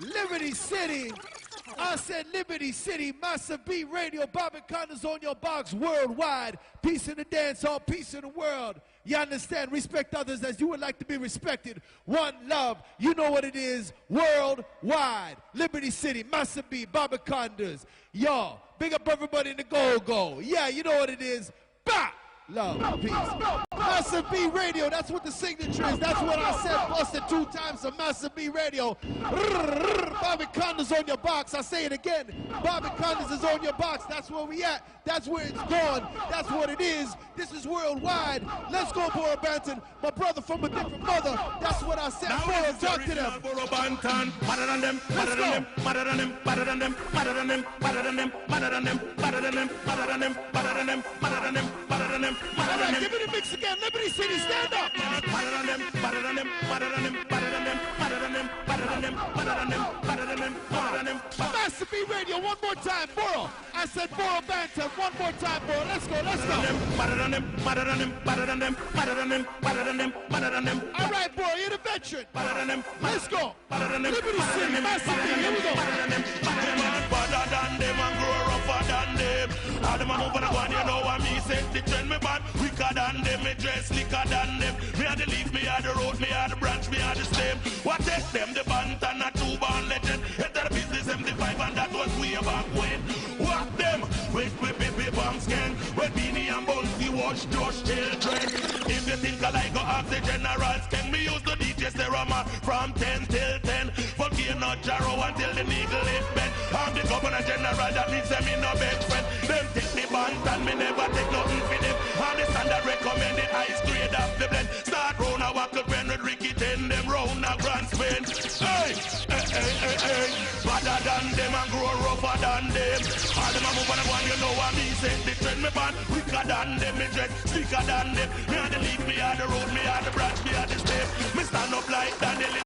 Liberty City. I said Liberty City, Massive B Radio, Bobby Connor's on your box worldwide. Peace in the dance hall, peace in the world. You understand? Respect others as you would like to be respected. One love, you know what it is, worldwide. Liberty City, Massive B, Bobby Connor's. Yo, big up everybody in the go-go. Yeah, you know what it is. Bah! Love, peace. Massive B Radio, that's what the signature is. That's what I said, busted 2 times of Massive B Radio. Bobby Connor's on your box. I say it again. Bobby Connor's is on your box. That's where we at. That's where it's going. That's what it is. This is worldwide. Let's go, Borough Banton. My brother from a different mother. That's what I said. Borough, talk to them. Borough Banton. Madder than them. Madder than them. Madder than them. Madder than them. Madder than them. Madder than them. Madder than them. Madder than them. Madder than them. Madder than them. Madder than them. Madder than them. All right, give me the mix again. Liberty City, stand up. Madder than them. Madder than them. Madder than them. Madder than them. Madder than them. Madder than them. Madder than them. Madder than them. Madder than them. Massive B Radio, one more time, Borough. I said Borough Banton, one more time, Borough. Let's go, let's go. Madder than them. Madder than them. Madder than them. Madder than them. Madder than them. Madder than them. All right, Borough, you're the veteran. Madder than them. Let's go. Madder than them. Liberty City, Massive B, here we go. Madder than them. Badder than them and grow rougher than them. All them a move on the one, you know what me say. The trend me bad, wicker than them, me dress slicker than them. Me are the leaf, me are the road, me are the branch, me are the stem. What take them, the band and a 2-born legend. Enter the business M5 and that was way back when. What them, with bomb scan, with Beanie and Bunsy watch Josh children. If you think I like go ask the generals, can me use the DJ Serama from 10 till 10. Volcano Jarrow until the needle is bent. I'm the governor general, that means I'm in no best friend. Them take the band and me never take nothing for them. I'm the standard recommended highest grade of the blend. Start round a wackle pen with Ricky 10, them round a grand spin. Hey, hey, hey, hey, hey. Badder than them and grow rougher than them. All them a move on the one, you know what me say. The trend me band, wicker than them, me dress slicker than them. Me are the leaf, me are the road, me are the branch, me are the stem. Me stand up like Daniel.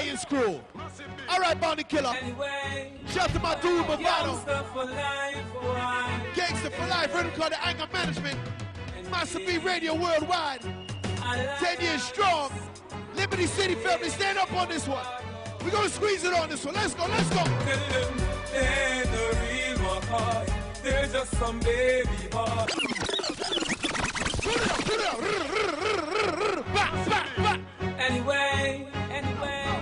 Lions crew. All right, Bounty Killer. Shout to my dude, Bavado. Gangster for life, rhythm called the Anger Management. Master B Radio Worldwide. 10 years strong. Liberty City family, stand up on this one. We're going to squeeze it on this one. Let's go, let's go. They're the real McCoy. They're just some baby boy. Put it up. Anyway,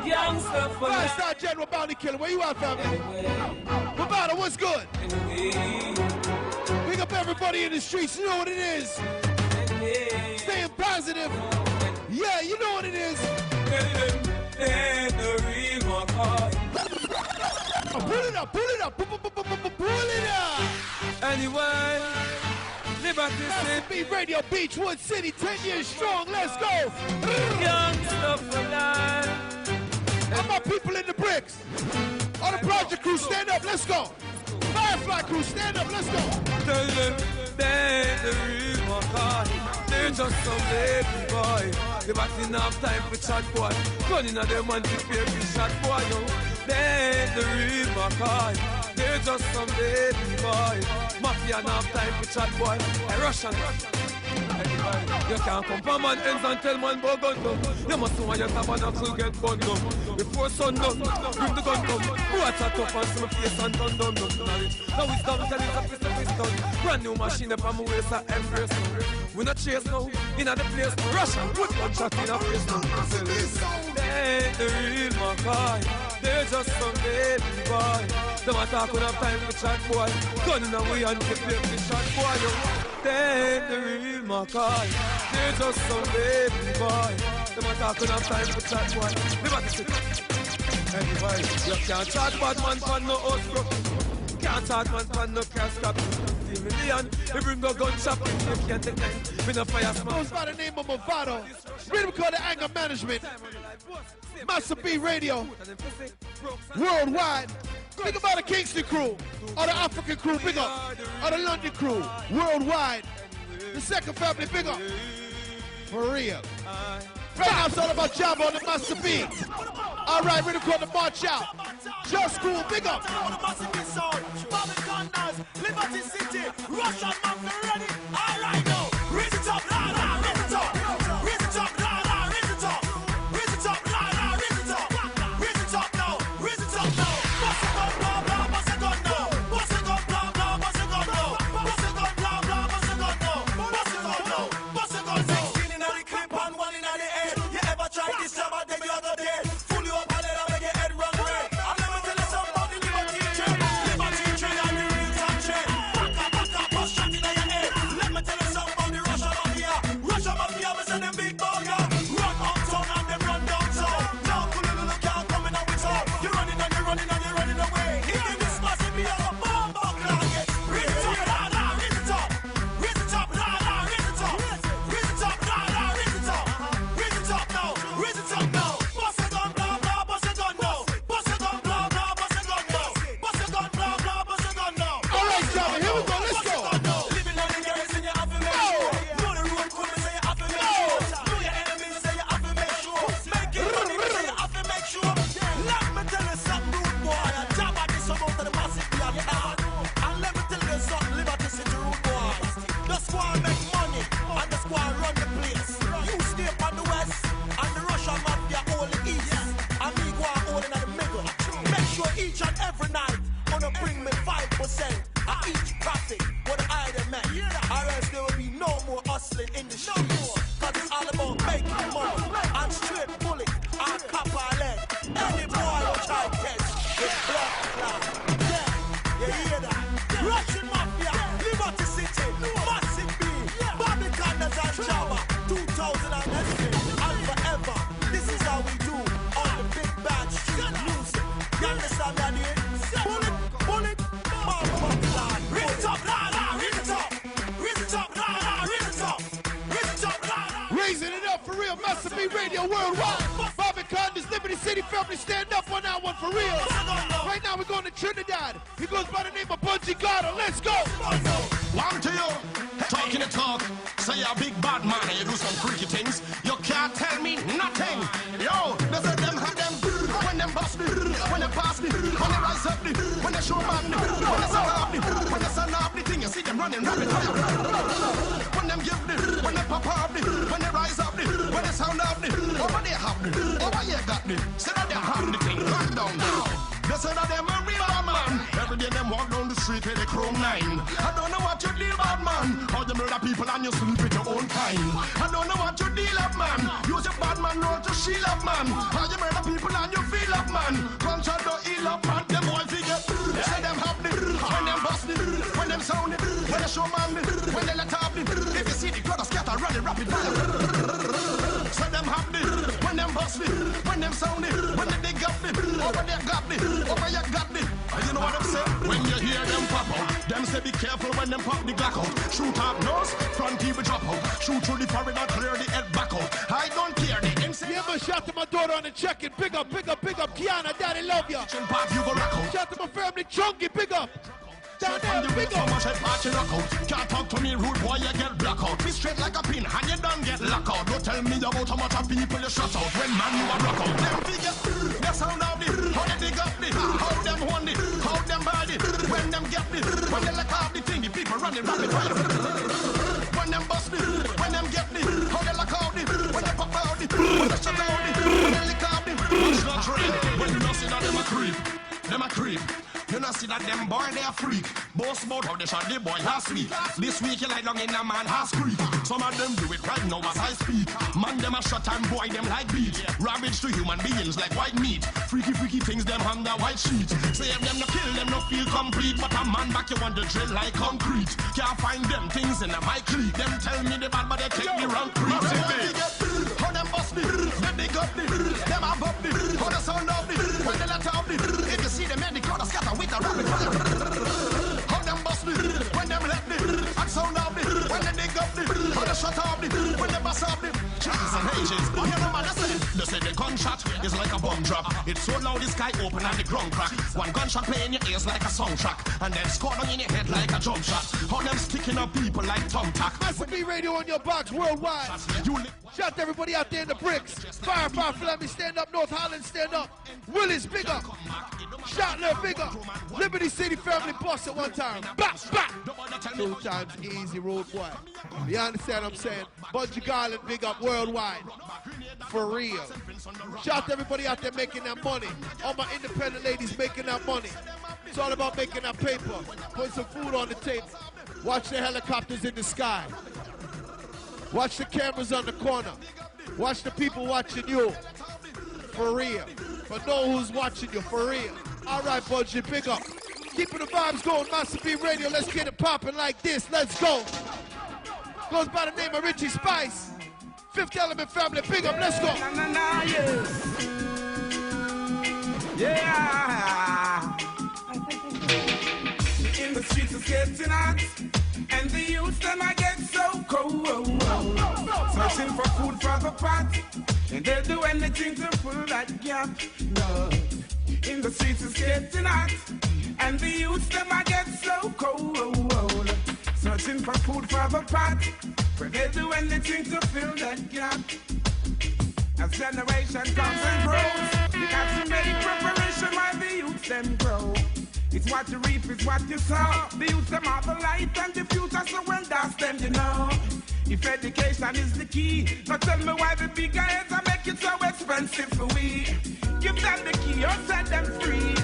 youngster for life. Five-star General Bounty Killer, where you at, family? Bavado, what's good? Big up everybody in the streets, you know what it is. Staying positive. Yeah, you know what it is. They're the real McCoy. Pull it up. Pull it up. Anyway, Liberty City Radio, Beachwood City, 10 years strong. Let's go. Youngster for life. All my people in the bricks. All the project crew, stand up. Let's go. Firefly crew, stand up. Let's go. Tell them they're the real McCoy. They're just some baby boy. They back in half time for chat boy. Gunning at them and the baby shot boy. Yo. They're the real McCoy. They're just some baby boy. Mafia and half time for chat boy. A Russian. You can't come from man ends and tell man about gun down. You must know why your tabernacle get bun down. Before sundown, bring the gun down. Watch a tough and see my face and turn down. Now wisdom tell you to fist the wisdom. Brand new machine up on my waist I embrace now. We not chase now, in the place now. Russian, put one shot in a face now. They ain't the real McCoy. They're just some baby boy. Them attack when have time for chat boy. Gun in a way and get the shot boy. They ain't the real McCoy. They're just some baby boy. Them attack when have time for chat boy. Liberty City. Anyway, you can't chat bad man for no house bro. Can't chat man for no cash cap. 50 million, you bring a gun shop. You can't take time. Been a fire smoke. Goes by the name of Movado. Rhythm called the Anger Management. Master B Radio. Worldwide. Think about the Kingston crew. Or the African crew, big up. Or the London crew. Worldwide. The second family, big up. For real. Right now it's all about Java on the Master B. All right, we're going to march out. Just cool, big up. Liberty City, Russian mafia ready. All right now, raise it up, la la, raise it up, raise it up, la la, raise it up, raise it up, la la, raise it up, raise it up now, raise it up now. Bust it up, blah blah, bust it up now, bust it up, blah blah, bust it up now, bust it up, blah blah, bust it up now, bust it up now, bust it up now. 16 in the clip and 1 in the head. You ever tried this job and then you other day? Fool you up and then I make your head run red. I'm never telling somebody liberty train, liberty train and the real time train. Bust shot in your head. Let me tell you something about the Russian mafia. Russian mafia, we send them big burger. Run uptown and them run downtown. Now Kululu can't come in and we talk. You're running and you're running and you're running away. Hitting this massive be a bomb buckler. Raise it up, la la, raise it up. Raise it up, la la, raise it up. Raise it up, la la, raise it up. Raise it up now, raise it up now. Bust it on, blah blah, bust it on now. Bust it on, blah blah, bust it on now. Bust it on, blah blah, bust it on now. All right, Java, here we go, let's go. Living on the garrison, you have to make sure. Know the road crew, say you have to make sure. Know your enemies, say you have to make sure. Making money, say you have to make sure. Let me tell you something, rude boy. A job at this amount of the massive club yard. And let me tell you something, Liberty City rude boys. The squad make money, and the squad run the place. You stay on the west, and the Russian mafia hold the east. And me go and hold in the middle. Make sure each and every night, gonna bring me 5% of each profit. What I demand, or else there will be no more hustling in the streets. Cause it's all about making money and straight bullet and copper lead. Any boy will try to catch with blood clot. Yeah, you hear that? Russian mafia, Liberty City, Massive B, Barbicanas and Java, 2010 and forever. This is how we do on the big bad street music. You understand that here? Bullet, bullet, bomb, bomb, lad. Raise it up, la la, raise it up. Raise it up, la la, raise it up. Raise it up, la la. Raising it up for real, Master B Radio Worldwide. Barbican, this Liberty City family, stand up on that one for real. Right now we're going to Trinidad. He goes by the name of Bunchy Gado. Let's go. One to you, talking the talk. Say you're a big bad man and you do some freaky things. You can't tell me nothing. Yo, they say them have them good. When they show man, when they sell up, when they sell up the thing, you see them running rapid fire. When them give the, when they pop up the, when they rise up the, when they sound up the, over they have the, over you got the. Say that they have the thing, run down now. They say that them a real bad man. Every day them walk down the street with a chrome 9. I don't know what you deal bad man. How you murder people and you sleep with your own kind. I don't know what you deal up man. Use your bad man roll to shield up man. How you murder people and you feel up man. Gunshot don't heal up man. Them boys figure. They say them have the, when them bust the, when them sound it, when they show man the, when they let up the. If you see the crowd scatter run it rapid fire. Say them have the, when them bust the, when them sound it, when they dig up the, over there got the, over you got the. And you know what I'm saying? When you hear them pop out, them say be careful when them pop the Glock out. Shoot up nose, front teeth will drop out. Shoot through the forehead and clear the head back out. I don't care the MC. Yeah, man, shout to my daughter on the check-in. Big up, big up, big up. Kiana, daddy love ya. Pop, you go rock out. Shout to my family, Chunky, big up. Down there, big so up. much head party rock out. Can't talk to me rude boy, you get black out. Be straight like a pin and you don't get lock out. Don't tell me about how much of people you shut out. When man you a rock out. Them figure, they sound of the, how they dig up the, how them want it, how them body. When them get the, when they let off the thing, the people running rapid fire. When them bust the, when them get the, how they lock out the, when they pop out the, when they shut out the, when they lick out the. Watch not train, when you don't see that them a creep, them a creep. You not see that them boy they a freak. Boss about how they shot the boy last week. This week you lie down in a man house creek. Some of them do it right now as I speak. Man them a shot and boy them like beat. Ravage to human beings like white meat. Freaky freaky things them on the white sheet. Say if them no kill them no feel complete. But a man back you want to drill like concrete. Can't find them things in a my clique. Them tell me the bad but they take me wrong creep. How them bust me, then they got me. Them above me, how the sound of me. When they let out me, if you see them in the crowd scatter with a rapid fire. How them bust me, when them let me. And sound of me, when they dig up me. How they shut off me, when they bust off me. Cheese and H's, you know man they say the gunshot is like a bomb drop. It's so loud the sky open and the ground crack. One gunshot play in your ears like a soundtrack. And then score on in your head like a jump shot. How them sticking up people like thumbtack. Massive B Radio on your box worldwide. Shout to everybody out there in the bricks. Fire, let me stand up. North Holland, stand up. Willis, big up. Shotler, big up. Liberty City family boss at one time. Back. 2 times easy road wide. You understand what I'm saying? Bungie Garland, big up worldwide. For real. Shout to everybody out there making that money. All my independent ladies making that money. It's all about making that paper. Put some food on the table. Watch the helicopters in the sky. Watch the cameras on the corner. Watch the people watching you. For real. But know who's watching you. For real. All right, Bungie, big up. Keeping the vibes going. Massive B Radio. Let's get it popping like this. Let's go. Goes by the name of Richie Spice. Fifth Element family. Big up. Let's go. Yeah. In the streets it's getting hot, and the youth them I get so cold. Searching for food for the pot, and they'll do anything to fill that gap. No. In the streets it's getting hot, and the youth them I get so cold. Searching for food for the pot, but they'll do anything to fill that gap. As generation comes and grows, you got to make preparation while the youth them grow. It's what you reap, it's what you sow. The youth them are the light and the future, so when that's them, you know. If education is the key, so tell me why the bigger heads are making it so expensive for we. Give them the key or set them free.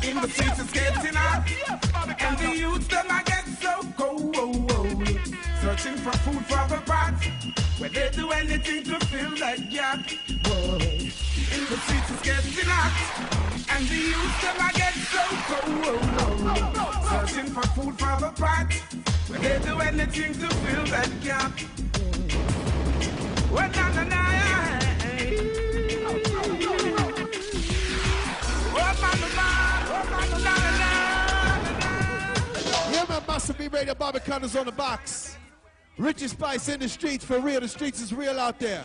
In the streets it's getting hot, and the youth them I get so cold. Searching for food for the pot, where they do anything to fill that gap. Whoa. In the streets it's getting hot, and the youth them I get so cold. Searching for food for the pot, where they do anything to fill that gap. Well, Yeah, man, Massive B Radio, Barbicanas on the box. Richie Spice in the streets, for real. The streets is real out there.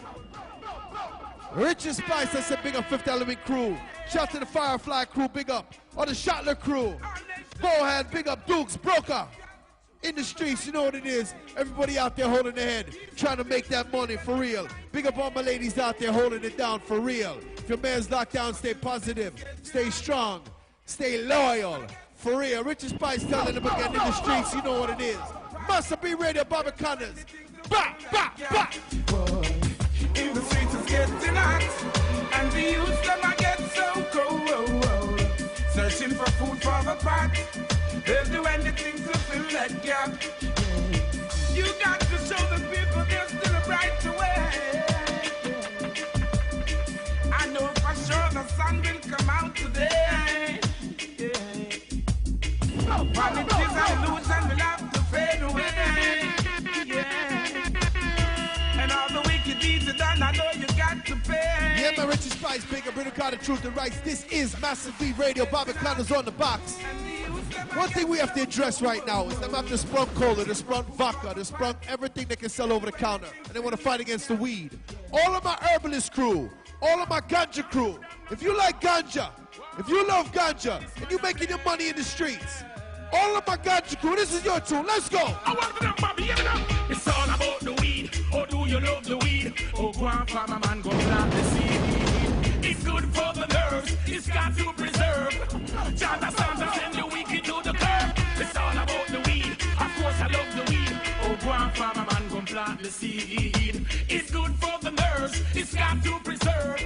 Richie Spice, that's a big up Fifth Element crew. Shout to the Firefly crew, big up. Or the Shotler crew. Bowhead, big up Dukes, Broker. In the streets, you know what it is. Everybody out there holding their head, trying to make that money for real. Big up all my ladies out there holding it down for real. If your man's locked down, stay positive, stay strong, stay loyal. For real. Richard Spice telling them again in the streets, you know what it is. Must be Radio Barbicanas. Ba, ba, ba. In the streets it's getting hot, and the youth them I get so cold. Searching for food for the pot. They'll do anything to fill that gap. You got to show the people there's still a brighter way. I know for sure the sun will come out today. Vanities and illusion will have to fade away. And all the wicked deeds are done, I know you got to pay. Yeah, my Richard Spice, big up, bring God of truth and rights. This is Massive B Radio, Barbicanas on the box. One thing we have to address right now is them have the sprung cola, the sprung vodka, the sprung everything they can sell over the counter, and they want to fight against the weed. All of my herbalist crew, all of my ganja crew, if you like ganja, if you love ganja, and you making your money in the streets, all of my ganja crew, this is your tune, let's go. I want to know, Bobby, hear me now. It's all about the weed, or do you love the weed? Oh, go on, farmer man, go plant the seed. It's good for the nerves, it's got to preserve. Chanta Santa send the wicked to the curb. It's all about the weed, of course I love the weed. Oh, go on, farmer man, go plant the seed. It's good for the nerves, it's got to preserve.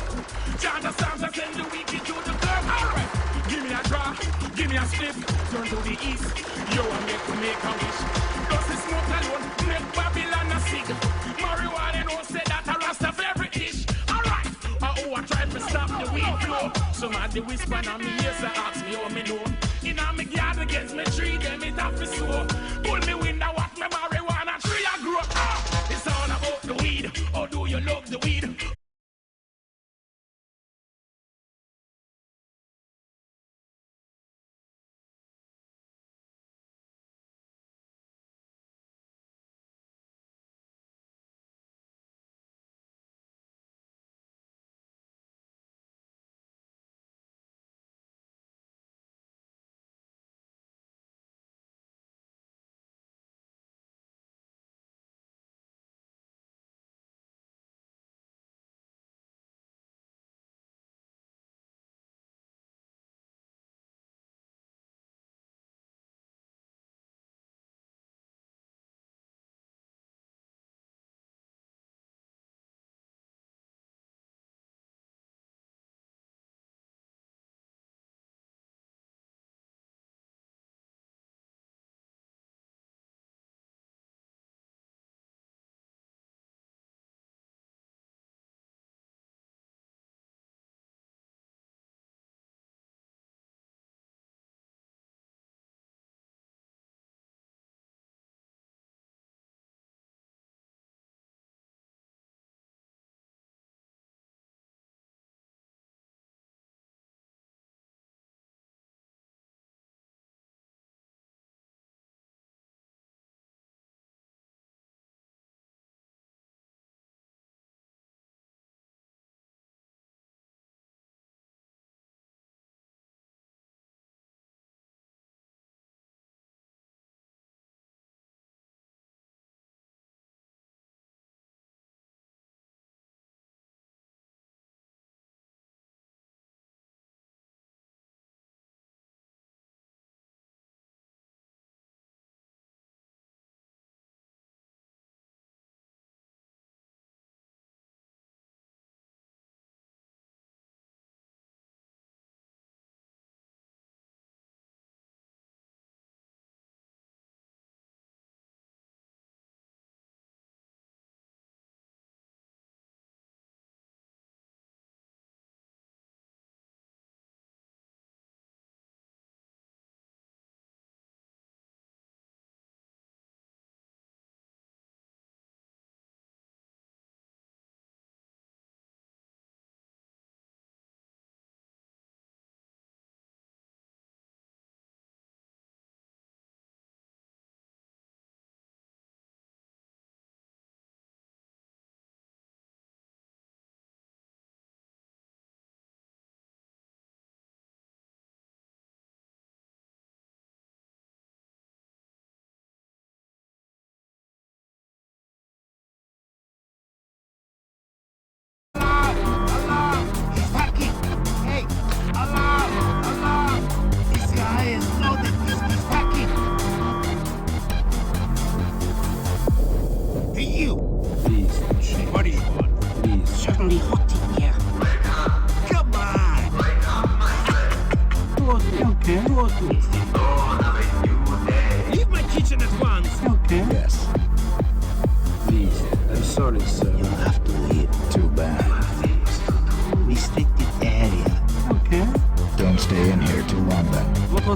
Chanta Santa send the wicked to the curb. Alright, give me a draw, give me a slip, turn to the east. Yo, I'm here to make a wish. Does the smoke alone make Babylon a sick? Marijuana don't say that a rasta for every ish. Alright, I tried to stop the weed flow. Somebody whisper on me ears and ask me how me know. In a me yard against me tree, them it have to sow. Pull me window, watch me marijuana tree I grow. It's all about the weed, or do you love the weed?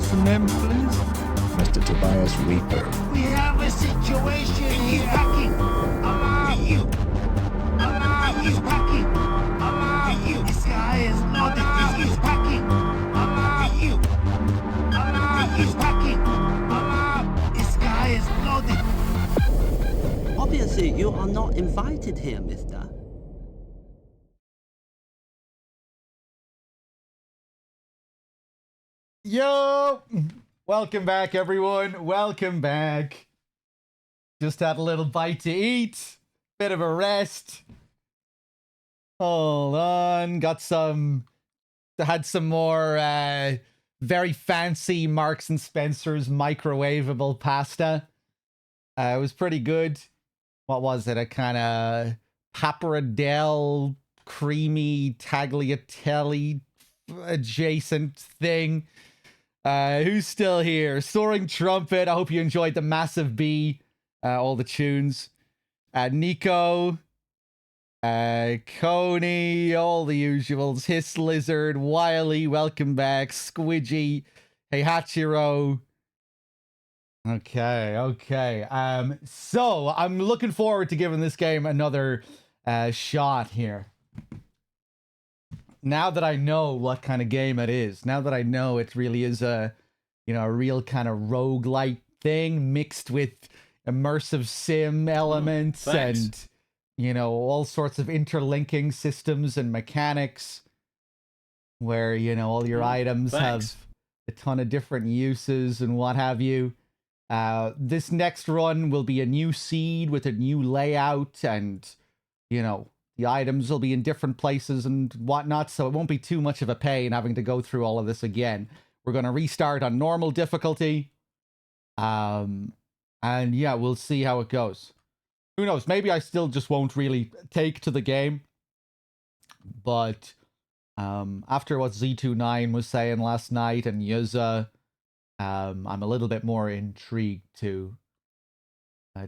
for some name, please? Mr. Tobias Reaper. We have a situation. He's packing. You. He's packing. You. This guy is loaded. He's packing. You. He's packing. This guy is loaded. Obviously, you are not invited here, mister. Yo! Welcome back, everyone. Welcome back. Just had a little bite to eat. Bit of a rest. Hold on. Had some more very fancy Marks and Spencer's microwavable pasta. It was pretty good. What was it? A kind of pappardelle, creamy tagliatelle adjacent thing. Who's still here? Soaring Trumpet. I hope you enjoyed the Massive B, all the tunes. Nico, Coney, all the usuals. Hiss Lizard, Wiley, welcome back. Squidgy, hey Hachiro. Okay. So I'm looking forward to giving this game another shot here. Now that I know what kind of game it is, now that I know it really is a real kind of roguelike thing mixed with immersive sim elements and, all sorts of interlinking systems and mechanics where, all your items have a ton of different uses and what have you. This next run will be a new seed with a new layout and, the items will be in different places and whatnot, so it won't be too much of a pain having to go through all of this again. We're going to restart on normal difficulty. And yeah, we'll see how it goes. Who knows? Maybe I still just won't really take to the game. But after what Z29 was saying last night and Yuza, I'm a little bit more intrigued to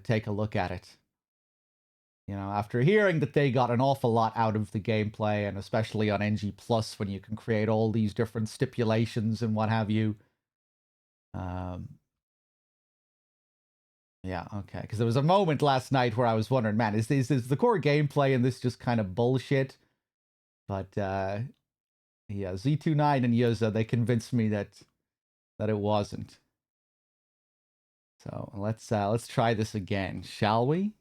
take a look at it. After hearing that they got an awful lot out of the gameplay, and especially on NG Plus when you can create all these different stipulations and what have you. Yeah, okay. Because there was a moment last night where I was wondering, man, is the core gameplay in this just kind of bullshit? But yeah, Z29 and Yuza, they convinced me that it wasn't. So let's try this again, shall we?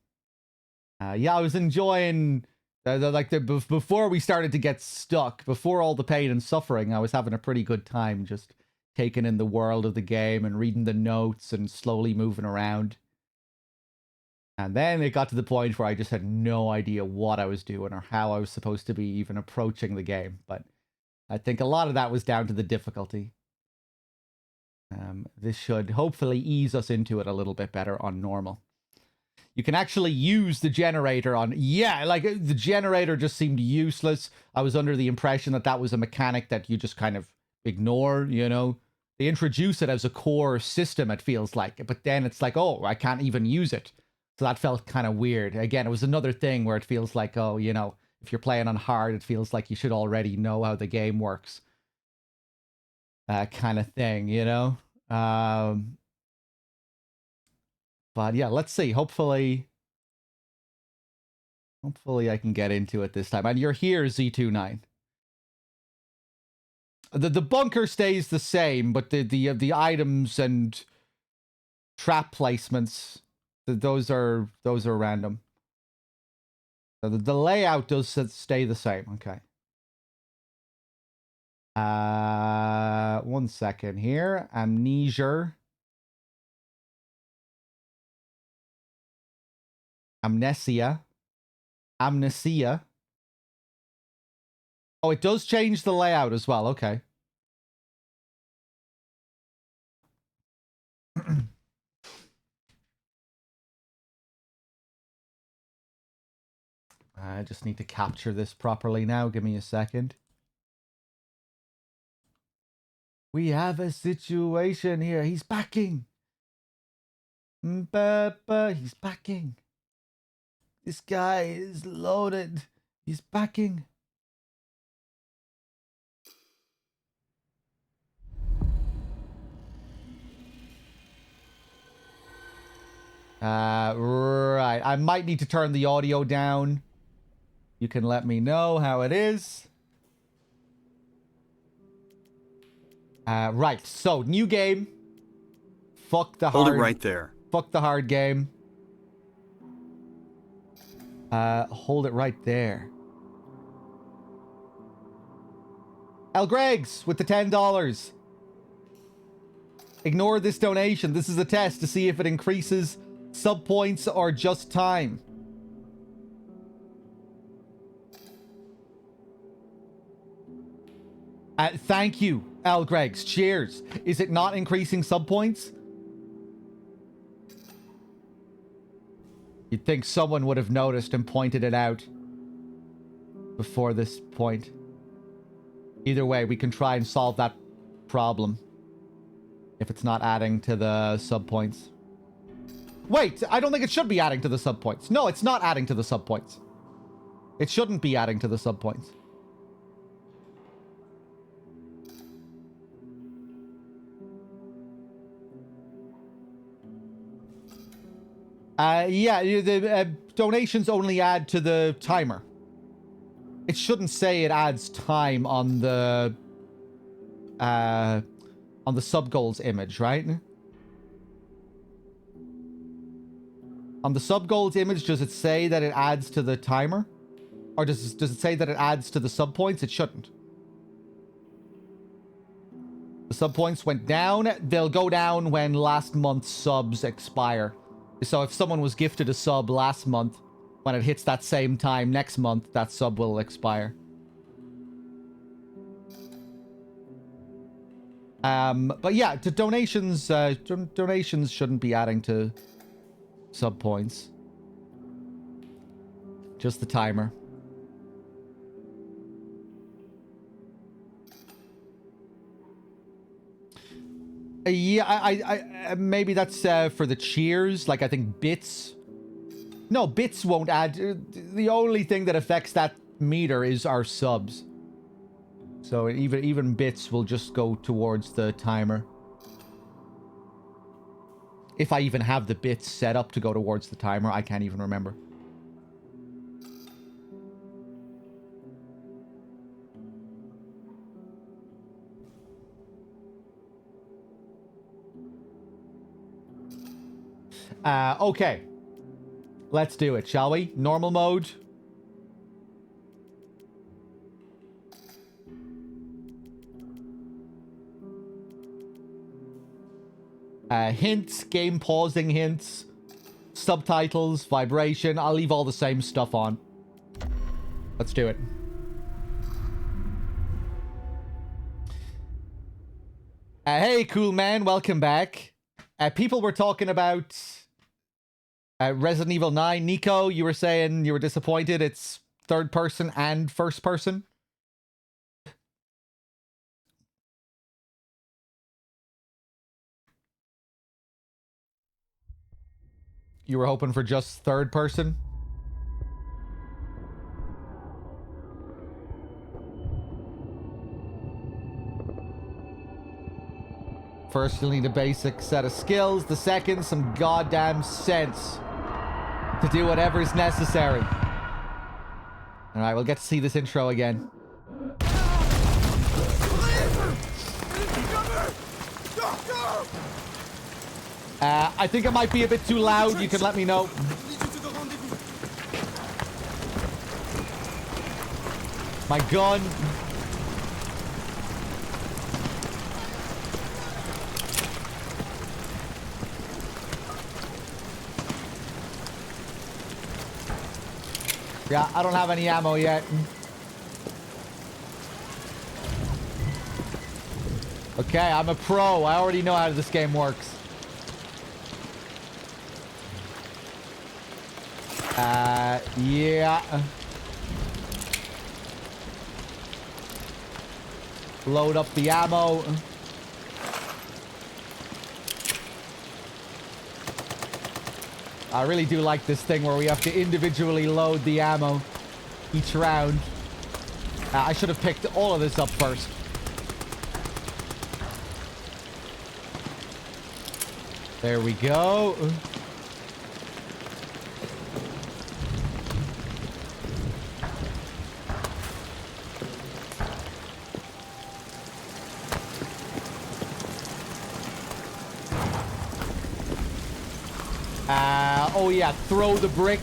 Yeah, I was enjoying before we started to get stuck, before all the pain and suffering, I was having a pretty good time just taking in the world of the game and reading the notes and slowly moving around. And then it got to the point where I just had no idea what I was doing or how I was supposed to be even approaching the game. But I think a lot of that was down to the difficulty. This should hopefully ease us into it a little bit better on normal. You can actually use the generator on... Yeah, the generator just seemed useless. I was under the impression that was a mechanic that you just kind of ignore, They introduce it as a core system, it feels like. But then it's like, oh, I can't even use it. So that felt kind of weird. Again, it was another thing where it feels like, oh, if you're playing on hard, it feels like you should already know how the game works. Kind of thing, But yeah, let's see. Hopefully I can get into it this time. And you're here, Z29. The bunker stays the same, but the items and trap placements, those are random. So the layout does stay the same. Okay. 1 second here. Amnesia. Amnesia. Oh, it does change the layout as well. Okay. I just need to capture this properly now. Give me a second. We have a situation here. He's backing. He's backing. This guy is loaded. He's backing. Right. I might need to turn the audio down. You can let me know how it is. Right. So, new game. Fuck the hard. Hold it right there. Fuck the hard game. Hold it right there. L. Greggs with the $10. Ignore this donation. This is a test to see if it increases sub points or just time. Thank you, L. Greggs. Cheers. Is it not increasing sub points? You'd think someone would have noticed and pointed it out before this point. Either way, we can try and solve that problem if it's not adding to the sub points. Wait, I don't think it should be adding to the sub points. No, it's not adding to the sub points. It shouldn't be adding to the sub points. Yeah, the donations only add to the timer. It shouldn't say it adds time on the sub goals image, right? On the sub goals image, does it say that it adds to the timer? Or does it say that it adds to the sub points? It shouldn't. The sub points went down. They'll go down when last month's subs expire. So if someone was gifted a sub last month, when it hits that same time next month, that sub will expire. But yeah, to donations, donations shouldn't be adding to sub points. Just the timer. Yeah, I maybe that's for the cheers. Like, I think bits. No, bits won't add. The only thing that affects that meter is our subs. So even bits will just go towards the timer. If I even have the bits set up to go towards the timer, I can't even remember. Okay. Let's do it, shall we? Normal mode. Hints, game pausing hints, subtitles, vibration. I'll leave all the same stuff on. Let's do it. Hey, cool man. Welcome back. People were talking about Resident Evil 9. Nico, you were saying you were disappointed. It's third person and first person. You were hoping for just third person? First, you'll need a basic set of skills. The second, some goddamn sense to do whatever's necessary. Alright, we'll get to see this intro again. I think it might be a bit too loud. You can let me know. My gun. Yeah, I don't have any ammo yet. Okay, I'm a pro. I already know how this game works. Yeah. Load up the ammo. I really do like this thing where we have to individually load the ammo each round. I should have picked all of this up first. There we go. Oh yeah, throw the brick.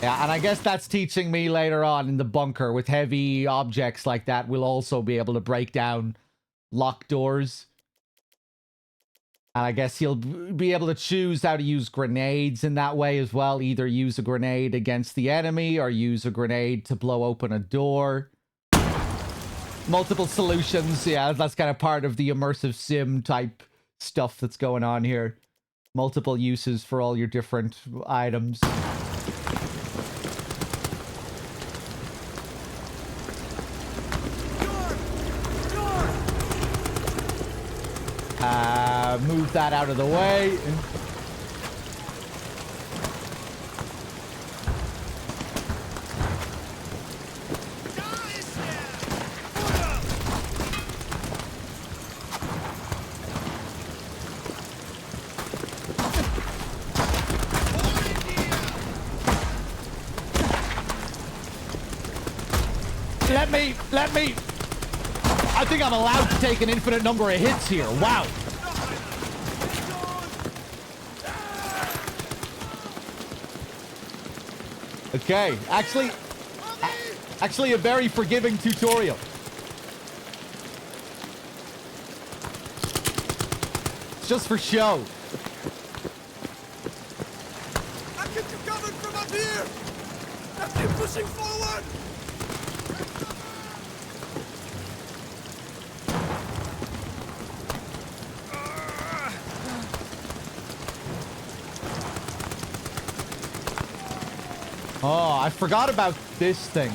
Yeah, and I guess that's teaching me later on in the bunker with heavy objects like that, we'll also be able to break down locked doors. And I guess he'll be able to choose how to use grenades in that way as well. Either use a grenade against the enemy or use a grenade to blow open a door. Multiple solutions. Yeah, that's kind of part of the immersive sim type stuff that's going on here. Multiple uses for all your different items. Move that out of the way. Let me. I think I'm allowed to take an infinite number of hits here. Wow. Okay, actually a very forgiving tutorial. It's just for show. I get you covered from up here! Now keep pushing forward! Oh, I forgot about this thing.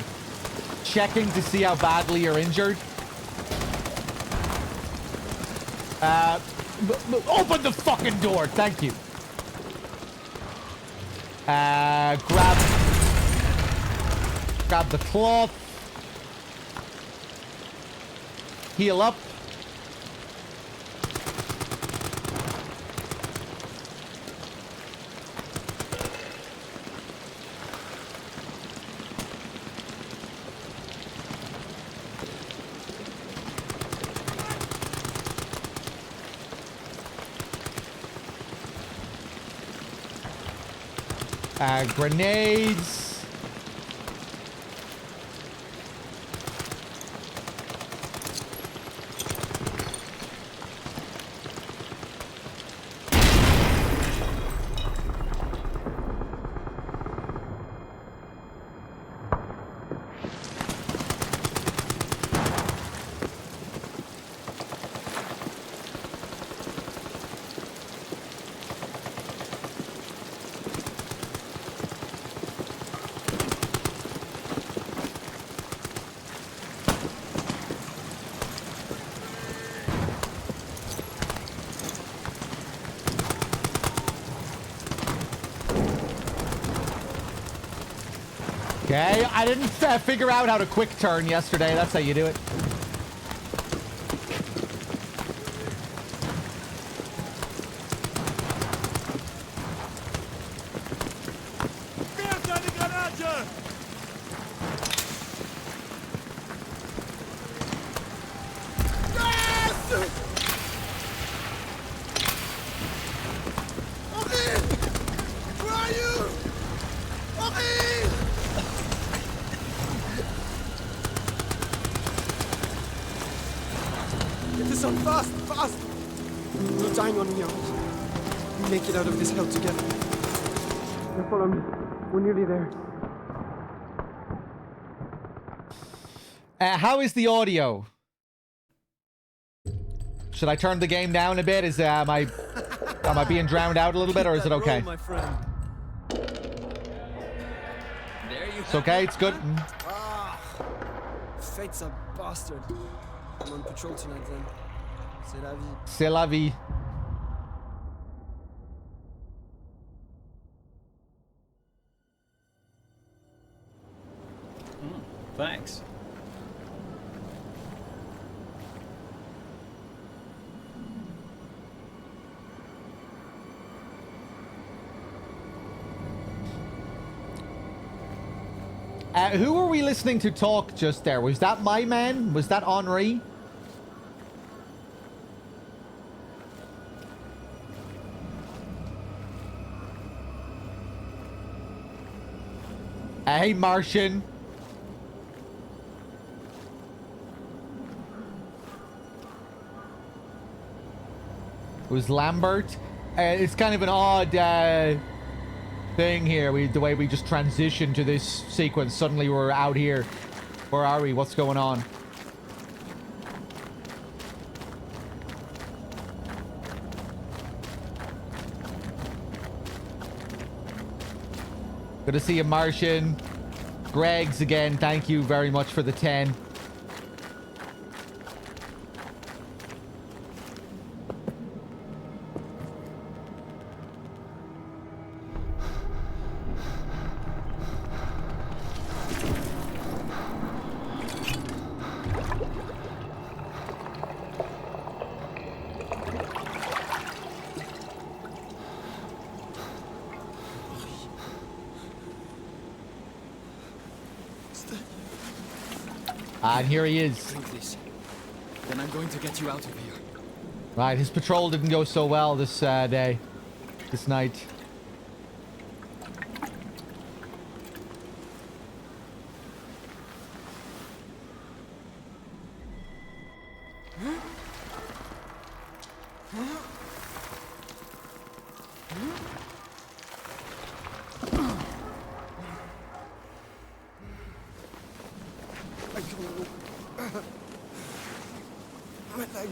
Checking to see how badly you're injured. Open the fucking door, thank you. Grab the cloth. Heal up. Grenades. Okay, I didn't figure out how to quick turn yesterday. That's how you do it. Out of this hell together. Now follow me. We're nearly there. How is the audio? Should I turn the game down a bit? Am I being drowned out a little bit, or is it okay? My friend. It's okay. It's good. Fate's a bastard. I'm on patrol tonight, then. C'est la vie. C'est la vie. Thanks. Who were we listening to talk just there? Was that my man? Was that Henri? Hey, Martian. It was Lambert. It's kind of an odd thing here. The way we just transitioned to this sequence. Suddenly we're out here. Where are we? What's going on? Good to see you, Martian. Greg's again. Thank you very much for the 10. And here he is. Drink this. Then I'm going to get you out of here. Right, his patrol didn't go so well this day. This night. My leg.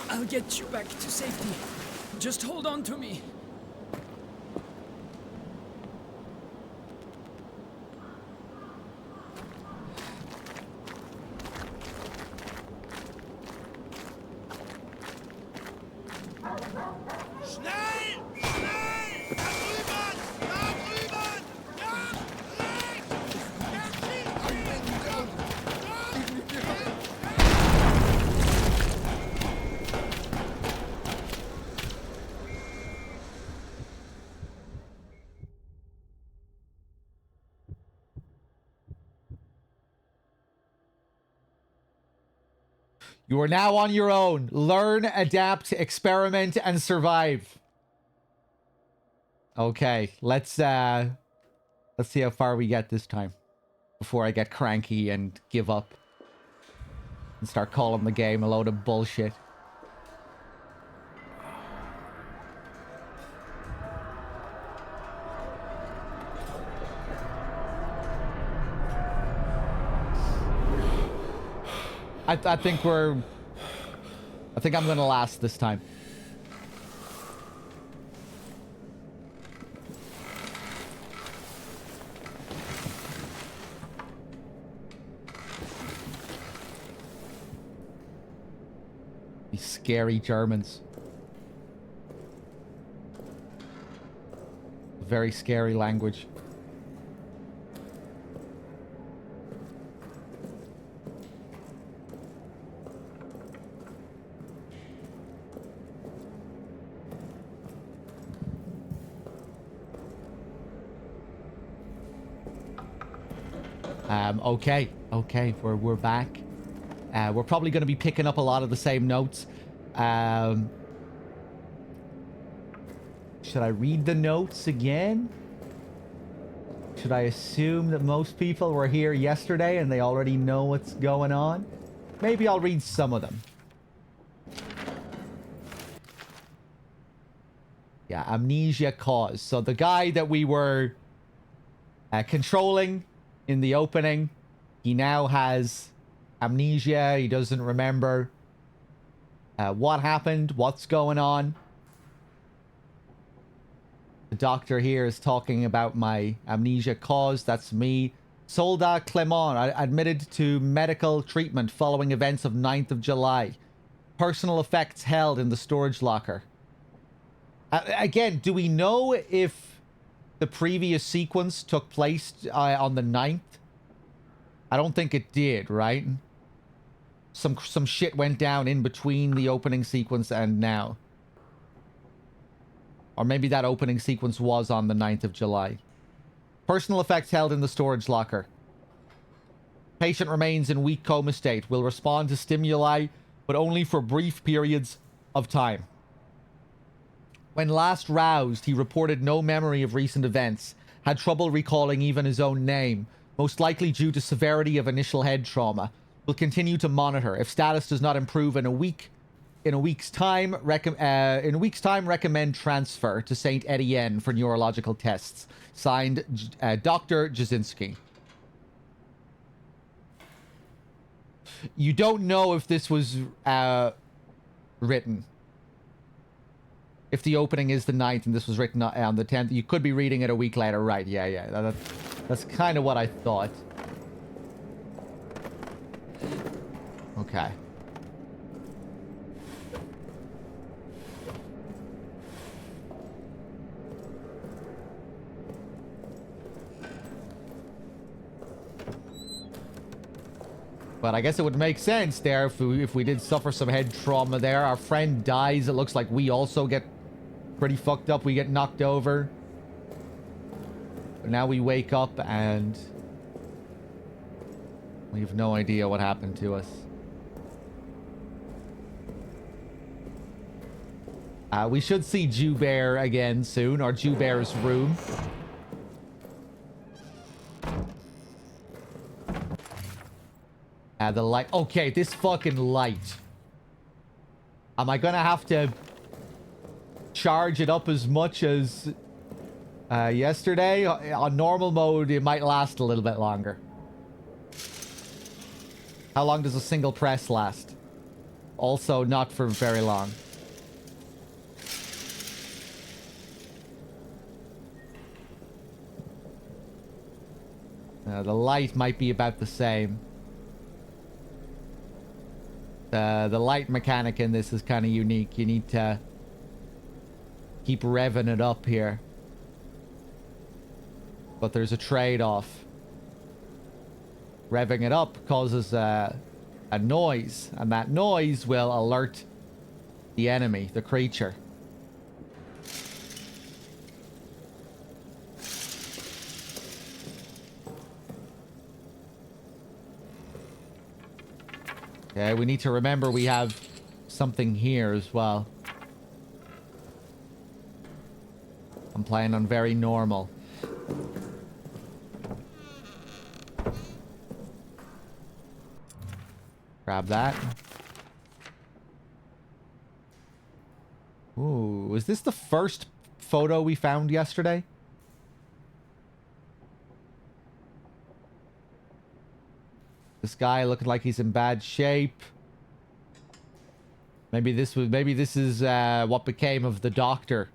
I'll get you back to safety. Just hold on to me. You are now on your own. Learn, adapt, experiment, and survive. Okay, let's see how far we get this time before I get cranky and give up and start calling the game a load of bullshit. I think I'm gonna last this time. These scary Germans. Very scary language. Okay, we're back. We're probably going to be picking up a lot of the same notes. Should I read the notes again? Should I assume that most people were here yesterday and they already know what's going on? Maybe I'll read some of them. Yeah, amnesia cause. So the guy that we were controlling in the opening, he now has amnesia. He doesn't remember what happened, what's going on. The doctor here is talking about my amnesia cause. That's me. Soldat Clement admitted to medical treatment following events of 9th of July. Personal effects held in the storage locker. Again, do we know if the previous sequence took place on the 9th? I don't think it did, right? Some shit went down in between the opening sequence and now. Or maybe that opening sequence was on the 9th of July. Personal effects held in the storage locker. Patient remains in weak coma state. Will respond to stimuli, but only for brief periods of time. When last roused, he reported no memory of recent events. Had trouble recalling even his own name, most likely due to severity of initial head trauma. Will continue to monitor. If status does not improve in a week's time, recommend transfer to St. Etienne for neurological tests. Signed, Dr. Jasinski. You don't know if this was written. If the opening is the 9th and this was written on the 10th, you could be reading it a week later. Right, yeah. That's kind of what I thought. Okay. But I guess it would make sense there if we did suffer some head trauma there. Our friend dies. It looks like we also get pretty fucked up. We get knocked over. But now we wake up and we have no idea what happened to us. We should see Joubert again soon, or Joubert's room. The light. Okay, this fucking light. Am I gonna have to charge it up as much as yesterday? On normal mode, it might last a little bit longer. How long does a single press last? Also, not for very long. The light might be about the same. The light mechanic in this is kind of unique. You need to keep revving it up here. But there's a trade-off. Revving it up causes a noise, and that noise will alert the enemy, the creature. Okay, we need to remember we have something here as well. I'm playing on very normal. Grab that. Ooh, was this the first photo we found yesterday? This guy looking like he's in bad shape. Maybe this is what became of the doctor.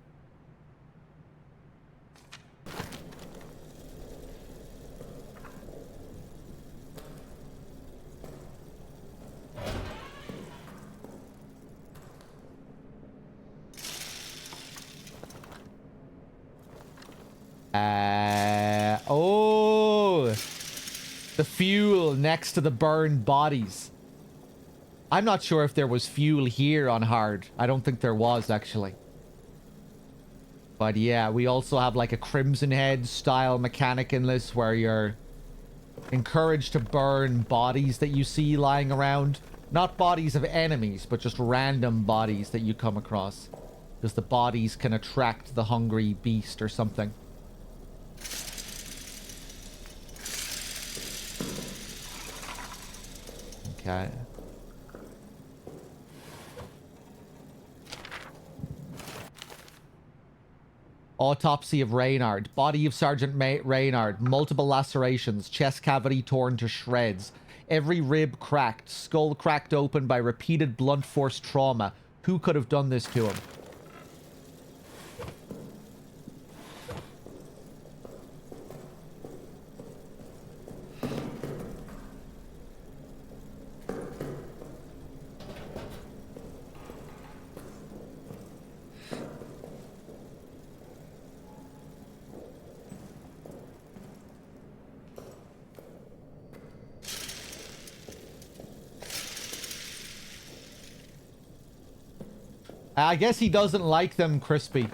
Oh, the fuel next to the burned bodies. I'm not sure if there was fuel here on hard. I don't think there was, actually. But yeah, we also have like a Crimson Head style mechanic in this where you're encouraged to burn bodies that you see lying around. Not bodies of enemies, but just random bodies that you come across. Because the bodies can attract the hungry beast or something. Okay. Autopsy of Reynard. Body of Sergeant Reynard. Multiple lacerations. Chest cavity torn to shreds. Every rib cracked. Skull cracked open by repeated blunt force trauma. Who could have done this to him? I guess he doesn't like them crispy.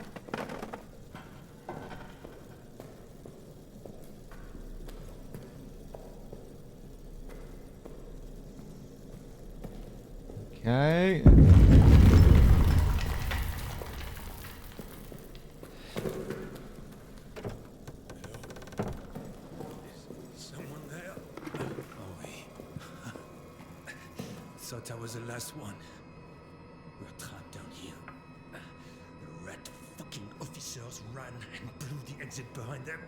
Okay. Someone there? Oh, wait. Thought I was the last one. We're trapped down here. The rat fucking officers ran and blew the exit behind them.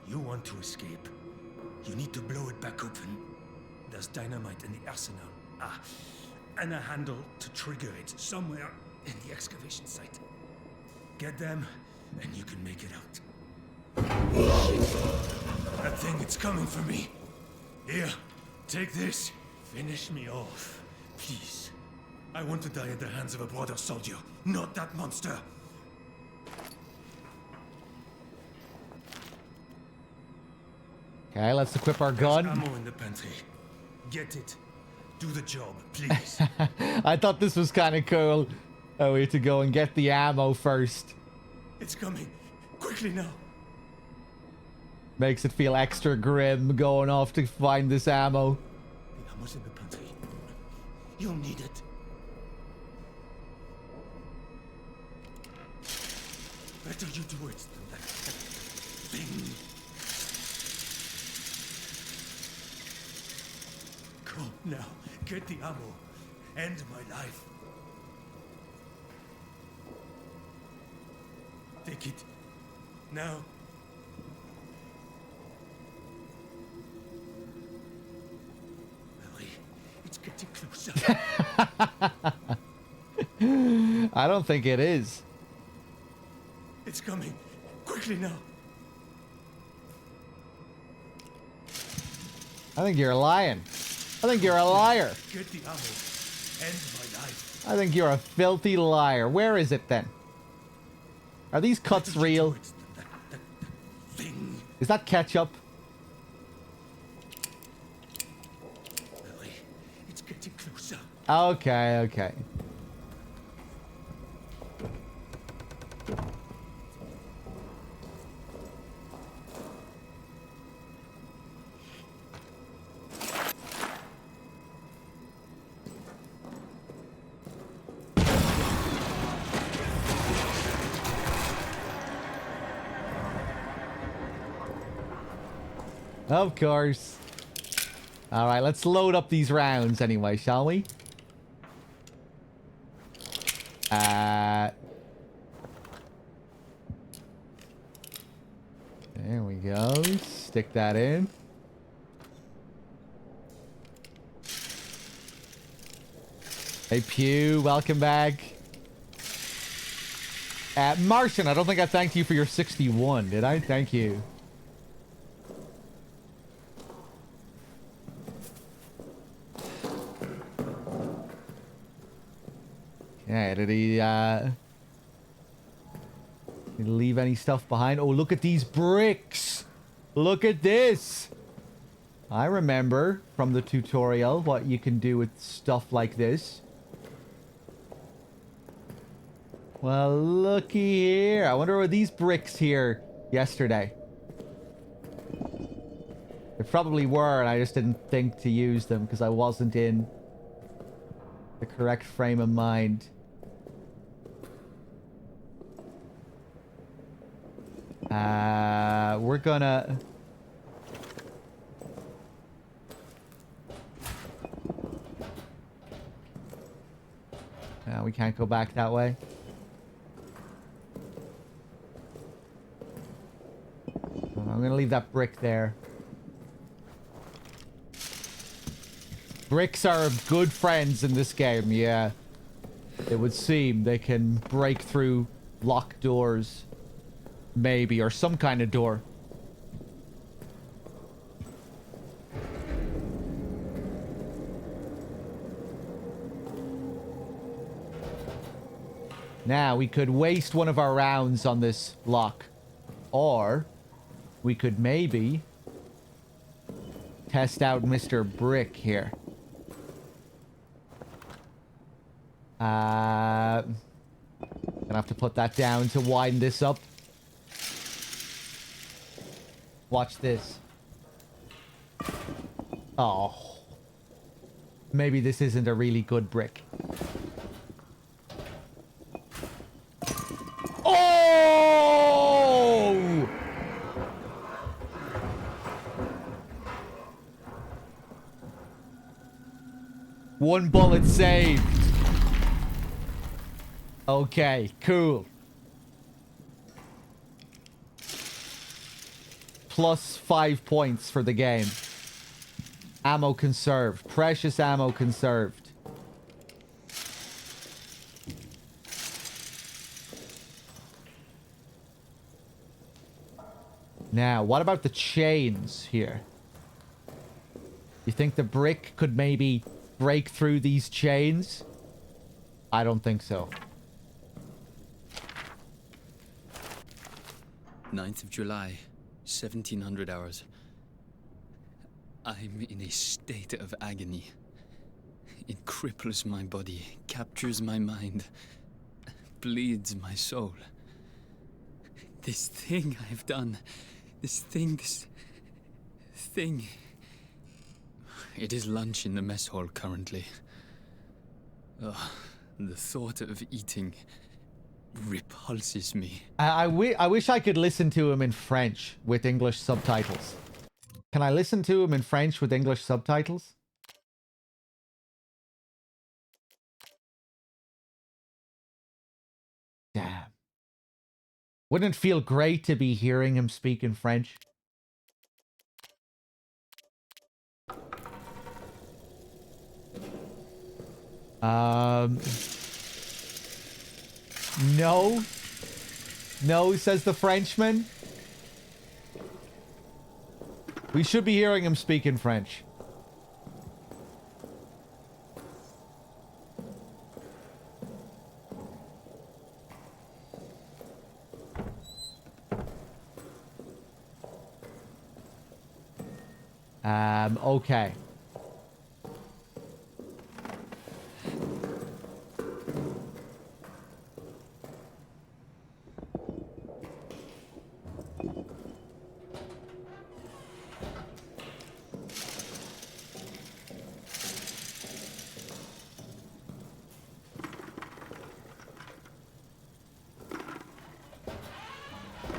You want to escape? You need to blow it back open. There's dynamite in the arsenal. And a handle to trigger it somewhere in the excavation site. Get them, and you can make it out. That thing, it's coming for me. Here, take this. Finish me off, please. I want to die at the hands of a brother soldier, not that monster. Okay, let's equip our gun. There's ammo in the pantry. Get it. Do the job, please. I thought this was kind of cool. Oh, we have to go and get the ammo first. It's coming. Quickly now. Makes it feel extra grim going off to find this ammo. The ammo's in the pantry. You'll need it. Better you do it than that thing. Go now. Get the ammo. End my life. Take it. Now. Hurry. It's getting closer. I don't think it is. It's coming. Quickly now. I think you're lying. I think you're a liar. Get the ammo. End my life. I think you're a filthy liar. Where is it then? Are these cuts real? That thing. Is that ketchup? Hurry. It's getting closer. Okay, okay. Of course. All right, let's load up these rounds anyway, shall we? There we go. Stick that in. Hey, Pew, welcome back. Martian, I don't think I thanked you for your 61, did I? Thank you. Yeah, did he leave any stuff behind? Oh, look at these bricks! Look at this! I remember from the tutorial what you can do with stuff like this. Well, looky here. I wonder were these bricks here yesterday? They probably were, and I just didn't think to use them because I wasn't in the correct frame of mind. We're gonna... we can't go back that way. I'm gonna leave that brick there. Bricks are good friends in this game, yeah. It would seem they can break through locked doors. Maybe, or some kind of door. Now, we could waste one of our rounds on this lock. Or, we could maybe test out Mr. Brick here. Gonna have to put that down to widen this up. Watch this. Oh. Maybe this isn't a really good brick. Oh! One bullet saved. Okay, cool. Plus 5 points for the game. Ammo conserved. Precious ammo conserved. Now, what about the chains here? You think the brick could maybe break through these chains? I don't think so. 9th of July, 1700 hours. I'm in a state of agony. It cripples my body, captures my mind, bleeds my soul. This thing I've done, this thing. It is lunch in the mess hall currently. Ugh, the thought of eating repulses me. I wish I could listen to him in French with English subtitles. Can I listen to him in French with English subtitles? Damn. Wouldn't it feel great to be hearing him speak in French? No. No, says the Frenchman. We should be hearing him speak in French. Okay.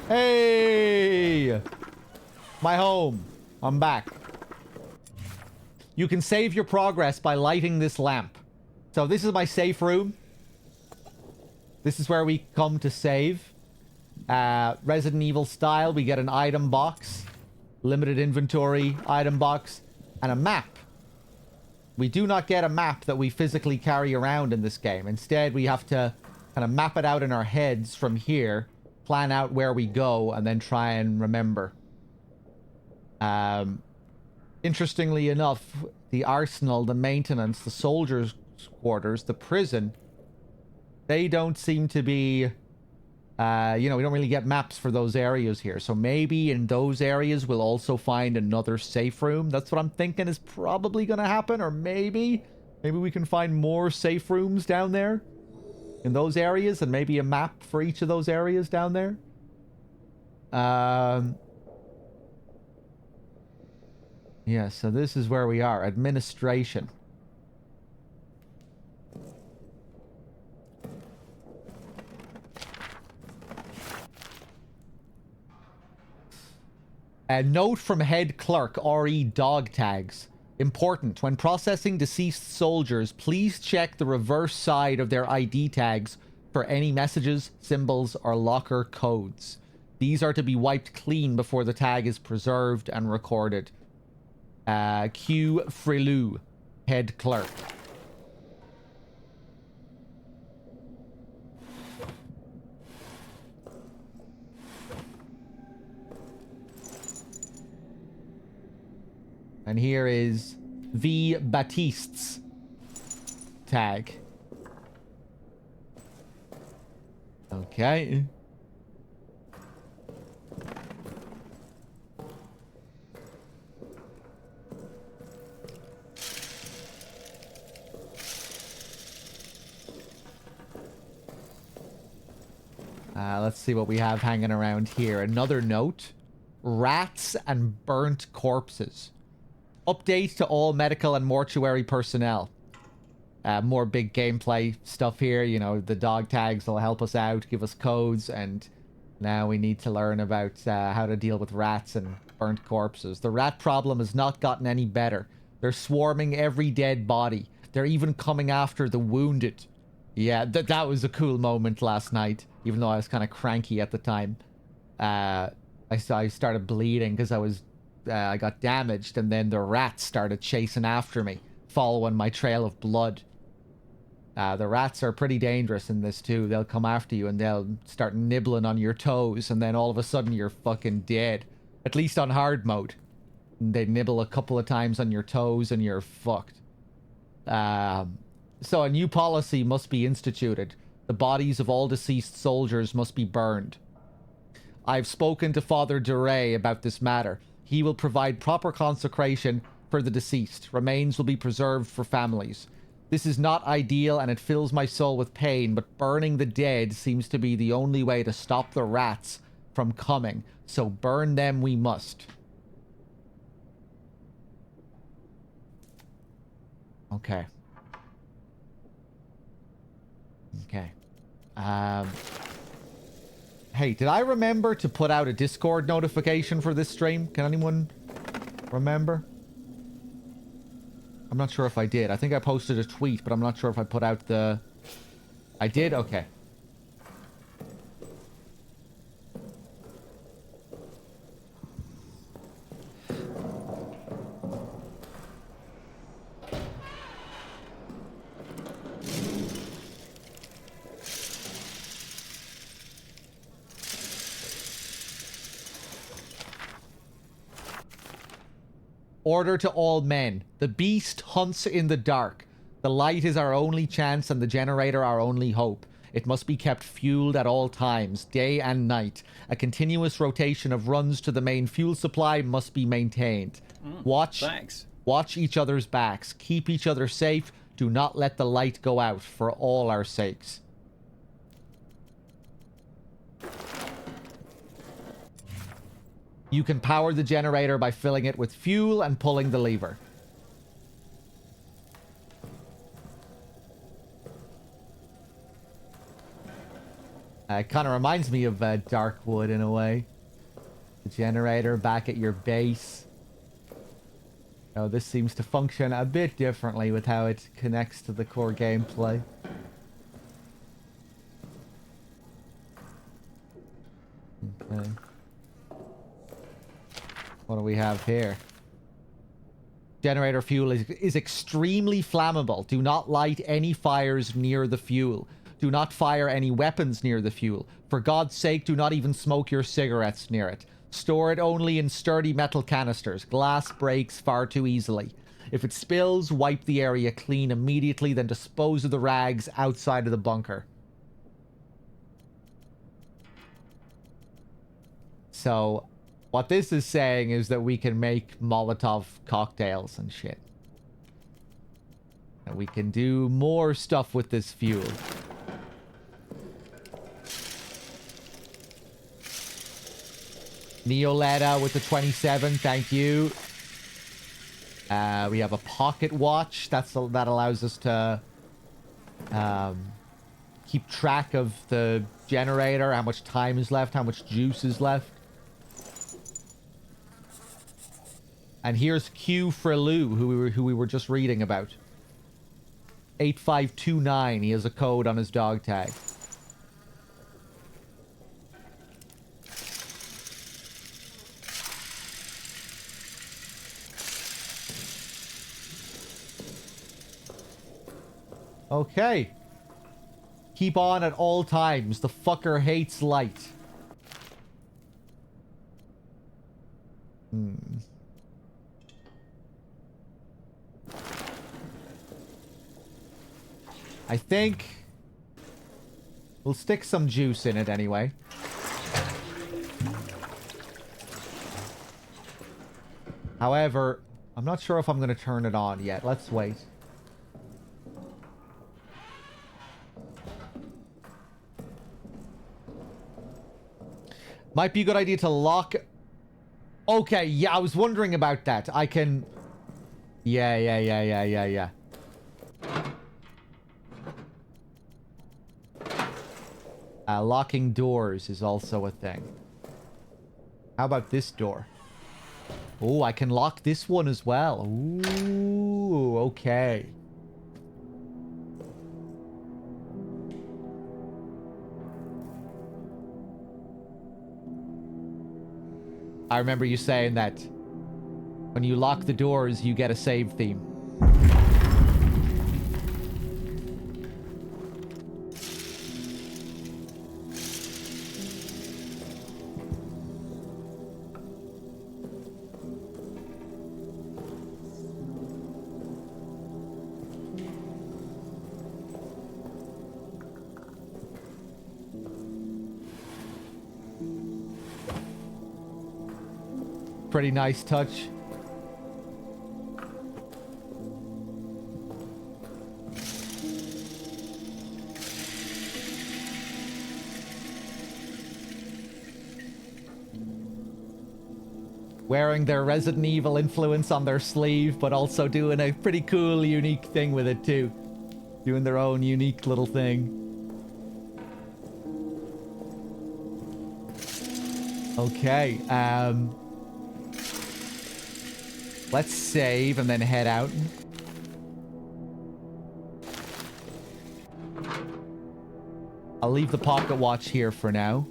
Hey! My home. I'm back. You can save your progress by lighting this lamp. So this is my safe room. This is where we come to save. Resident Evil style, we get an item box, limited inventory item box, and a map. We do not get a map that we physically carry around in this game. Instead, we have to kind of map it out in our heads from here, plan out where we go, and then try and remember. Interestingly enough, the arsenal, the maintenance, the soldiers' quarters, the prison, they don't seem to be, we don't really get maps for those areas here. So maybe in those areas we'll also find another safe room. That's what I'm thinking is probably going to happen. Or maybe we can find more safe rooms down there in those areas, and maybe a map for each of those areas down there. Yeah, so this is where we are. Administration. A note from head clerk, RE dog tags. Important. When processing deceased soldiers, please check the reverse side of their ID tags for any messages, symbols, or locker codes. These are to be wiped clean before the tag is preserved and recorded. Q Frilou, head clerk. And here is V Batiste's tag. Okay. Let's see what we have hanging around here. Another note. Rats and burnt corpses. Update to all medical and mortuary personnel. More big gameplay stuff here. You know, the dog tags will help us out, give us codes, and now we need to learn about how to deal with rats and burnt corpses. The rat problem has not gotten any better. They're swarming every dead body. They're even coming after the wounded. Yeah, that was a cool moment last night, even though I was kind of cranky at the time. I started bleeding because I got damaged, and then the rats started chasing after me, following my trail of blood. The rats are pretty dangerous in this too. They'll come after you and they'll start nibbling on your toes, and then all of a sudden you're fucking dead. At least on hard mode. They nibble a couple of times on your toes and you're fucked. So a new policy must be instituted. The bodies of all deceased soldiers must be burned. I've spoken to Father Duray about this matter. He will provide proper consecration for the deceased. Remains will be preserved for families. This is not ideal and it fills my soul with pain, but burning the dead seems to be the only way to stop the rats from coming. So burn them we must. Okay. Okay. Hey, did I remember to put out a Discord notification for this stream? Can anyone remember? I'm not sure if I did. I think I posted a tweet, but I'm not sure if I put out the... I did? Okay. Order to all men. The beast hunts in the dark. The light is our only chance and the generator our only hope. It must be kept fueled at all times, day and night. A continuous rotation of runs to the main fuel supply must be maintained. Watch each other's backs. Keep each other safe. Do not let the light go out for all our sakes. You can power the generator by filling it with fuel and pulling the lever. It kind of reminds me of Darkwood in a way. The generator back at your base. Oh, this seems to function a bit differently with how it connects to the core gameplay. Okay. What do we have here? Generator fuel is extremely flammable. Do not light any fires near the fuel. Do not fire any weapons near the fuel. For God's sake, do not even smoke your cigarettes near it. Store it only in sturdy metal canisters. Glass breaks far too easily. If it spills, wipe the area clean immediately, then dispose of the rags outside of the bunker. So... what this is saying is that we can make Molotov cocktails and shit. And we can do more stuff with this fuel. Neoletta with the 27, thank you. We have a pocket watch. That allows us to keep track of the generator, how much time is left, how much juice is left. And here's Q Frelou, who we were just reading about. 8529. He has a code on his dog tag. Okay. Keep on at all times. The fucker hates light. I think we'll stick some juice in it anyway. However, I'm not sure if I'm going to turn it on yet. Let's wait. Might be a good idea to lock... Okay, yeah, I was wondering about that. I can Yeah. Locking doors is also a thing. How about this door? Oh, I can lock this one as well. Ooh, okay. I remember you saying that when you lock the doors, you get a save theme. Pretty nice touch. Wearing their Resident Evil influence on their sleeve, but also doing a pretty cool, unique thing with it too. Doing their own unique little thing. Okay, let's save and then head out. I'll leave the pocket watch here for now.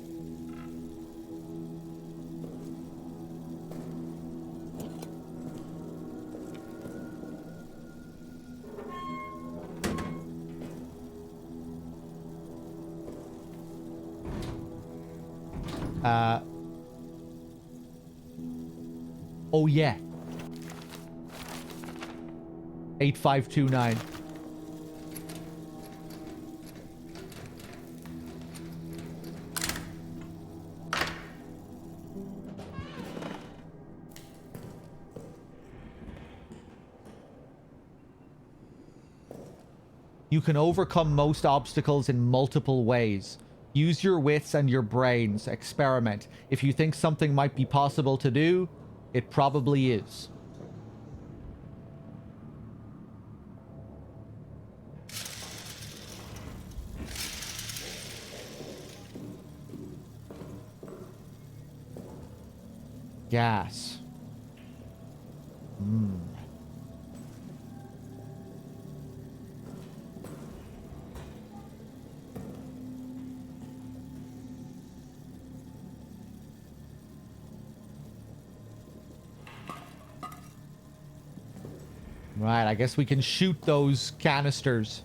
Oh yeah. 8529. You can overcome most obstacles in multiple ways. Use your wits and your brains. Experiment. If you think something might be possible to do, it probably is. Gas. Right, I guess we can shoot those canisters.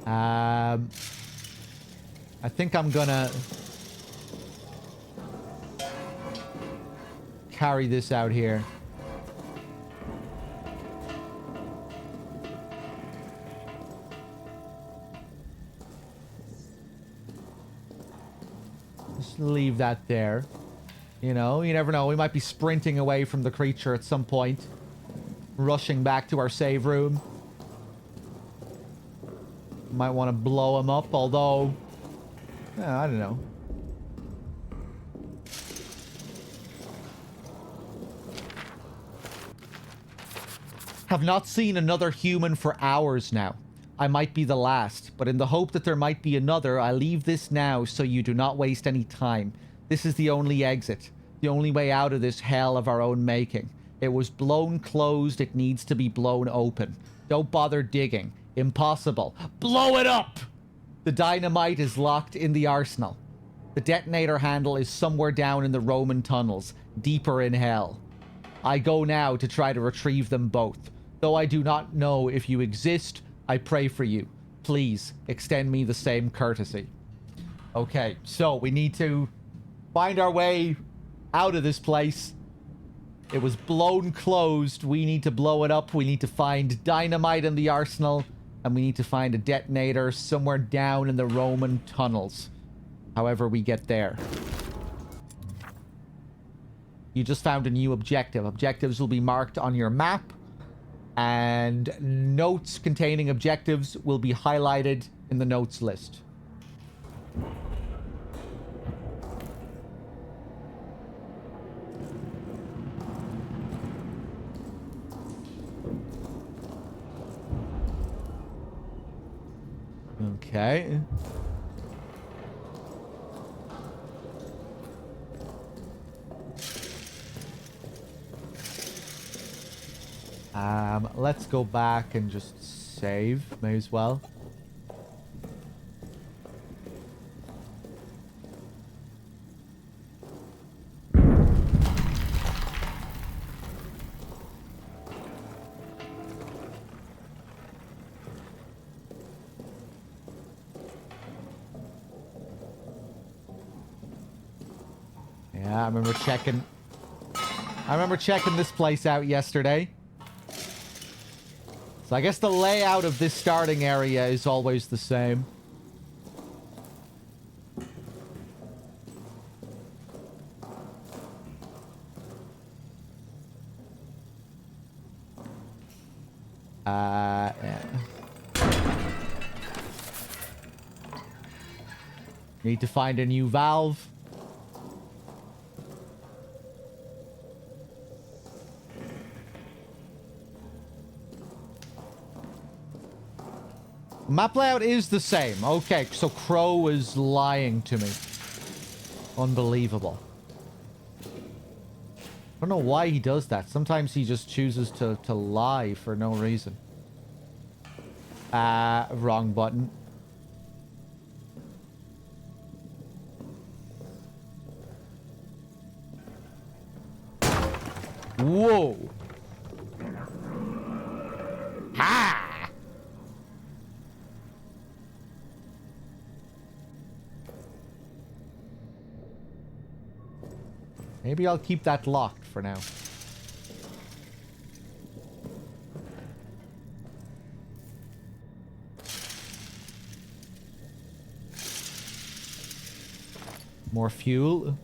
I think I'm gonna carry this out here. Just leave that there. You know, you never know. We might be sprinting away from the creature at some point. Rushing back to our save room. Might want to blow him up, although... I don't know. Have not seen another human for hours now. I might be the last, but in the hope that there might be another, I leave this now so you do not waste any time. This is the only exit. The only way out of this hell of our own making. It was blown closed. It needs to be blown open. Don't bother digging. Impossible. Blow it up! The dynamite is locked in the arsenal. The detonator handle is somewhere down in the Roman tunnels, deeper in hell. I go now to try to retrieve them both. Though I do not know if you exist, I pray for you. Please, extend me the same courtesy. Okay, so we need to find our way out of this place. It was blown closed. We need to blow it up. We need to find dynamite in the arsenal. And we need to find a detonator somewhere down in the Roman tunnels. However we get there. You just found a new objective. Objectives will be marked on your map. And notes containing objectives will be highlighted in the notes list. Okay. Let's go back and just save. May as well. Yeah, I remember checking this place out yesterday. So I guess the layout of this starting area is always the same. Yeah. Need to find a new valve. Map layout is the same. Okay, so Crow is lying to me. Unbelievable. I don't know why he does that. Sometimes he just chooses to lie for no reason. Wrong button. Whoa. Ha! Maybe I'll keep that locked for now. More fuel.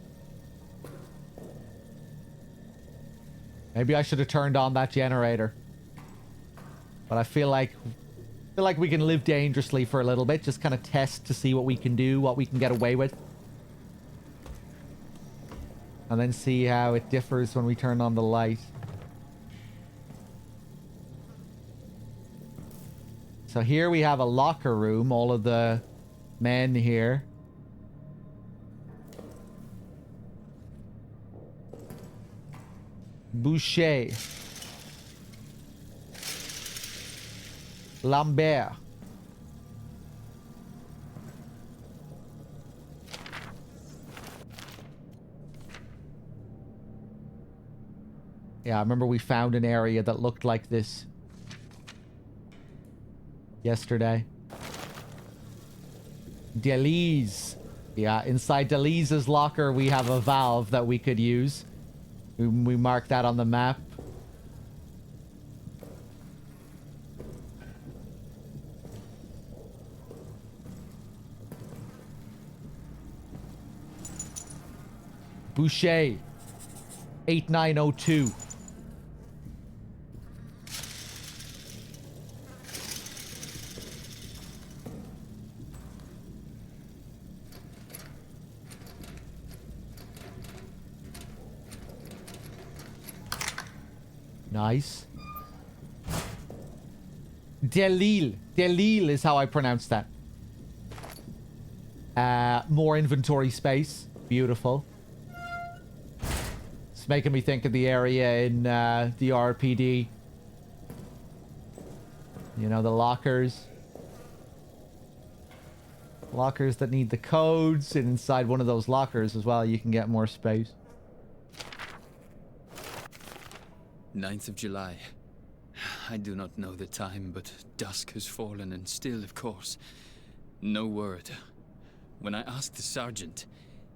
Maybe I should have turned on that generator. But I feel like we can live dangerously for a little bit. Just kind of test to see what we can do, what we can get away with. And then see how it differs when we turn on the light. So here we have a locker room. All of the men here. Boucher. Lambert. Yeah, I remember we found an area that looked like this yesterday. Delise. Yeah, inside Delise's locker we have a valve that we could use. We marked that on the map. Boucher. 8902. Nice. Delil. Delil is how I pronounce that. More inventory space. Beautiful. It's making me think of the area in the RPD. You know, the lockers. Lockers that need the codes. And inside one of those lockers as well, you can get more space. 9th of July. I do not know the time, but dusk has fallen, and still, of course, no word. When I asked the sergeant,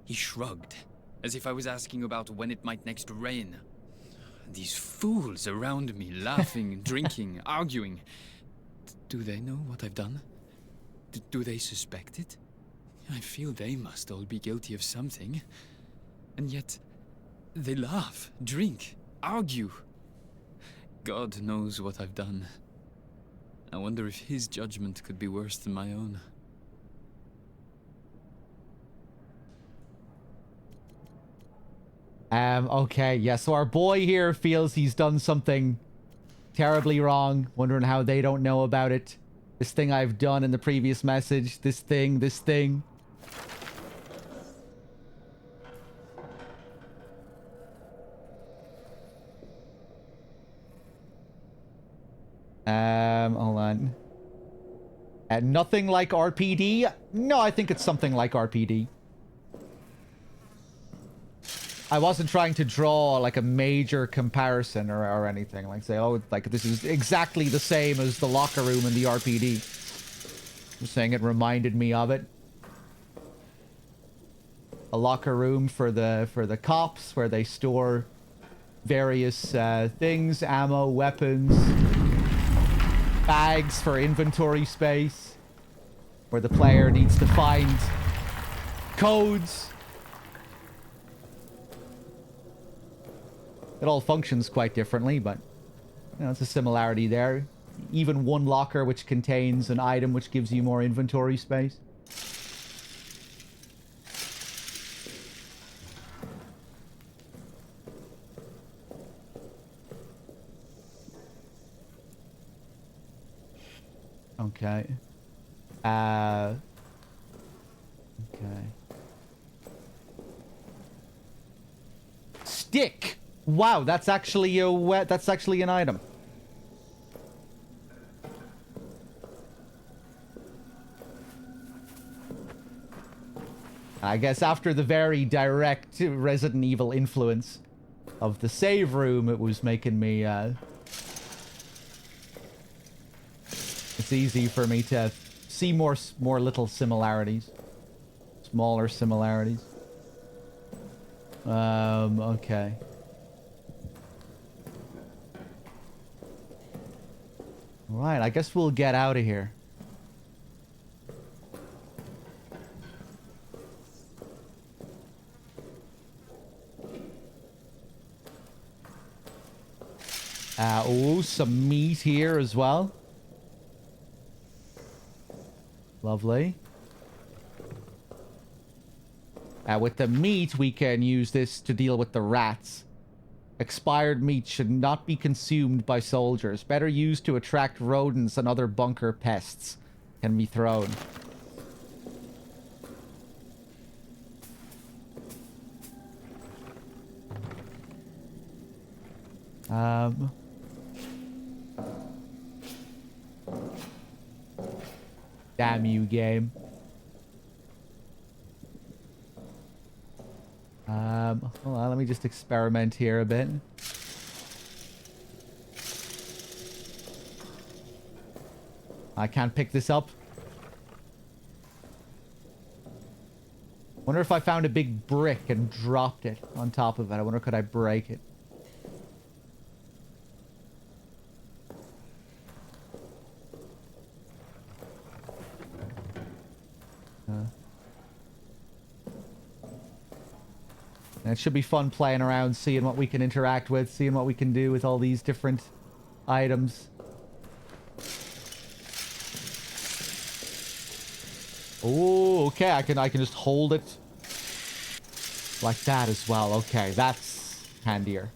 he shrugged, as if I was asking about when it might next rain. These fools around me, laughing, drinking, arguing. Do they know what I've done? Do they suspect it? I feel they must all be guilty of something. And yet, they laugh, drink, argue. God knows what I've done. I wonder if his judgment could be worse than my own. Okay, yeah, so our boy here feels he's done something terribly wrong, wondering how they don't know about it. This thing I've done in the previous message. This thing, this thing. Hold on. Nothing like RPD? No, I think it's something like RPD. I wasn't trying to draw like a major comparison or anything. Like say, oh, like this is exactly the same as the locker room in the RPD. I'm saying it reminded me of it. A locker room for the cops where they store various things, ammo, weapons, bags for inventory space, where the player needs to find codes. It all functions quite differently, but you know, it's a similarity there. Even one locker which contains an item which gives you more inventory space. Okay. Okay. Stick! Wow, that's actually that's actually an item. I guess after the very direct Resident Evil influence of the save room, it was making me, it's easy for me to see more little similarities. Smaller similarities. Okay. Right, I guess we'll get out of here. Oh, some meat here as well. Lovely. With the meat, we can use this to deal with the rats. Expired meat should not be consumed by soldiers. Better used to attract rodents and other bunker pests. Can be thrown. Damn you, game. Hold on, let me just experiment here a bit. I can't pick this up. Wonder if I found a big brick and dropped it on top of it. I wonder, could I break it? And it should be fun playing around, seeing what we can interact with, seeing what we can do with all these different items. Oh, okay, I can just hold it like that as well. Okay, that's handier.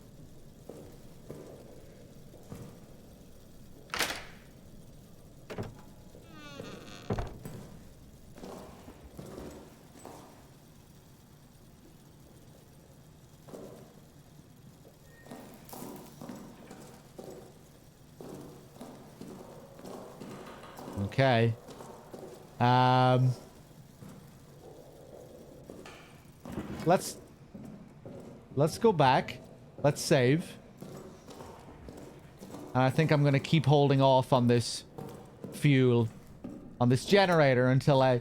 Okay. Let's go back. Let's save. And I think I'm gonna keep holding off on this fuel, on this generator until I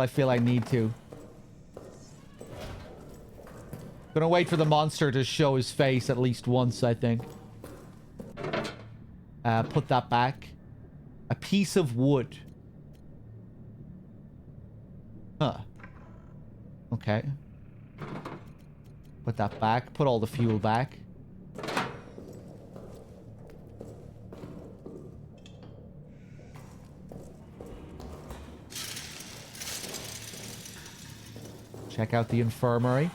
feel I need to. Gonna wait for the monster to show his face at least once, I think. Put that back. A piece of wood. Huh. Okay. Put that back. Put all the fuel back. Check out the infirmary.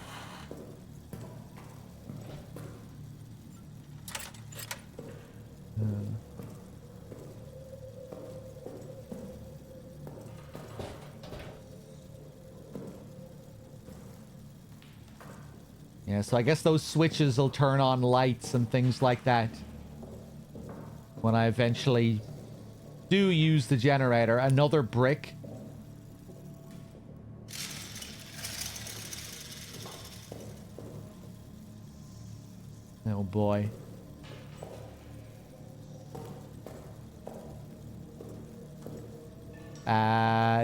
Yeah, so I guess those switches will turn on lights and things like that when I eventually do use the generator. Another brick. Oh boy.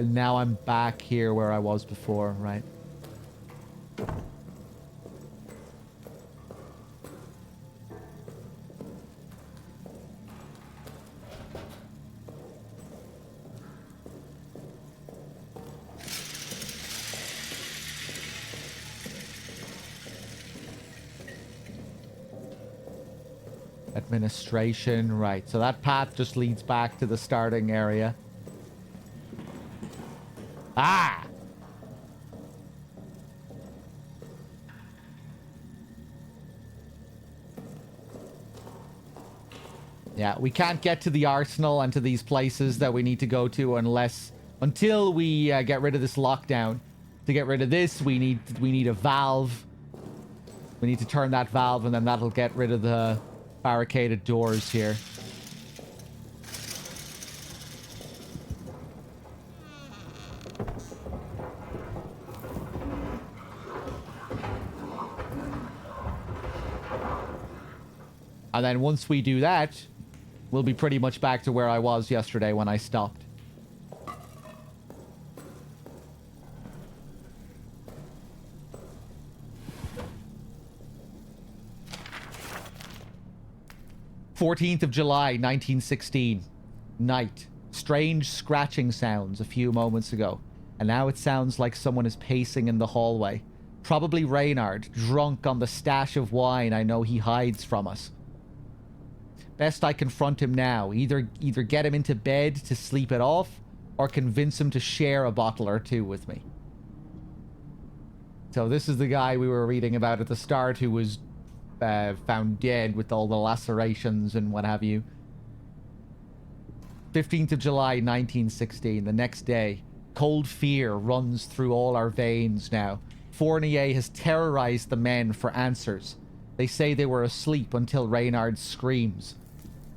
Now I'm back here where I was before, right? Administration, right. So that path just leads back to the starting area. Ah! Yeah, we can't get to the arsenal and to these places that we need to go to until we get rid of this lockdown. To get rid of this, we need a valve. We need to turn that valve, and then that'll get rid of the barricaded doors here. And then once we do that, we'll be pretty much back to where I was yesterday when I stopped. "14th of July, 1916. Night. Strange scratching sounds a few moments ago. And now it sounds like someone is pacing in the hallway. Probably Reynard, drunk on the stash of wine I know he hides from us. Best I confront him now. Either get him into bed to sleep it off, or convince him to share a bottle or two with me." So this is the guy we were reading about at the start who was found dead with all the lacerations and what have you. 15th of July, 1916, the next day. Cold fear runs through all our veins now. Fournier has terrorized the men for answers. They say they were asleep until Reynard screams.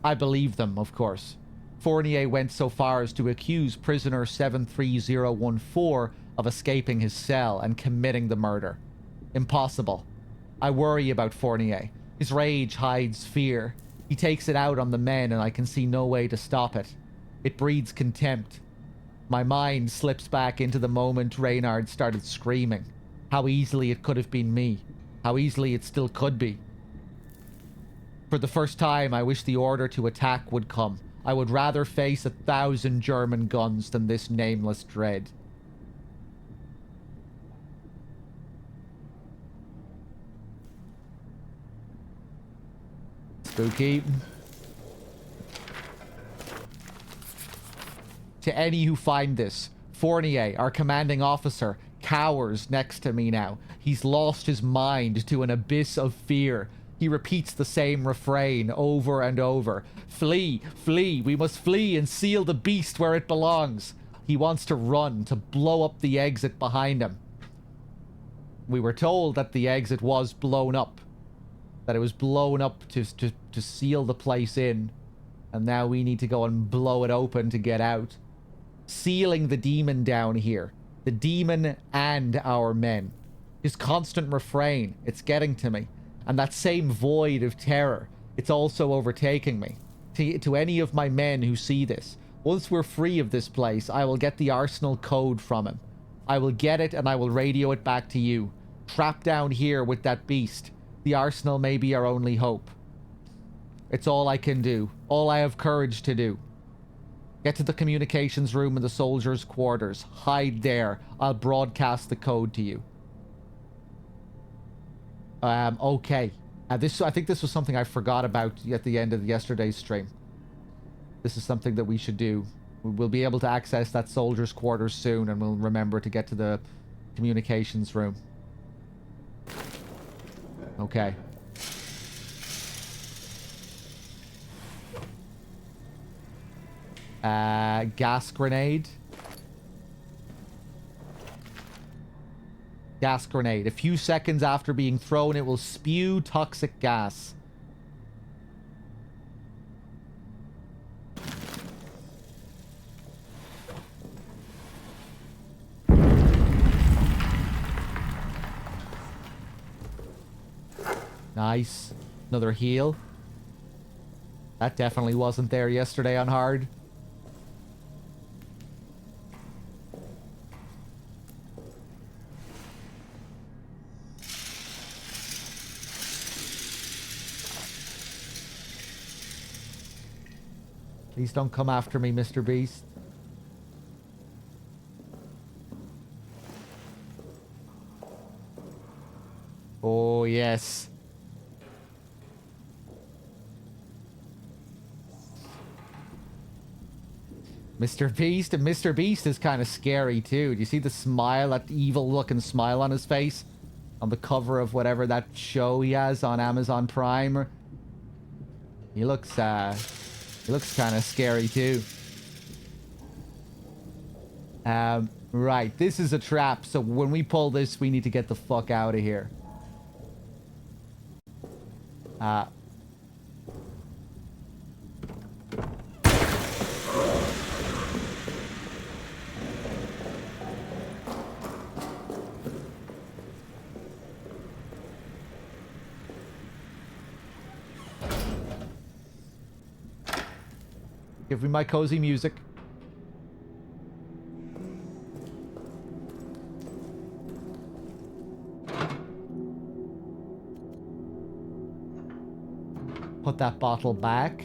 I believe them, of course. Fournier went so far as to accuse prisoner 73014 of escaping his cell and committing the murder. Impossible. I worry about Fournier. His rage hides fear. He takes it out on the men, and I can see no way to stop it. It breeds contempt. My mind slips back into the moment Reynard started screaming. How easily it could have been me. How easily it still could be. For the first time, I wish the order to attack would come. I would rather face 1,000 German guns than this nameless dread. Spooky. To any who find this, Fournier, our commanding officer, cowers next to me now. He's lost his mind to an abyss of fear. He repeats the same refrain over and over. Flee, flee, we must flee and seal the beast where it belongs. He wants to run, to blow up the exit behind him. We were told that the exit was blown up. That it was blown up to seal the place in. And now we need to go and blow it open to get out. Sealing the demon down here. The demon and our men. His constant refrain, it's getting to me. And that same void of terror, it's also overtaking me. To any of my men who see this, once we're free of this place, I will get the arsenal code from him. I will get it and I will radio it back to you. Trapped down here with that beast. The arsenal may be our only hope. It's all I can do. All I have courage to do. Get to the communications room in the soldiers' quarters. Hide there. I'll broadcast the code to you. Okay. I think this was something I forgot about at the end of yesterday's stream. This is something that we should do. We'll be able to access that soldiers' quarters soon, and we'll remember to get to the communications room. Okay. Gas grenade. Gas grenade. A few seconds after being thrown, it will spew toxic gas. Nice. Another heal. That definitely wasn't there yesterday on hard. Please don't come after me, Mr. Beast. Oh, yes. Mr. Beast, and Mr. Beast is kind of scary too. Do you see the smile, that evil looking smile on his face? On the cover of whatever that show he has on Amazon Prime. He looks kind of scary too. Right, this is a trap, so when we pull this, we need to get the fuck out of here. Give me my cozy music. Put that bottle back.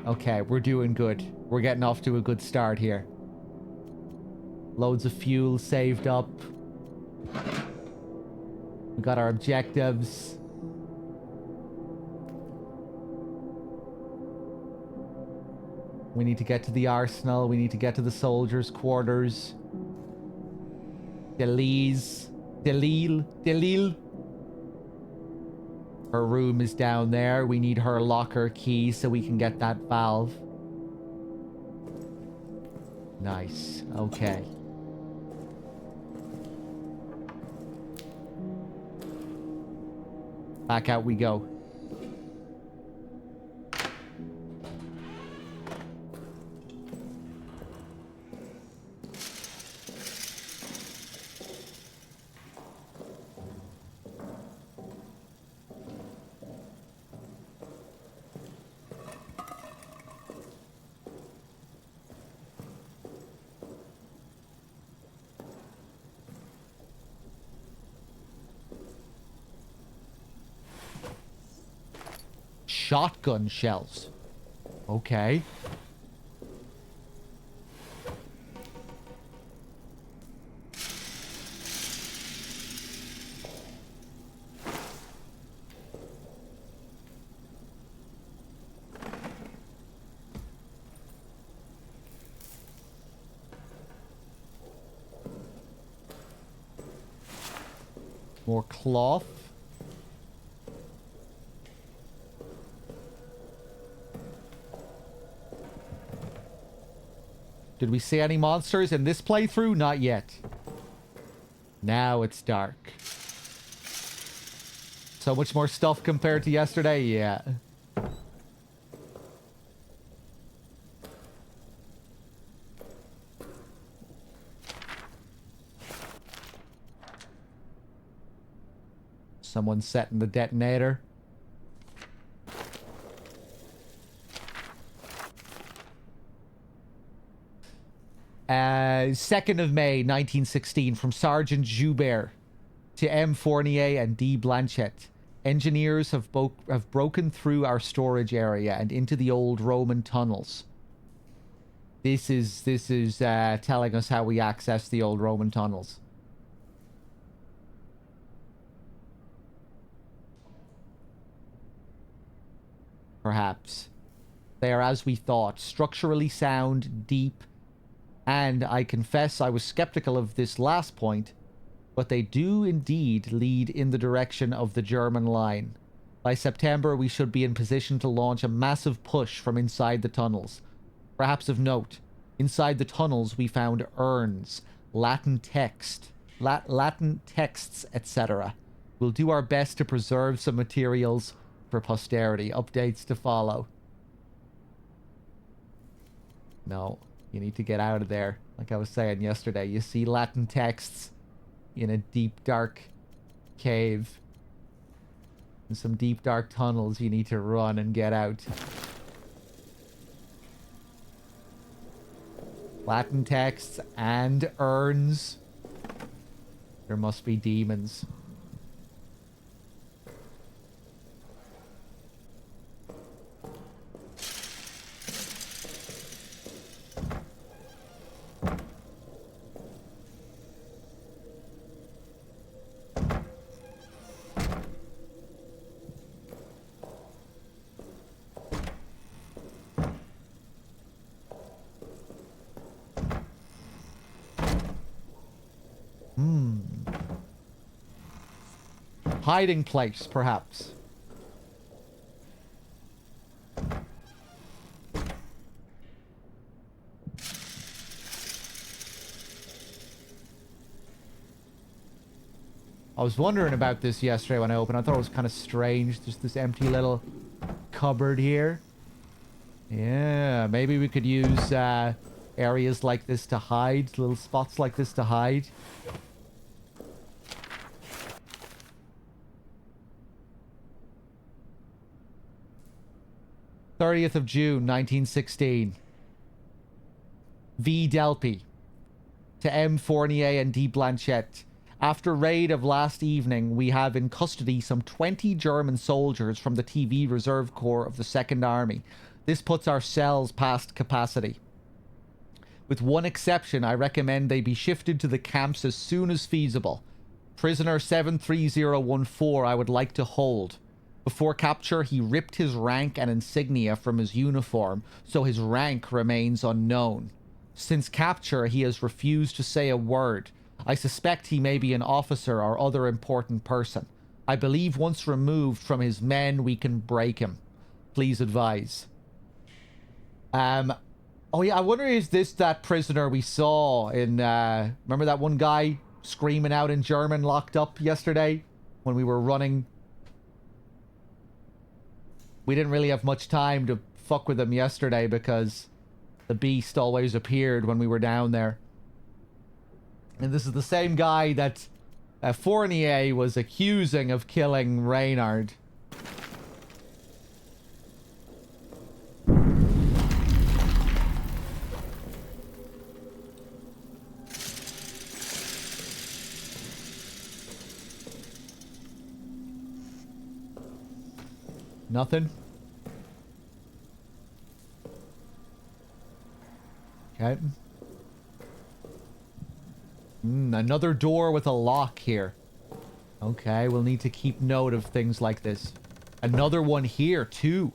Okay, we're doing good. We're getting off to a good start here. Loads of fuel saved up. We got our objectives. We need to get to the arsenal. We need to get to the soldiers' quarters. Delil. Her room is down there. We need her locker key so we can get that valve. Nice. Okay. Back out we go. Shotgun shells. Okay. More cloth. Did we see any monsters in this playthrough? Not yet. Now it's dark. So much more stuff compared to yesterday? Yeah. Someone's setting the detonator. Uh, 2nd of May, 1916, from Sergeant Joubert to M. Fournier and D. Blanchette. Engineers have broken through our storage area and into the old Roman tunnels. This is telling us how we access the old Roman tunnels. Perhaps. They are as we thought, structurally sound, deep, and I confess I was skeptical of this last point, but they do indeed lead in the direction of the German line. By September, we should be in position to launch a massive push from inside the tunnels. Perhaps of note, inside the tunnels we found urns, Latin texts, etc. We'll do our best to preserve some materials for posterity. Updates to follow. No, you need to get out of there. Like I was saying yesterday, you see Latin texts in a deep, dark cave. In some deep, dark tunnels, you need to run and get out. Latin texts and urns. There must be demons. Hiding place, perhaps. I was wondering about this yesterday when I opened. I thought it was kind of strange. Just this empty little cupboard here. Yeah, maybe we could use areas like this to hide. Little spots like this to hide. 30th of June, 1916. V. Delpy to M. Fournier and D. Blanchette. After raid of last evening, we have in custody some 20 German soldiers from the TV Reserve Corps of the Second Army. This puts our cells past capacity. With one exception, I recommend they be shifted to the camps as soon as feasible. Prisoner 73014 I would like to hold. Before capture, he ripped his rank and insignia from his uniform, so his rank remains unknown. Since capture, he has refused to say a word. I suspect he may be an officer or other important person. I believe once removed from his men, we can break him. Please advise. Oh yeah, I wonder, is this that prisoner we saw in, remember that one guy screaming out in German locked up yesterday when we were running? We didn't really have much time to fuck with him yesterday because the beast always appeared when we were down there. And this is the same guy that Fournier was accusing of killing Reynard. Nothing? Okay. Another door with a lock here. Okay, we'll need to keep note of things like this. Another one here, too.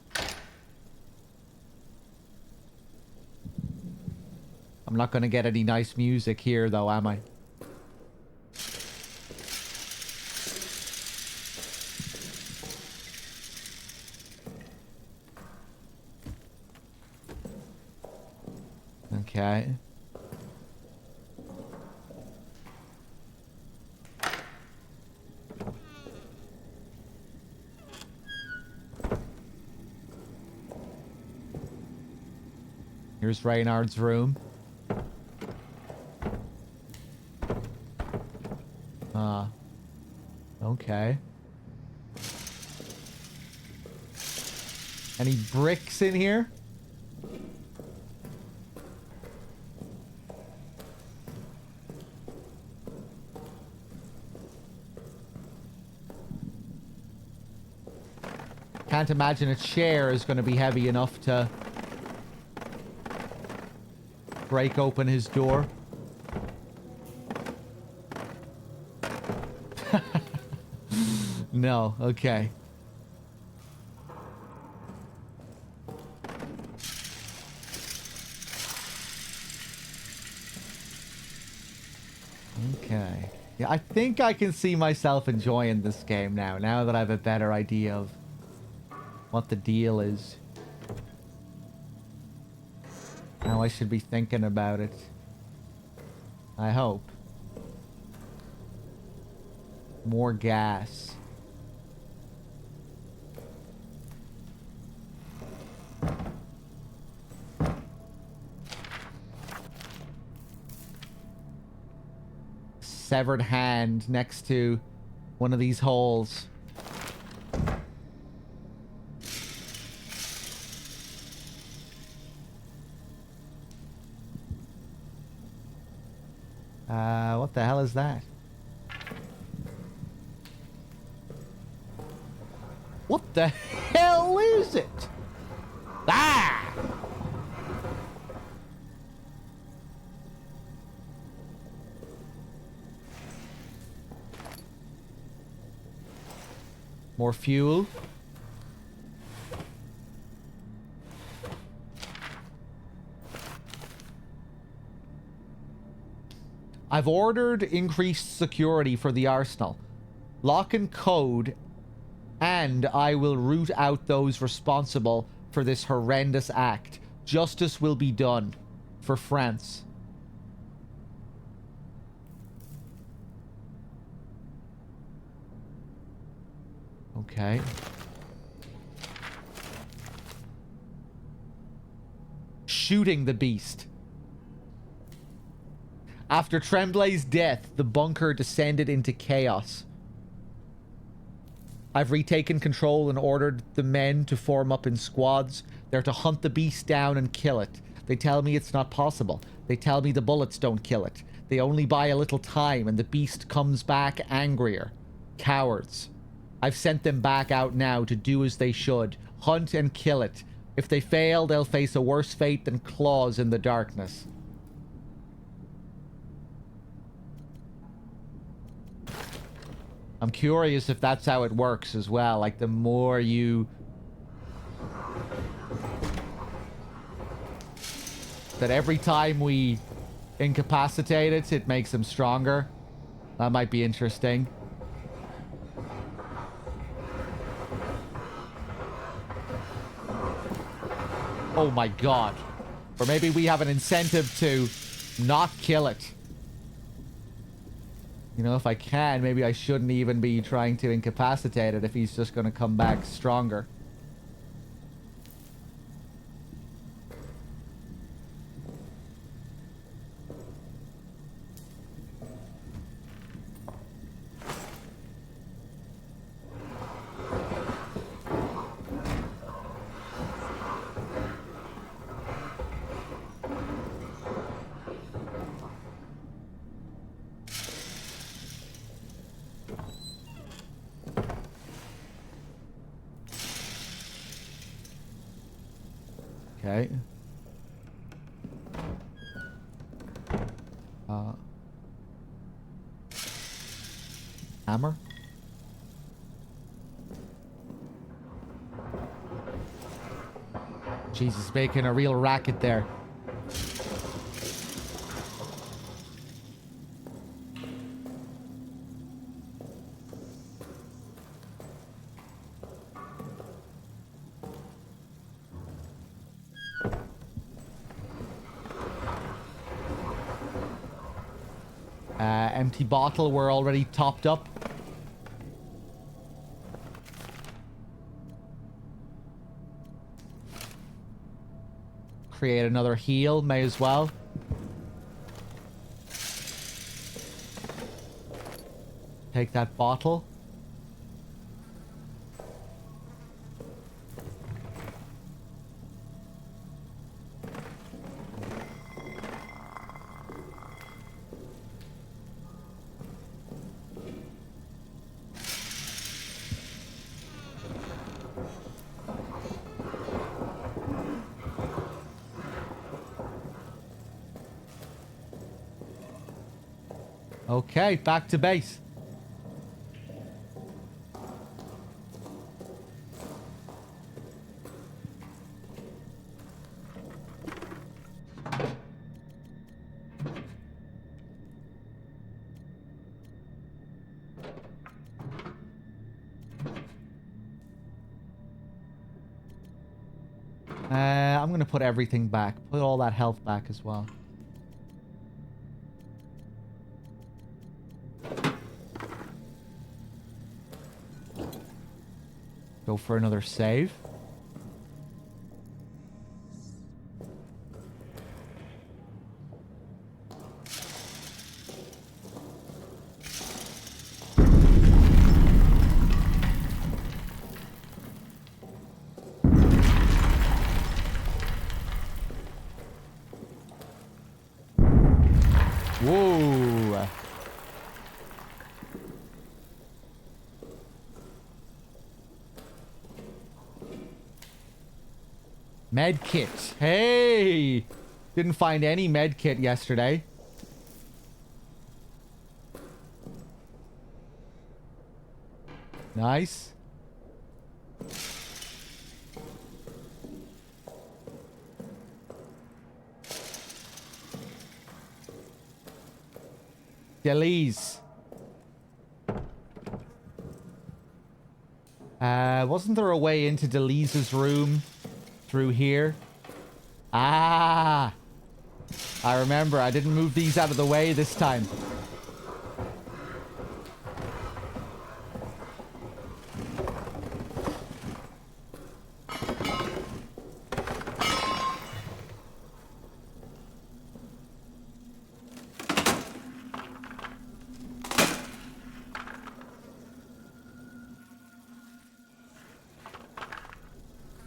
I'm not going to get any nice music here, though, am I? Okay. Here's Reynard's room. Okay. Any bricks in here? Can't imagine a chair is going to be heavy enough to break open his door. No, okay. Okay. Yeah, I think I can see myself enjoying this game now that I have a better idea of what the deal is. Now I should be thinking about it. I hope. More gas. Severed hand next to one of these holes. What the hell is that? What the hell is it? Ah! More fuel. I've ordered increased security for the arsenal. Lock and code, and I will root out those responsible for this horrendous act. Justice will be done for France. Okay. Shooting the beast. After Tremblay's death, the bunker descended into chaos. I've retaken control and ordered the men to form up in squads. They're to hunt the beast down and kill it. They tell me it's not possible. They tell me the bullets don't kill it. They only buy a little time and the beast comes back angrier. Cowards. I've sent them back out now to do as they should. Hunt and kill it. If they fail, they'll face a worse fate than claws in the darkness. I'm curious if that's how it works as well. Like, the more you... that every time we incapacitate it, it makes him stronger. That might be interesting. Oh my god. Or maybe we have an incentive to not kill it. You know, if I can, maybe I shouldn't even be trying to incapacitate it if he's just going to come back stronger. Okay. Hammer? Jesus, making a real racket there. Empty bottle, we're already topped up. Create another heal, may as well. Take that bottle. Okay, back to base. I'm gonna put everything back. Put all that health back as well. Go for another save. Whoa. Med kit. Hey! Didn't find any med kit yesterday. Nice. Delis. Wasn't there a way into Delis's room through here? Ah! I remember, I didn't move these out of the way this time.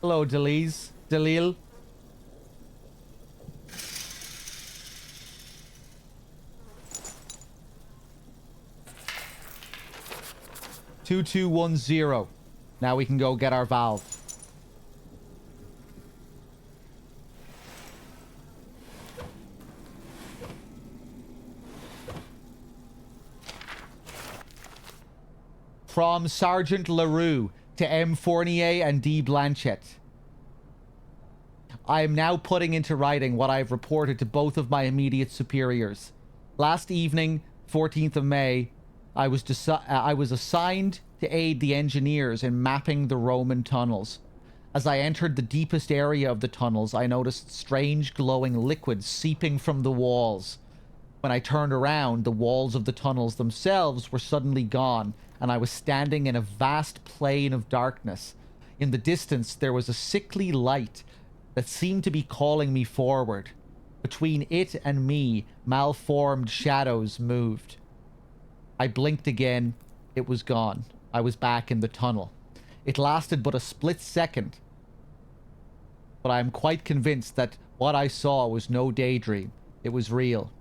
Hello, Delis. Delil. Two, 210. Now we can go get our valve. From Sergeant LaRue to M. Fournier and D. Blanchett. I am now putting into writing what I have reported to both of my immediate superiors. Last evening, 14th of May, I was assigned to aid the engineers in mapping the Roman tunnels. As I entered the deepest area of the tunnels, I noticed strange glowing liquids seeping from the walls. When I turned around, the walls of the tunnels themselves were suddenly gone, and I was standing in a vast plain of darkness. In the distance, there was a sickly light that seemed to be calling me forward. Between it and me, malformed shadows moved. I blinked again. It was gone. I was back in the tunnel. It lasted but a split second, but I am quite convinced that what I saw was no daydream. It was real.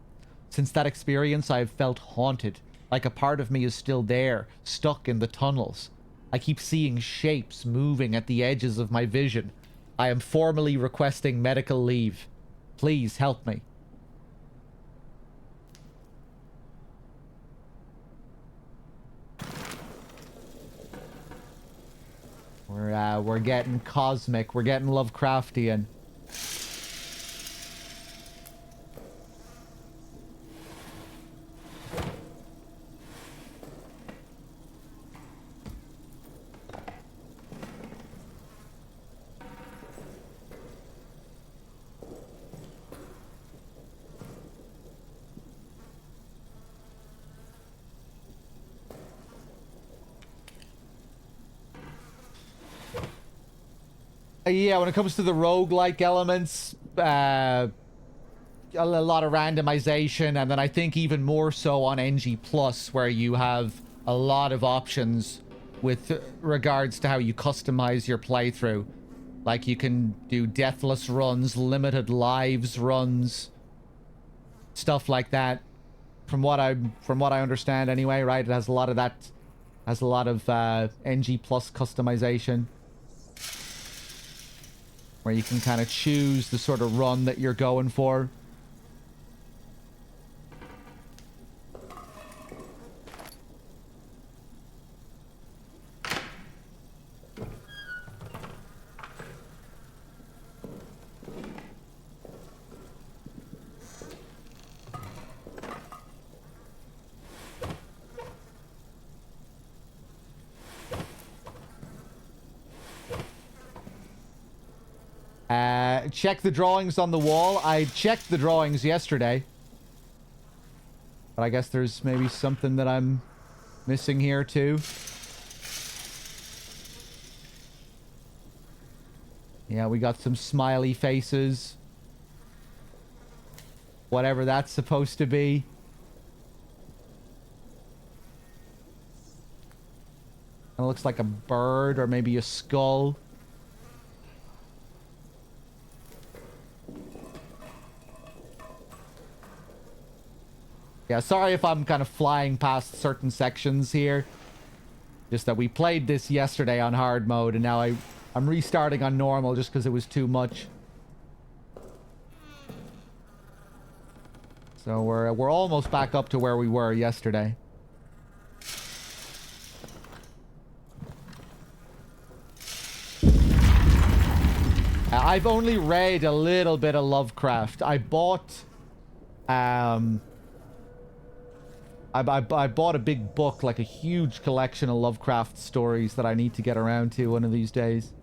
Since that experience, I have felt haunted, like a part of me is still there, stuck in the tunnels. I keep seeing shapes moving at the edges of my vision. I am formally requesting medical leave. Please help me. We're getting cosmic. We're getting Lovecraftian. Yeah, when it comes to the roguelike elements, a lot of randomization, and then I think even more so on NG Plus, where you have a lot of options with regards to how you customize your playthrough. Like you can do deathless runs, limited lives runs, stuff like that. From what I understand, anyway, right? It has a lot of that, has a lot of NG Plus customization, where you can kind of choose the sort of run that you're going for. check the drawings on the wall. I checked the drawings yesterday. But I guess there's maybe something that I'm missing here too. Yeah, we got some smiley faces. Whatever that's supposed to be. It looks like a bird or maybe a skull. Yeah, sorry if I'm kind of flying past certain sections here. Just that we played this yesterday on hard mode and now I'm restarting on normal just because it was too much. So we're almost back up to where we were yesterday. I've only read a little bit of Lovecraft. I bought I bought a big book, like a huge collection of Lovecraft stories that I need to get around to one of these days.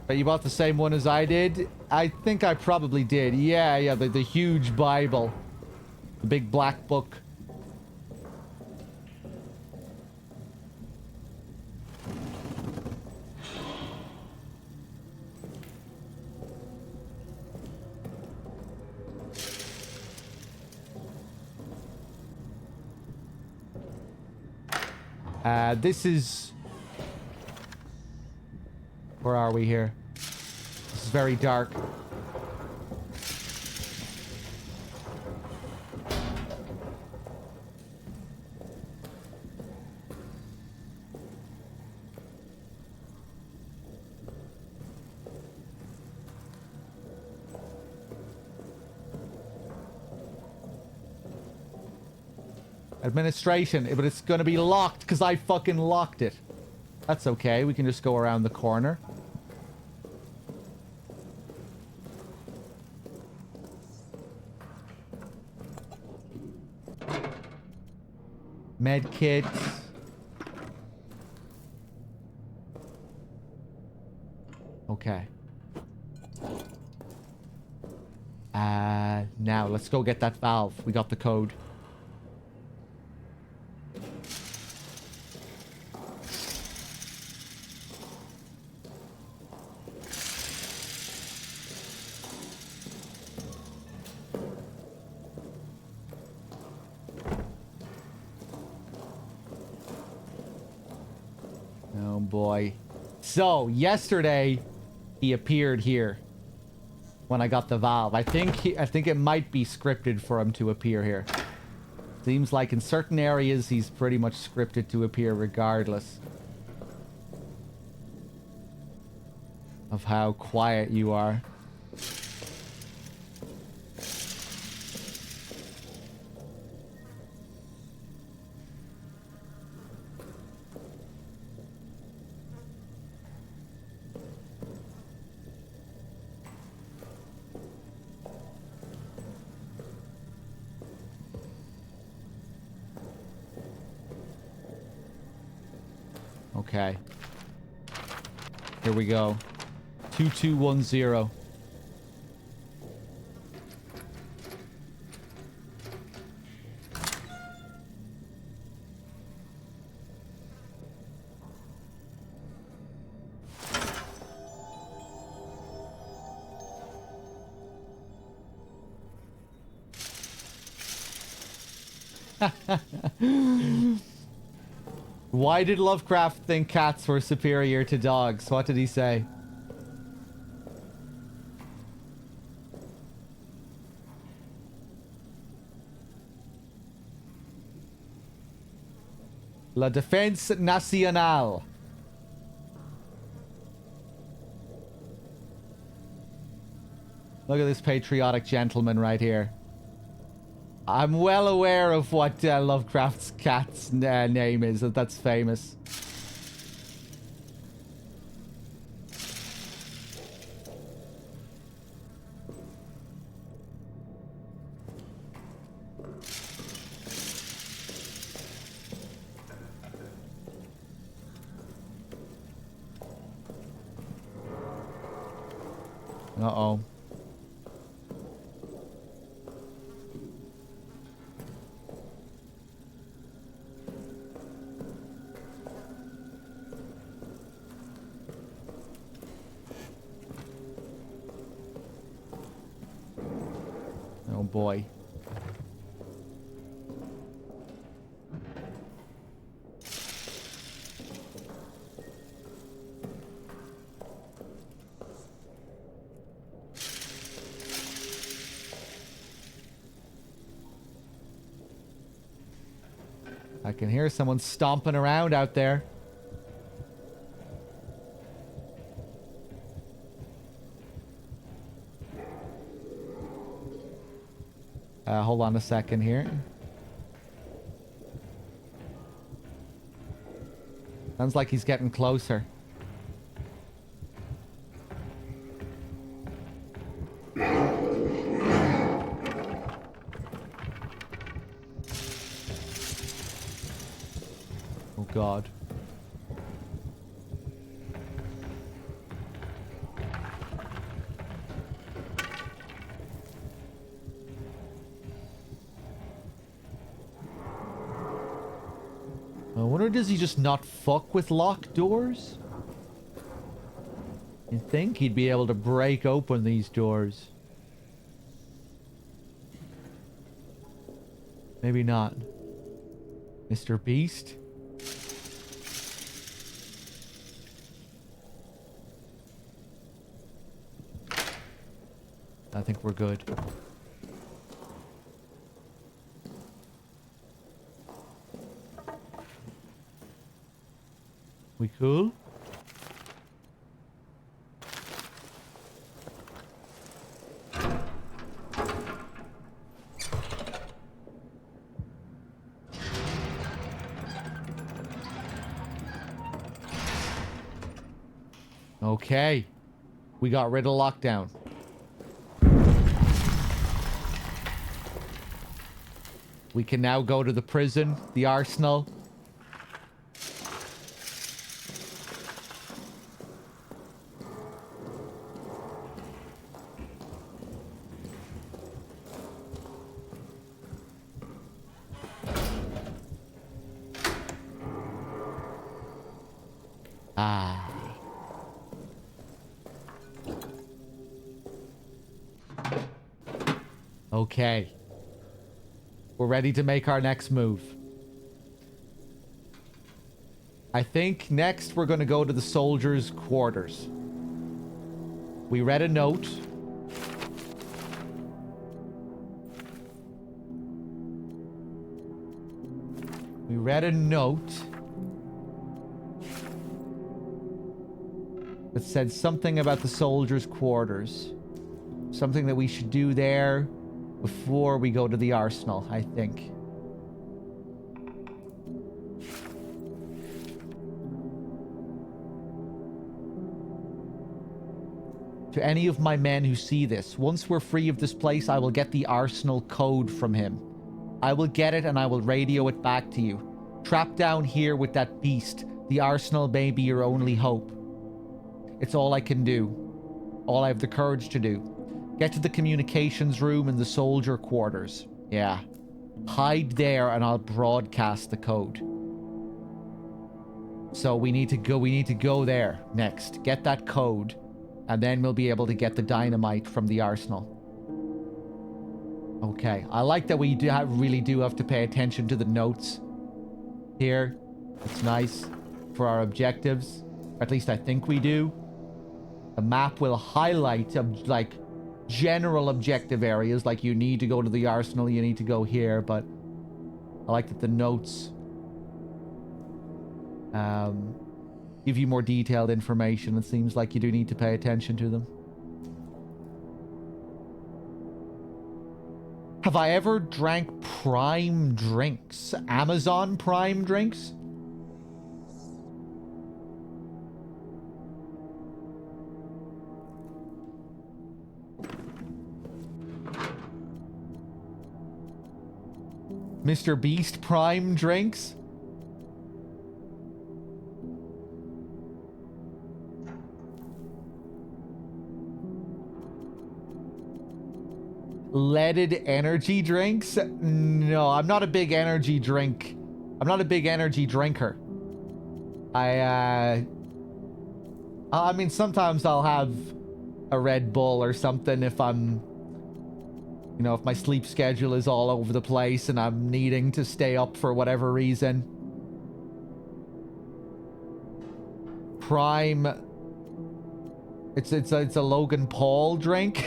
But you bought the same one as I did? I think I probably did. Yeah, the huge Bible. The big black book. This is... Where are we here? This is very dark. Administration, but it's gonna be locked because I fucking locked it. That's okay, we can just go around the corner. Med kit. Okay. Now let's go get that valve. We got the code. Oh boy. So, yesterday he appeared here when I got the valve. I think it might be scripted for him to appear here. Seems like in certain areas he's pretty much scripted to appear regardless of how quiet you are. Okay. Here we go. 2210. Why did Lovecraft think cats were superior to dogs? What did he say? La Défense Nationale. Look at this patriotic gentleman right here. I'm well aware of what Lovecraft's cat's name is. That's famous. Uh-oh. Oh boy. I can hear someone stomping around out there. Hold on a second here. Sounds like he's getting closer. Oh God. I wonder, does he just not fuck with locked doors? You'd think he'd be able to break open these doors. Maybe not. Mr. Beast? I think we're good. We cool? Okay. We got rid of lockdown. We can now go to the prison, the arsenal. Ah. Okay. We're ready to make our next move. I think next we're going to go to the soldiers' quarters. We read a note. We read a note that said something about the soldiers' quarters. Something that we should do there before we go to the arsenal, I think. To any of my men who see this, once we're free of this place, I will get the arsenal code from him. I will get it and I will radio it back to you. Trapped down here with that beast, the arsenal may be your only hope. It's all I can do. All I have the courage to do. Get to the communications room in the soldier quarters. Yeah. Hide there and I'll broadcast the code. So we need to go there next. Get that code. And then we'll be able to get the dynamite from the arsenal. Okay. I like that we really do have to pay attention to the notes here. It's nice for our objectives. Or at least I think we do. The map will highlight like general objective areas, like you need to go to the arsenal, you need to go here, but I like that the notes give you more detailed information. It seems like you do need to pay attention to them. Have I ever drank Prime drinks? Amazon Prime drinks? Mr. Beast Prime drinks? Leaded energy drinks? No, I'm not a big energy drink. I'm not a big energy drinker. I mean, sometimes I'll have a Red Bull or something if I'm, you know, if my sleep schedule is all over the place and I'm needing to stay up for whatever reason. Prime. It's a Logan Paul drink.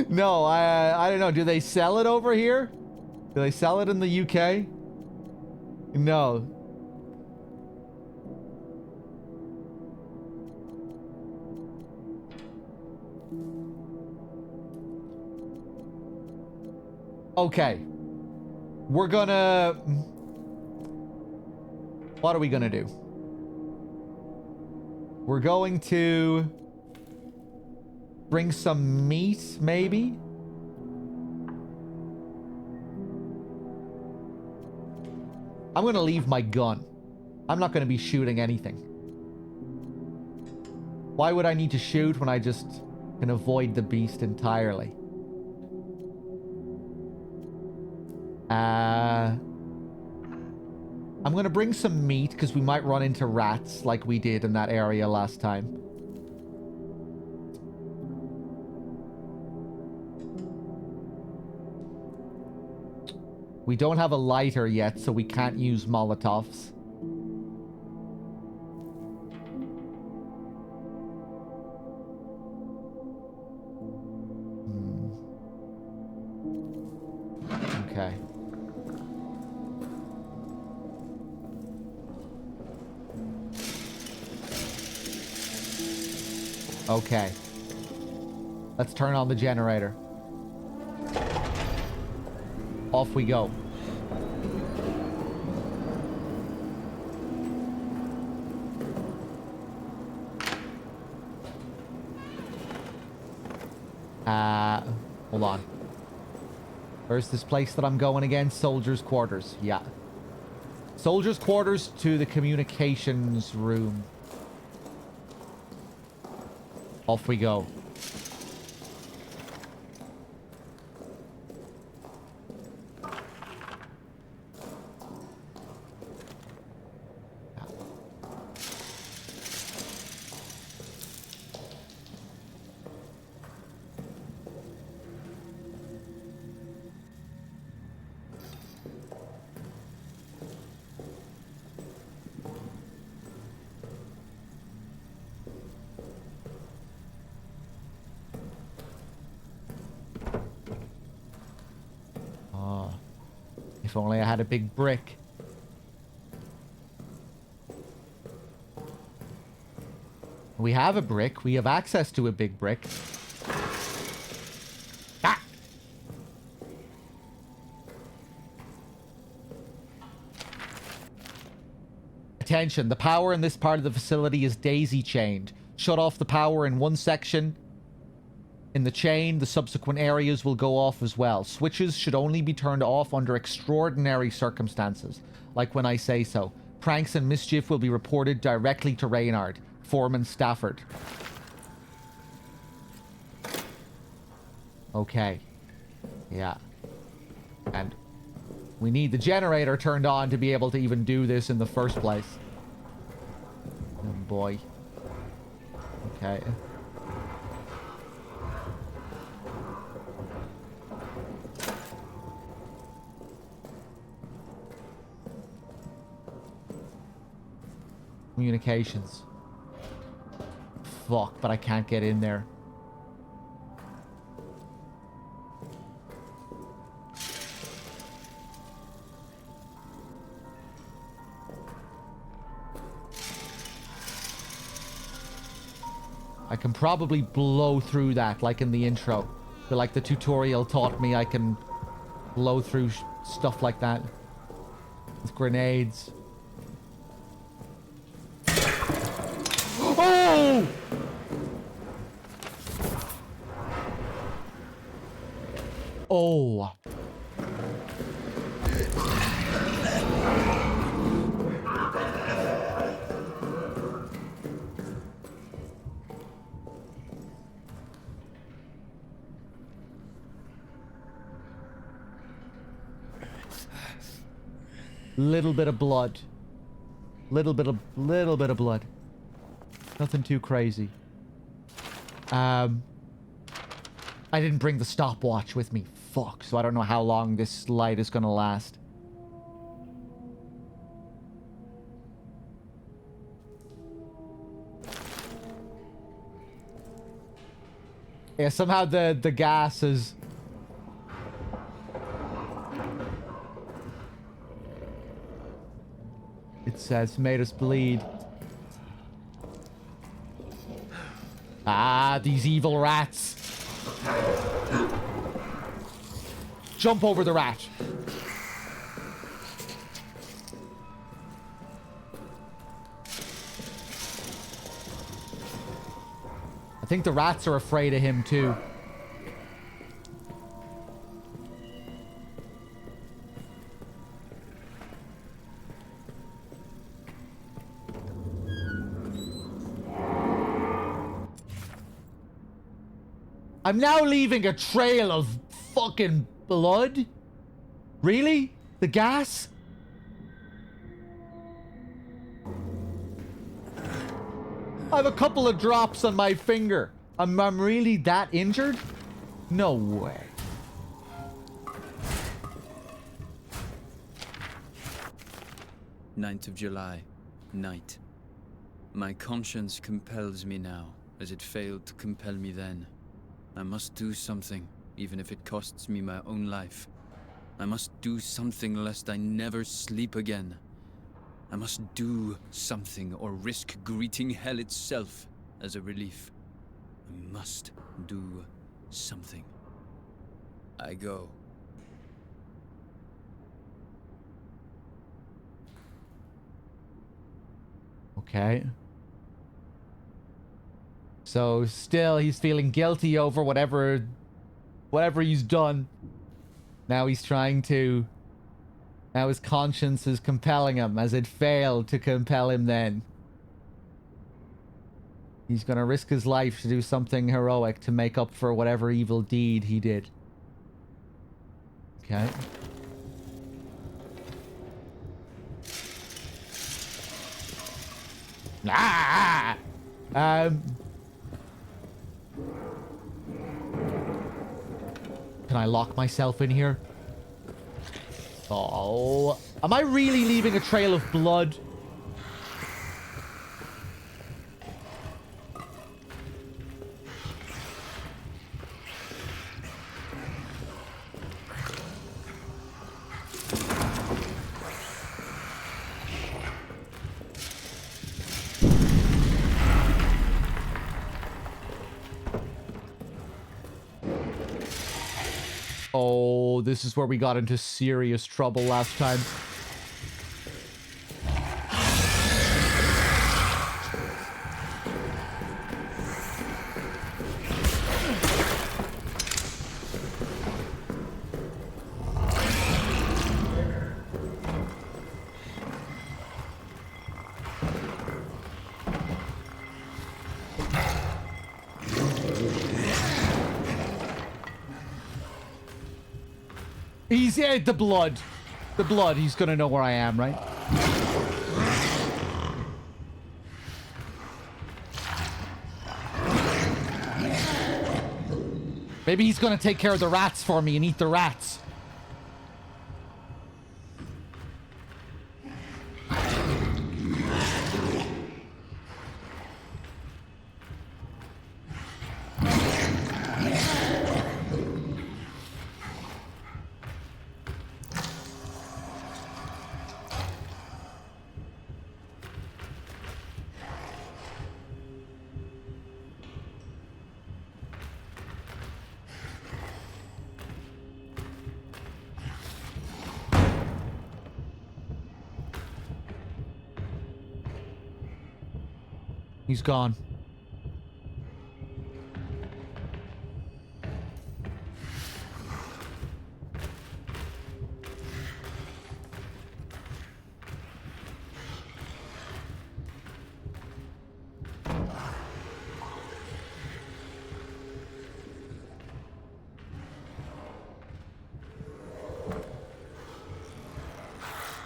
No, I don't know. Do they sell it over here? Do they sell it in the UK? No. Okay. We're gonna... What are we gonna do? We're going to... bring some meat, maybe? I'm gonna leave my gun. I'm not gonna be shooting anything. Why would I need to shoot when I just can avoid the beast entirely? I'm gonna bring some meat because we might run into rats like we did in that area last time. We don't have a lighter yet, so we can't use Molotovs. Okay. Okay. Let's turn on the generator. Off we go. Hold on. Where's this place that I'm going again? Soldiers' quarters. Yeah. Soldiers' quarters to the communications room. Off we go. If only I had a big brick. We have a brick. We have access to a big brick. Ah! Attention, the power in this part of the facility is daisy-chained. Shut off the power in one section. In the chain, the subsequent areas will go off as well. Switches should only be turned off under extraordinary circumstances, like when I say so. Pranks and mischief will be reported directly to Reynard, Foreman Stafford. Okay. Yeah. And we need the generator turned on to be able to even do this in the first place. Oh boy. Okay. Communications. Fuck, but I can't get in there. I can probably blow through that, like in the intro. But like the tutorial taught me, I can blow through stuff like that. With grenades. Oh! Oh. Little bit of blood. Little bit of blood. Nothing too crazy. I didn't bring the stopwatch with me. Fuck. So I don't know how long this light is gonna last. Yeah, somehow the gas is... It says, made us bleed. Ah, these evil rats. Jump over the rat. I think the rats are afraid of him too. I'm now leaving a trail of fucking blood? Really? The gas? I have a couple of drops on my finger. I'm really that injured? No way. Ninth of July, night. My conscience compels me now, as it failed to compel me then. I must do something, even if it costs me my own life. I must do something lest I never sleep again. I must do something or risk greeting hell itself as a relief. I must do something. I go. Okay. So still he's feeling guilty over whatever he's done. Now he's trying to... Now his conscience is compelling him, as it failed to compel him then. He's gonna risk his life to do something heroic to make up for whatever evil deed he did. Okay. Ah! Can I lock myself in here? Oh, am I really leaving a trail of blood? Oh, this is where we got into serious trouble last time. He's the blood. The blood. He's gonna know where I am, right? Maybe he's gonna take care of the rats for me and eat the rats. He's gone.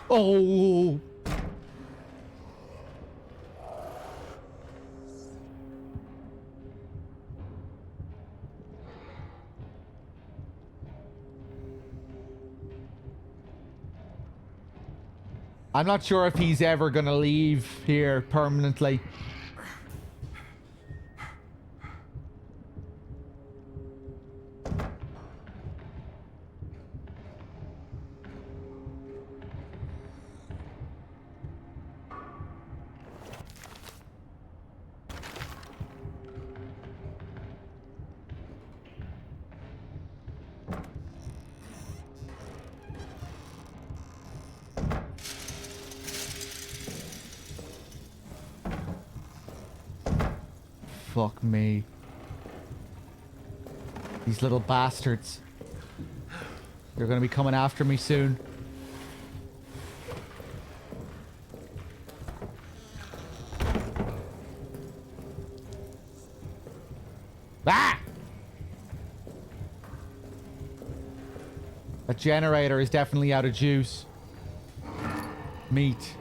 Oh. I'm not sure if he's ever gonna leave here permanently. Fuck me. These little bastards. They're gonna be coming after me soon. Ah! That generator is definitely out of juice. Meat.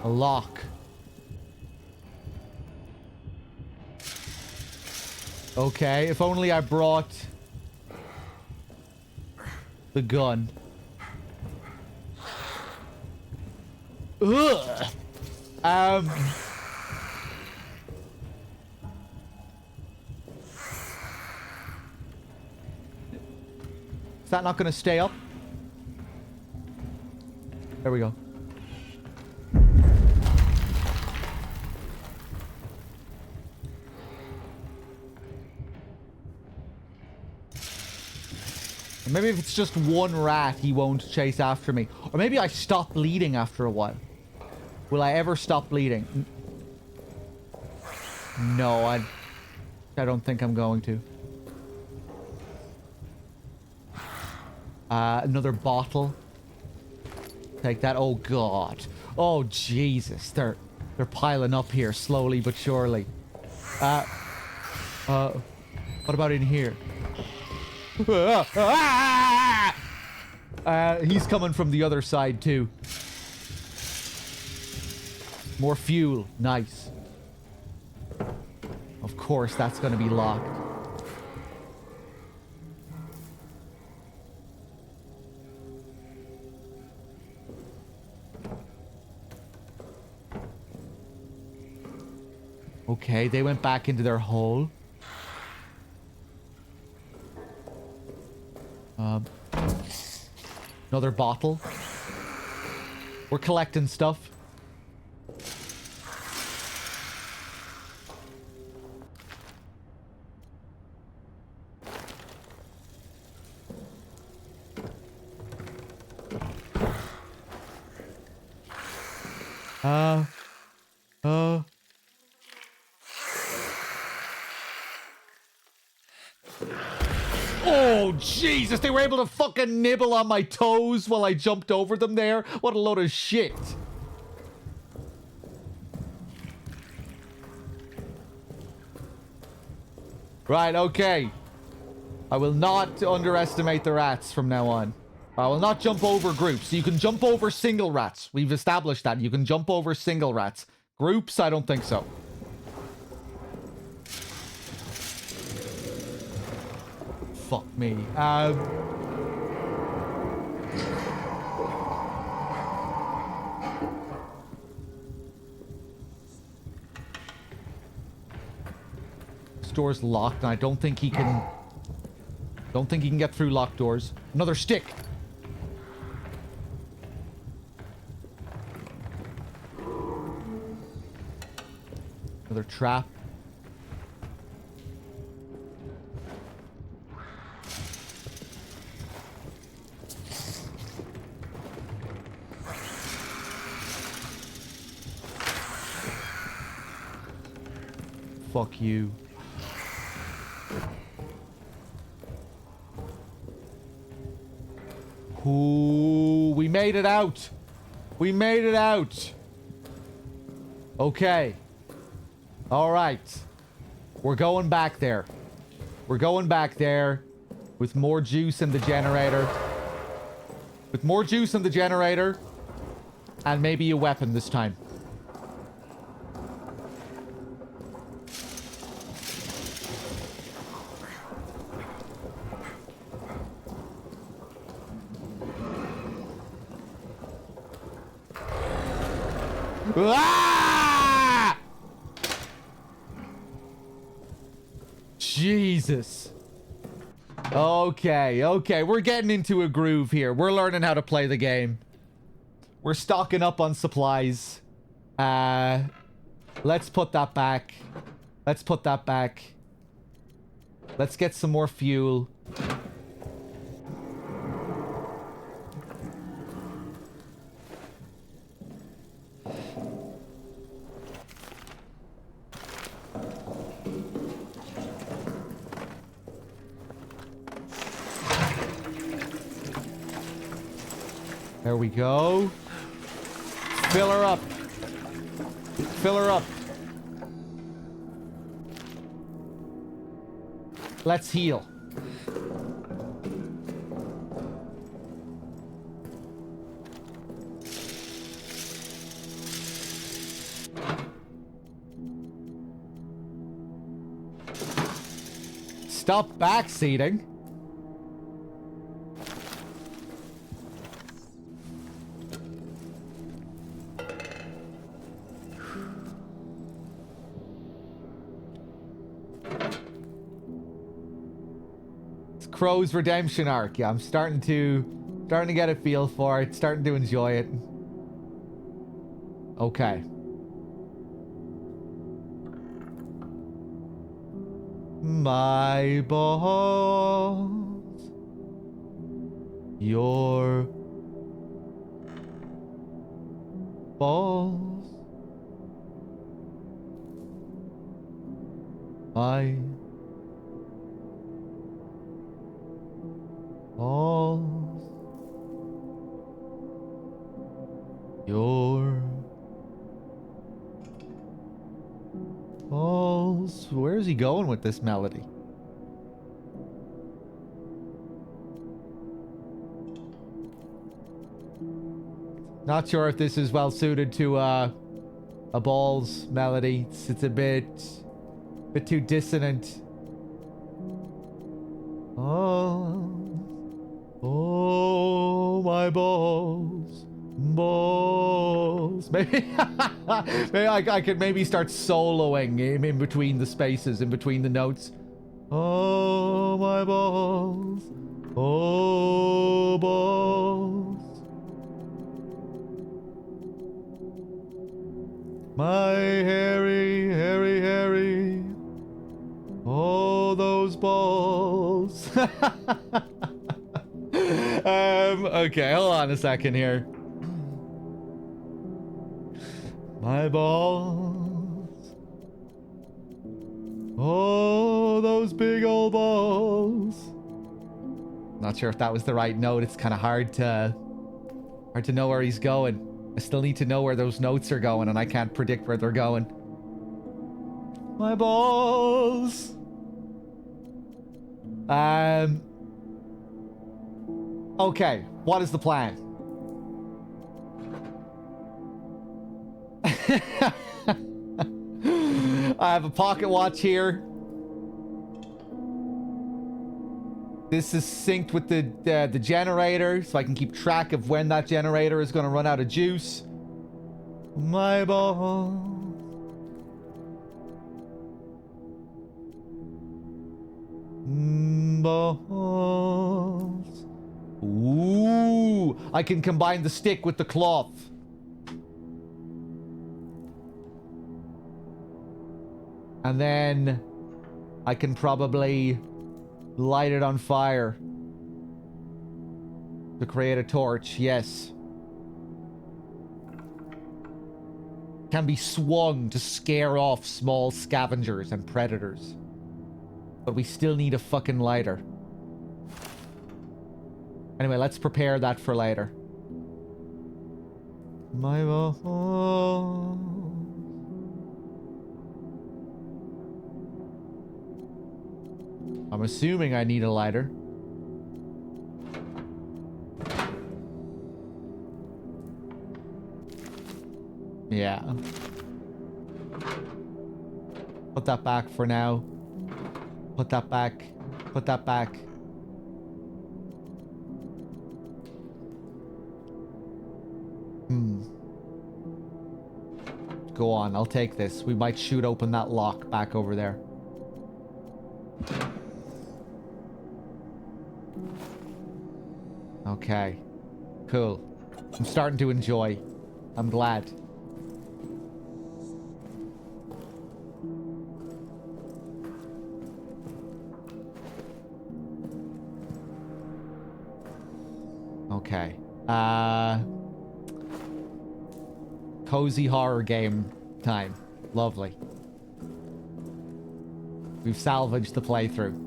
A lock. Okay, if only I brought the gun. Ugh. Is that not going to stay up? There we go. Maybe if it's just one rat, he won't chase after me. Or maybe I stop bleeding after a while. Will I ever stop bleeding? No, I don't think I'm going to. Another bottle. Take that. Oh, God. Oh, Jesus. They're piling up here slowly but surely. What about in here? He's coming from the other side too. More fuel. Nice. Of course, that's going to be locked. Okay, they went back into their hole. Another bottle. We're collecting stuff. Oh, Jesus, they were able to fucking nibble on my toes while I jumped over them there. What a load of shit. Right, okay. I will not underestimate the rats from now on. I will not jump over groups. You can jump over single rats. We've established that. You can jump over single rats. Groups, I don't think so. Fuck me. This door's locked, and I don't think he can... Don't think he can get through locked doors. Another stick! Another trap. Fuck you. Ooh, we made it out. We made it out. Okay. All right. We're going back there. We're going back there. With more juice in the generator. With more juice in the generator. And maybe a weapon this time. Ah! Jesus. Okay, okay. We're getting into a groove here. We're learning how to play the game. We're stocking up on supplies. Let's put that back. Let's put that back. Let's get some more fuel. There we go. Fill her up. Fill her up. Let's heal. Stop backseating. Crow's redemption arc. Yeah, I'm starting to get a feel for it, starting to enjoy it. Okay. My balls. Your balls. My balls. Your balls. Where is he going with this melody? Not sure if this is well suited to a balls melody. It's a bit too dissonant. Oh, my balls. Balls. Maybe, maybe I could maybe start soloing in between the spaces, in between the notes. Oh, my balls. Oh, balls. My hairy, hairy, hairy. Oh, those balls. Okay, hold on a second here. My balls. Oh, those big old balls. Not sure if that was the right note. It's kind of hard to know where he's going. I still need to know where those notes are going, and I can't predict where they're going. My balls. Okay, what is the plan? I have a pocket watch here. This is synced with the generator, so I can keep track of when that generator is going to run out of juice. My balls. Balls. Ooh, I can combine the stick with the cloth. And then I can probably light it on fire to create a torch. Yes. Can be swung to scare off small scavengers and predators. But we still need a fucking lighter. Anyway, let's prepare that for later. My balls. I'm assuming I need a lighter. Yeah. Put that back for now. Put that back. Put that back. Go on, I'll take this. We might shoot open that lock back over there. Okay. Cool. I'm starting to enjoy. I'm glad. Okay. Cozy horror game time. Lovely. We've salvaged the playthrough.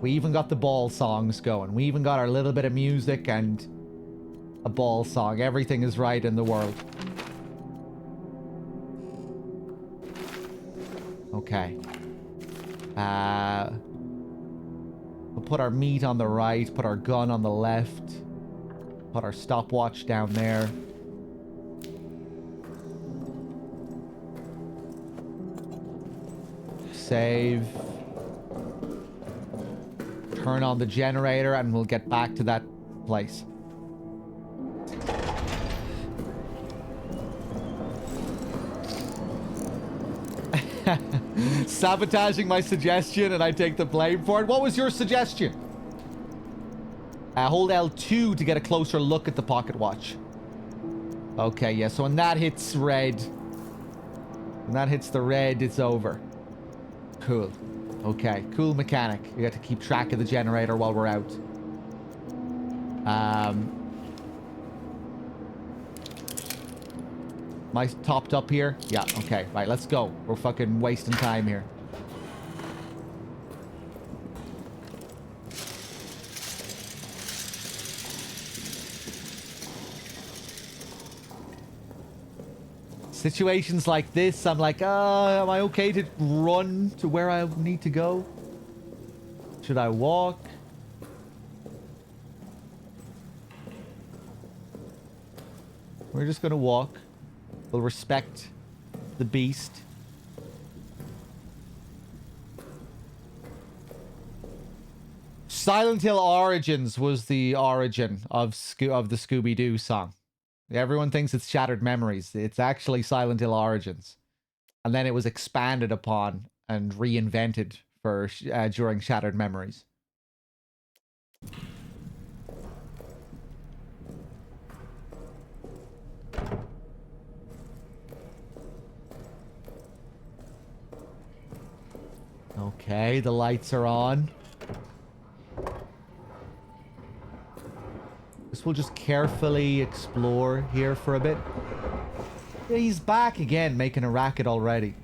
We even got the ball songs going. We even got our little bit of music and a ball song. Everything is right in the world. Okay. We'll put our meat on the right, put our gun on the left, put our stopwatch down there. Save. Turn on the generator and we'll get back to that place. Sabotaging my suggestion and I take the blame for it. What was your suggestion? Hold L2 to get a closer look at the pocket watch. Okay, yeah, so when that hits red, when that hits the red, it's over. Cool. Okay, cool mechanic. You got to keep track of the generator while we're out. Am I topped up here? Yeah, okay. Right, let's go. We're fucking wasting time here. Situations like this, I'm like, am I okay to run to where I need to go? Should I walk? We're just gonna walk. We'll respect the beast. Silent Hill Origins was the origin of the Scooby-Doo song. Everyone thinks it's Shattered Memories. It's actually Silent Hill Origins. And then it was expanded upon and reinvented for during Shattered Memories. Okay, the lights are on. Guess we'll just carefully explore here for a bit. Yeah, he's back again, making a racket already.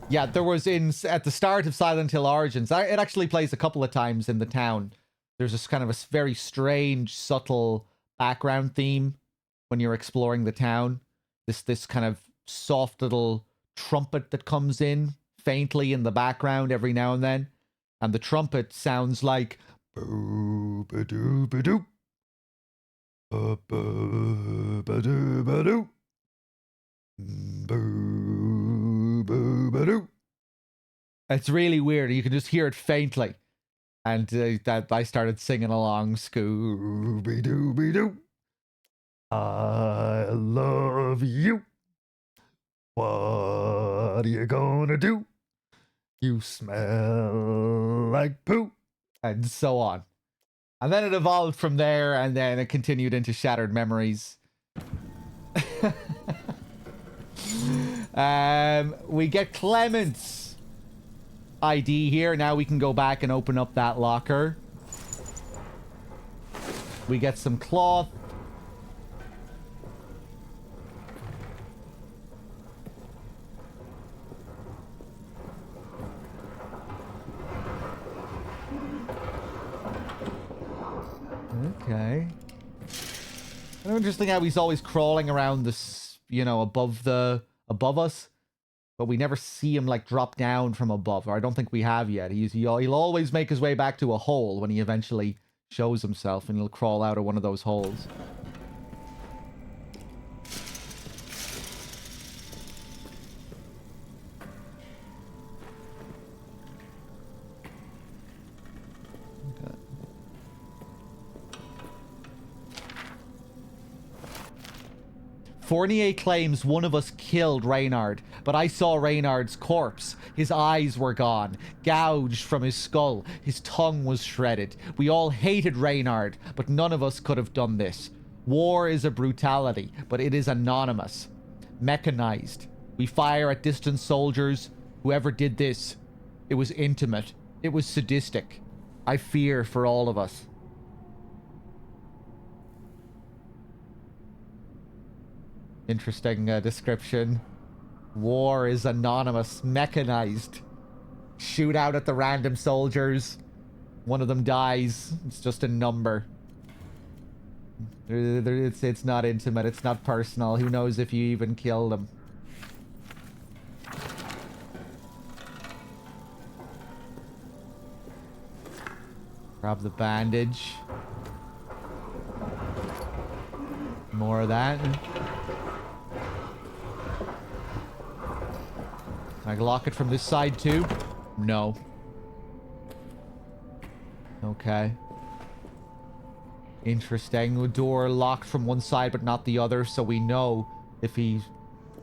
Yeah, there was at the start of Silent Hill Origins, it actually plays a couple of times in the town. There's this kind of a very strange, subtle background theme when you're exploring the town. This kind of soft little trumpet that comes in faintly in the background every now and then. And the trumpet sounds like boo-ba-doo-ba-doo. Ba-ba-ba-doo-ba-doo. Boo-ba-doo. It's really weird. You can just hear it faintly. And that I started singing along. Scooby-Dooby-Doo. I love you. What are you gonna do? You smell like poo. And so on. And then it evolved from there, and then it continued into Shattered Memories. We get Clement's ID here. Now we can go back and open up that locker. We get some cloth. Okay. And interesting how he's always crawling around this, you know, above us, but we never see him like drop down from above, or I don't think we have yet. He'll always make his way back to a hole when he eventually shows himself, and he'll crawl out of one of those holes. Fournier claims one of us killed Reynard, but I saw Reynard's corpse. His eyes were gone, gouged from his skull. His tongue was shredded. We all hated Reynard, but none of us could have done this. War is a brutality, but it is anonymous. Mechanized. We fire at distant soldiers. Whoever did this, it was intimate. It was sadistic. I fear for all of us. Interesting description. War is anonymous, mechanized. Shoot out at the random soldiers. One of them dies. It's just a number. It's not intimate. It's not personal. Who knows if you even killed them? Grab the bandage. More of that. Can I lock it from this side too? No. Okay. Interesting. The door locked from one side but not the other, so we know if he...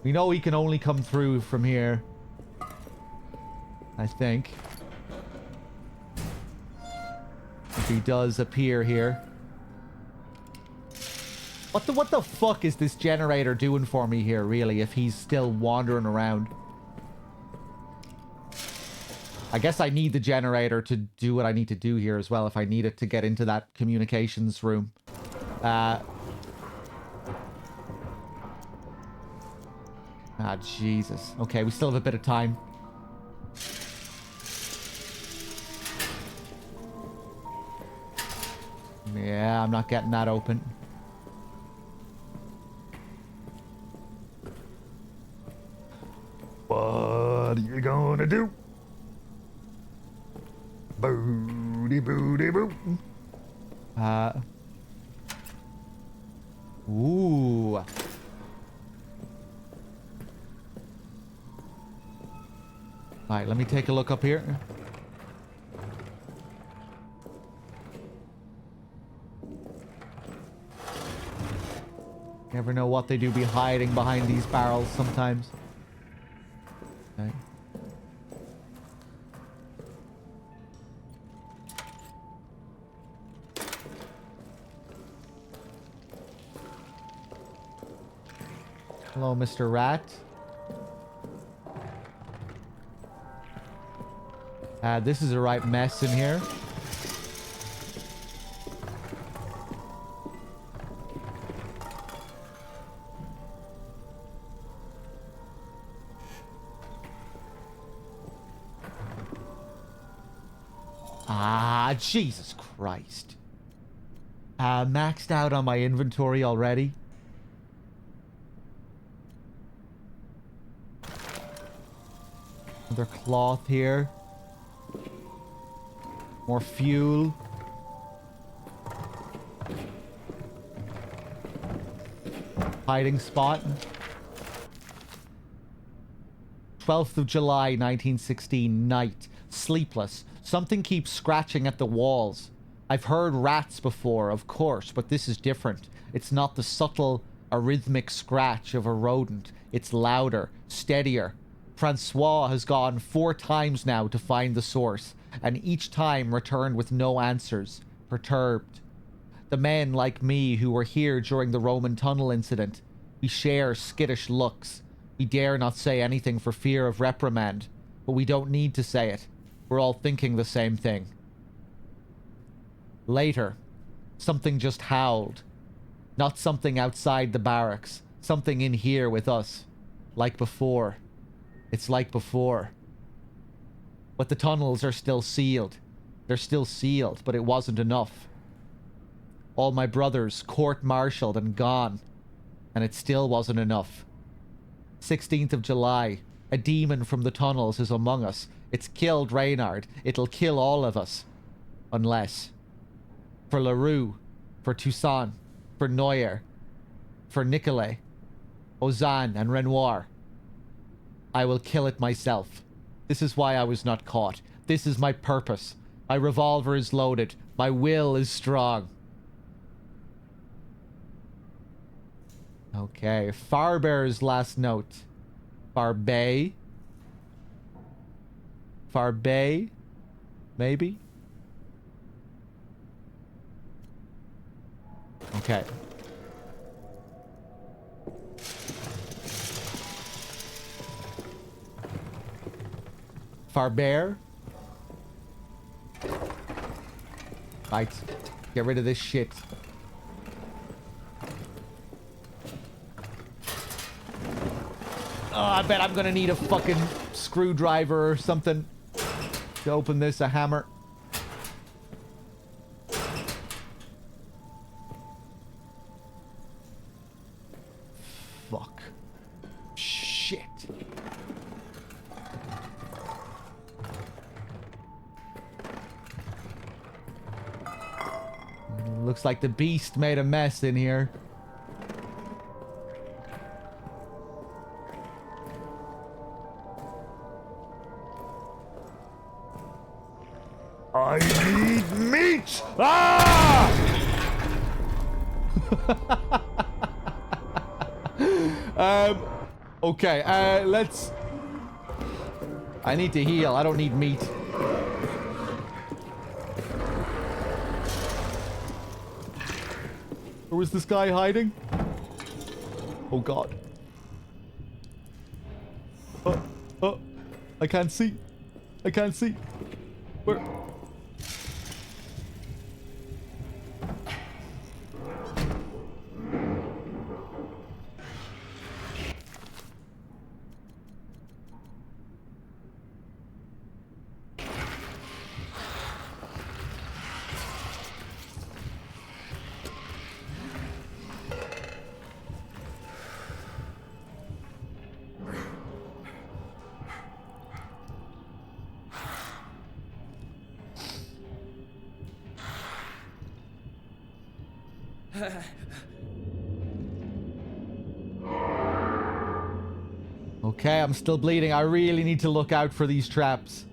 We know he can only come through from here. I think. If he does appear here. What the fuck is this generator doing for me here, really, if he's still wandering around? I guess I need the generator to do what I need to do here as well, if I need it to get into that communications room. Jesus. Okay, we still have a bit of time. Yeah, I'm not getting that open. What are you gonna do? Booty booty boo. Ooh. Alright, let me take a look up here. Never know what they do be hiding behind these barrels sometimes. Okay. Hello, Mr. Rat. This is a right mess in here. Jesus Christ. Maxed out on my inventory already. Another cloth here. More fuel. Hiding spot. 12th of July, 1916, night. Sleepless. Something keeps scratching at the walls. I've heard rats before, of course, but this is different. It's not the subtle, arrhythmic scratch of a rodent. It's louder, steadier. Francois has gone 4 times now to find the source, and each time returned with no answers, perturbed. The men like me who were here during the Roman tunnel incident, we share skittish looks. We dare not say anything for fear of reprimand, but we don't need to say it. We're all thinking the same thing. Later, something just howled. Not something outside the barracks. Something in here with us. Like before. It's like before. But the tunnels are still sealed. They're still sealed, but it wasn't enough. All my brothers court-martialed and gone. And it still wasn't enough. 16th of July. A demon from the tunnels is among us. It's killed Reynard. It'll kill all of us. Unless. For LaRue. For Toussaint. For Neuer. For Nicolet. Ozanne and Renoir. I will kill it myself. This is why I was not caught. This is my purpose. My revolver is loaded. My will is strong. Okay, Farbear's last note. Farbay? Farbay? Maybe? Okay. Farbear? Right. Get rid of this shit. Oh, I bet I'm gonna need a fucking screwdriver or something to open this, a hammer. Fuck. Shit. Looks like the beast made a mess in here. I need meat! Ah! Okay, let's... I need to heal. I don't need meat. Where was this guy hiding? Oh, God. Oh, I can't see. I can't see. Where? Okay, I'm still bleeding. I really need to look out for these traps.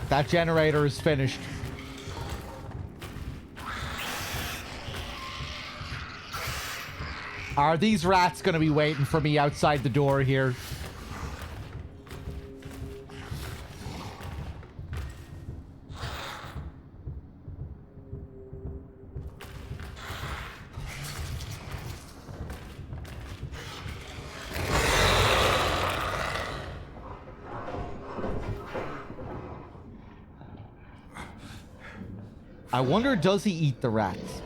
That generator is finished. Are these rats gonna be waiting for me outside the door here? I wonder, does he eat the rats?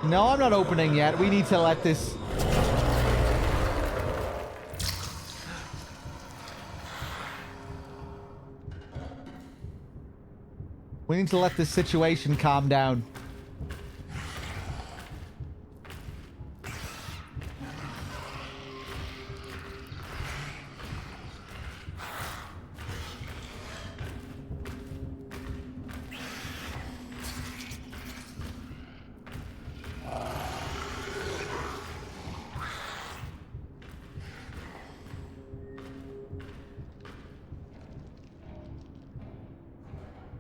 No, I'm not opening yet. We need to let this... We need to let this situation calm down.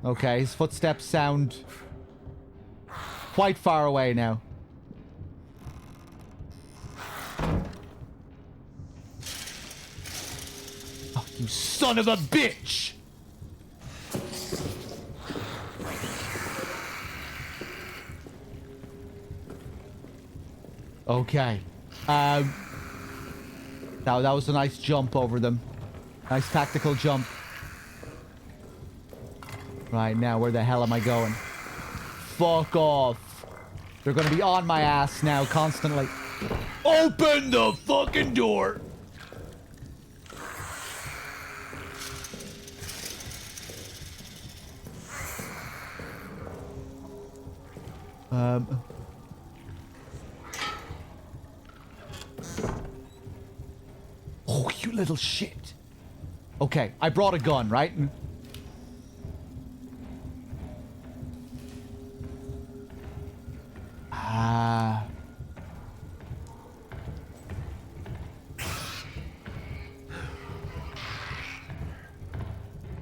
Okay, his footsteps sound quite far away now. Oh, you son of a bitch! Okay. Now that was a nice jump over them. Nice tactical jump. Right, now where the hell am I going? Fuck off. They're gonna be on my ass now constantly. Open the fucking door! Oh, you little shit. Okay, I brought a gun, right? Ah.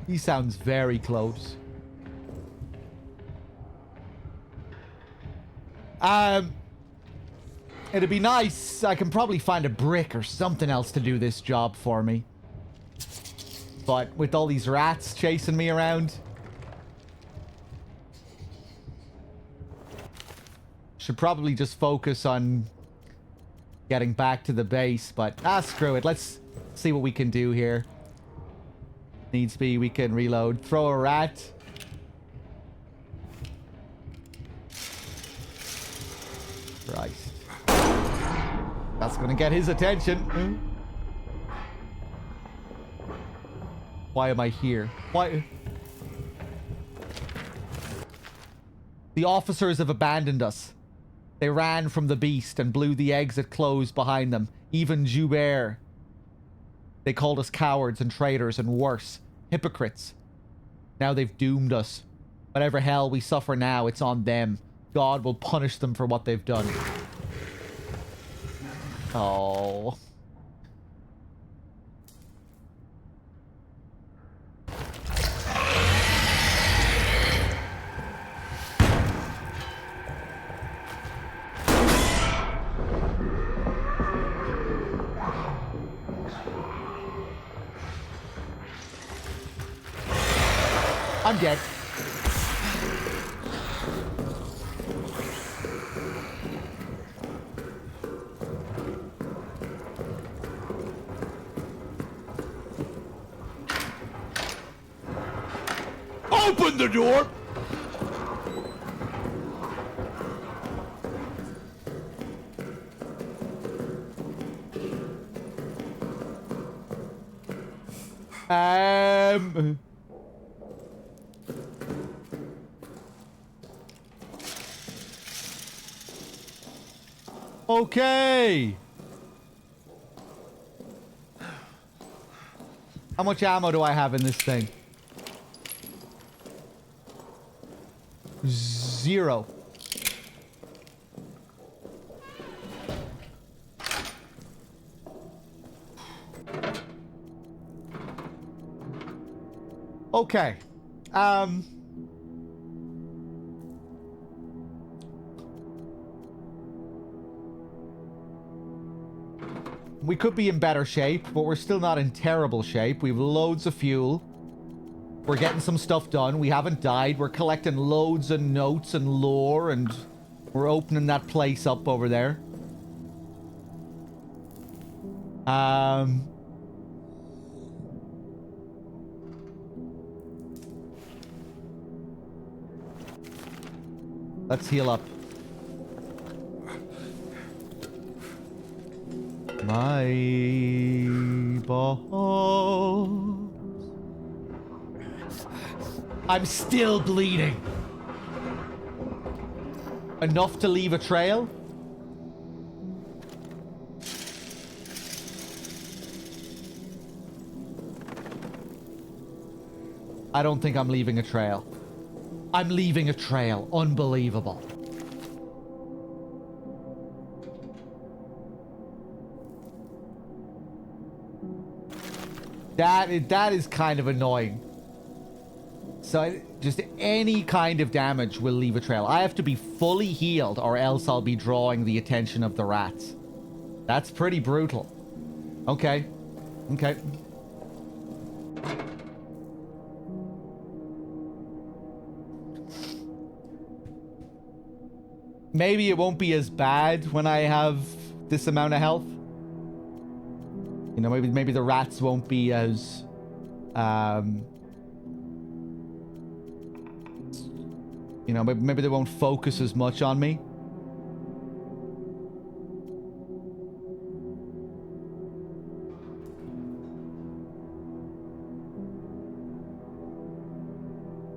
He sounds very close. It'd be nice. I can probably find a brick or something else to do this job for me. But with all these rats chasing me around, should probably just focus on getting back to the base. But screw it. Let's see what we can do here. Needs be, we can reload. Throw a rat. Right. That's gonna get his attention. Why am I here? Why? The officers have abandoned us. They ran from the beast and blew the exit closed behind them. Even Joubert. They called us cowards and traitors and worse, hypocrites. Now they've doomed us. Whatever hell we suffer now, it's on them. God will punish them for what they've done. Oh. I'm dead. Open the door! Okay. How much ammo do I have in this thing? 0. Okay. We could be in better shape, but we're still not in terrible shape. We have loads of fuel. We're getting some stuff done. We haven't died. We're collecting loads of notes and lore, and we're opening that place up over there. Let's heal up. My balls. I'm still bleeding. Enough to leave a trail? I don't think I'm leaving a trail. I'm leaving a trail. Unbelievable. That is kind of annoying. So just any kind of damage will leave a trail. I have to be fully healed or else I'll be drawing the attention of the rats. That's pretty brutal. Okay. Okay. Maybe it won't be as bad when I have this amount of health. You know, maybe the rats won't be as you know, maybe they won't focus as much on me.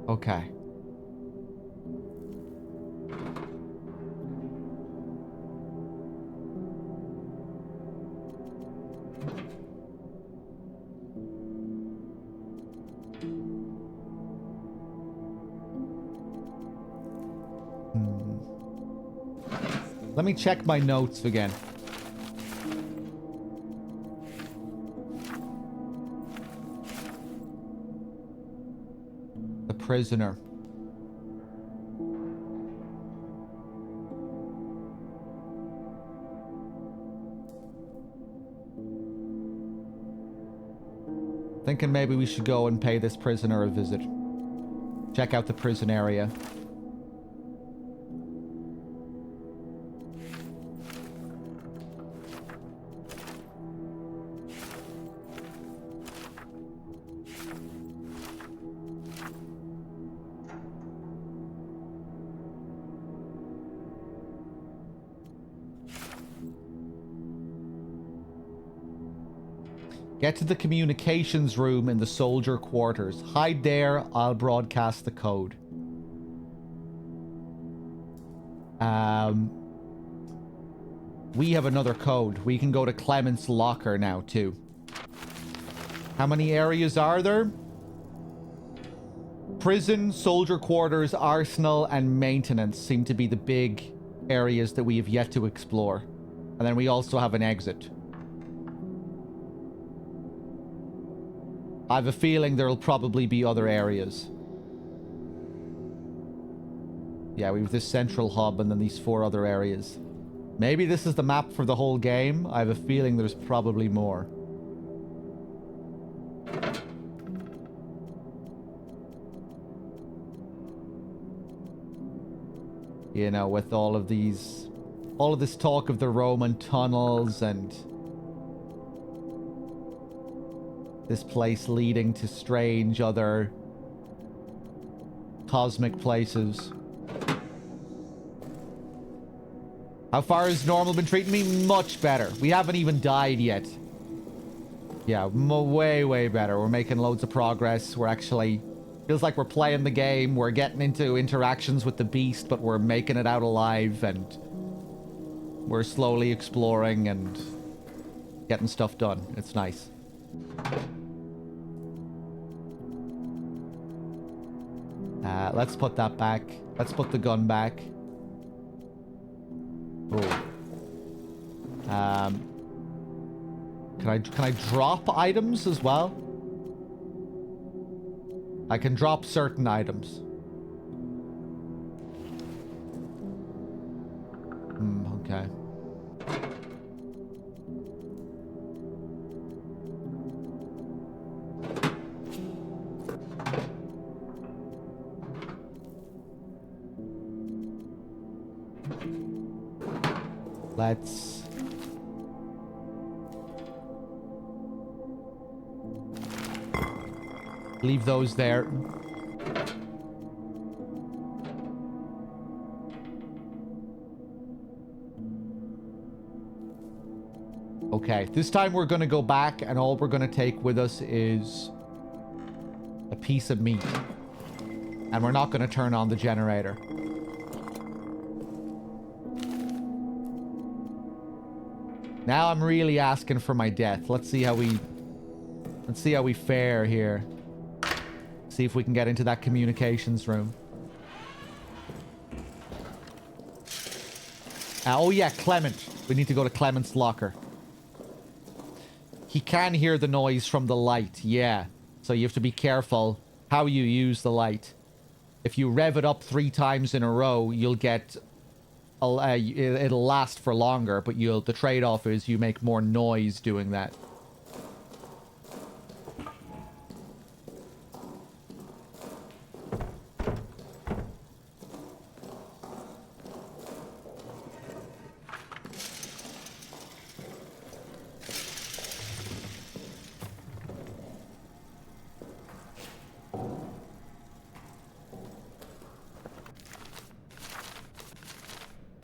Okay. Let me check my notes again. The prisoner. Thinking maybe we should go and pay this prisoner a visit. Check out the prison area. Get to the communications room in the soldier quarters. Hide there, I'll broadcast the code. We have another code. We can go to Clement's locker now, too. How many areas are there? Prison, soldier quarters, arsenal, and maintenance seem to be the big areas that we have yet to explore. And then we also have an exit. I have a feeling there'll probably be other areas. Yeah, we have this central hub and then these 4 other areas. Maybe this is the map for the whole game. I have a feeling there's probably more. You know, with all of this talk of the Roman tunnels and this place leading to strange other cosmic places. How far has normal been treating me? Much better. We haven't even died yet. Yeah, way, way better. We're making loads of progress. We're actually... Feels like we're playing the game. We're getting into interactions with the beast, but we're making it out alive, and we're slowly exploring and getting stuff done. It's nice. Let's put that back. Let's put the gun back. Oh. Can I drop items as well? I can drop certain items. Okay. Let's... leave those there. Okay, this time we're gonna go back and all we're gonna take with us is a piece of meat. And we're not gonna turn on the generator. Now I'm really asking for my death. Let's see how we fare here. See if we can get into that communications room. Oh yeah, Clement. We need to go to Clement's locker. He can hear the noise from the light, yeah. So you have to be careful how you use the light. If you rev it up 3 times in a row, you'll get... it'll last for longer, but the trade-off is you make more noise doing that.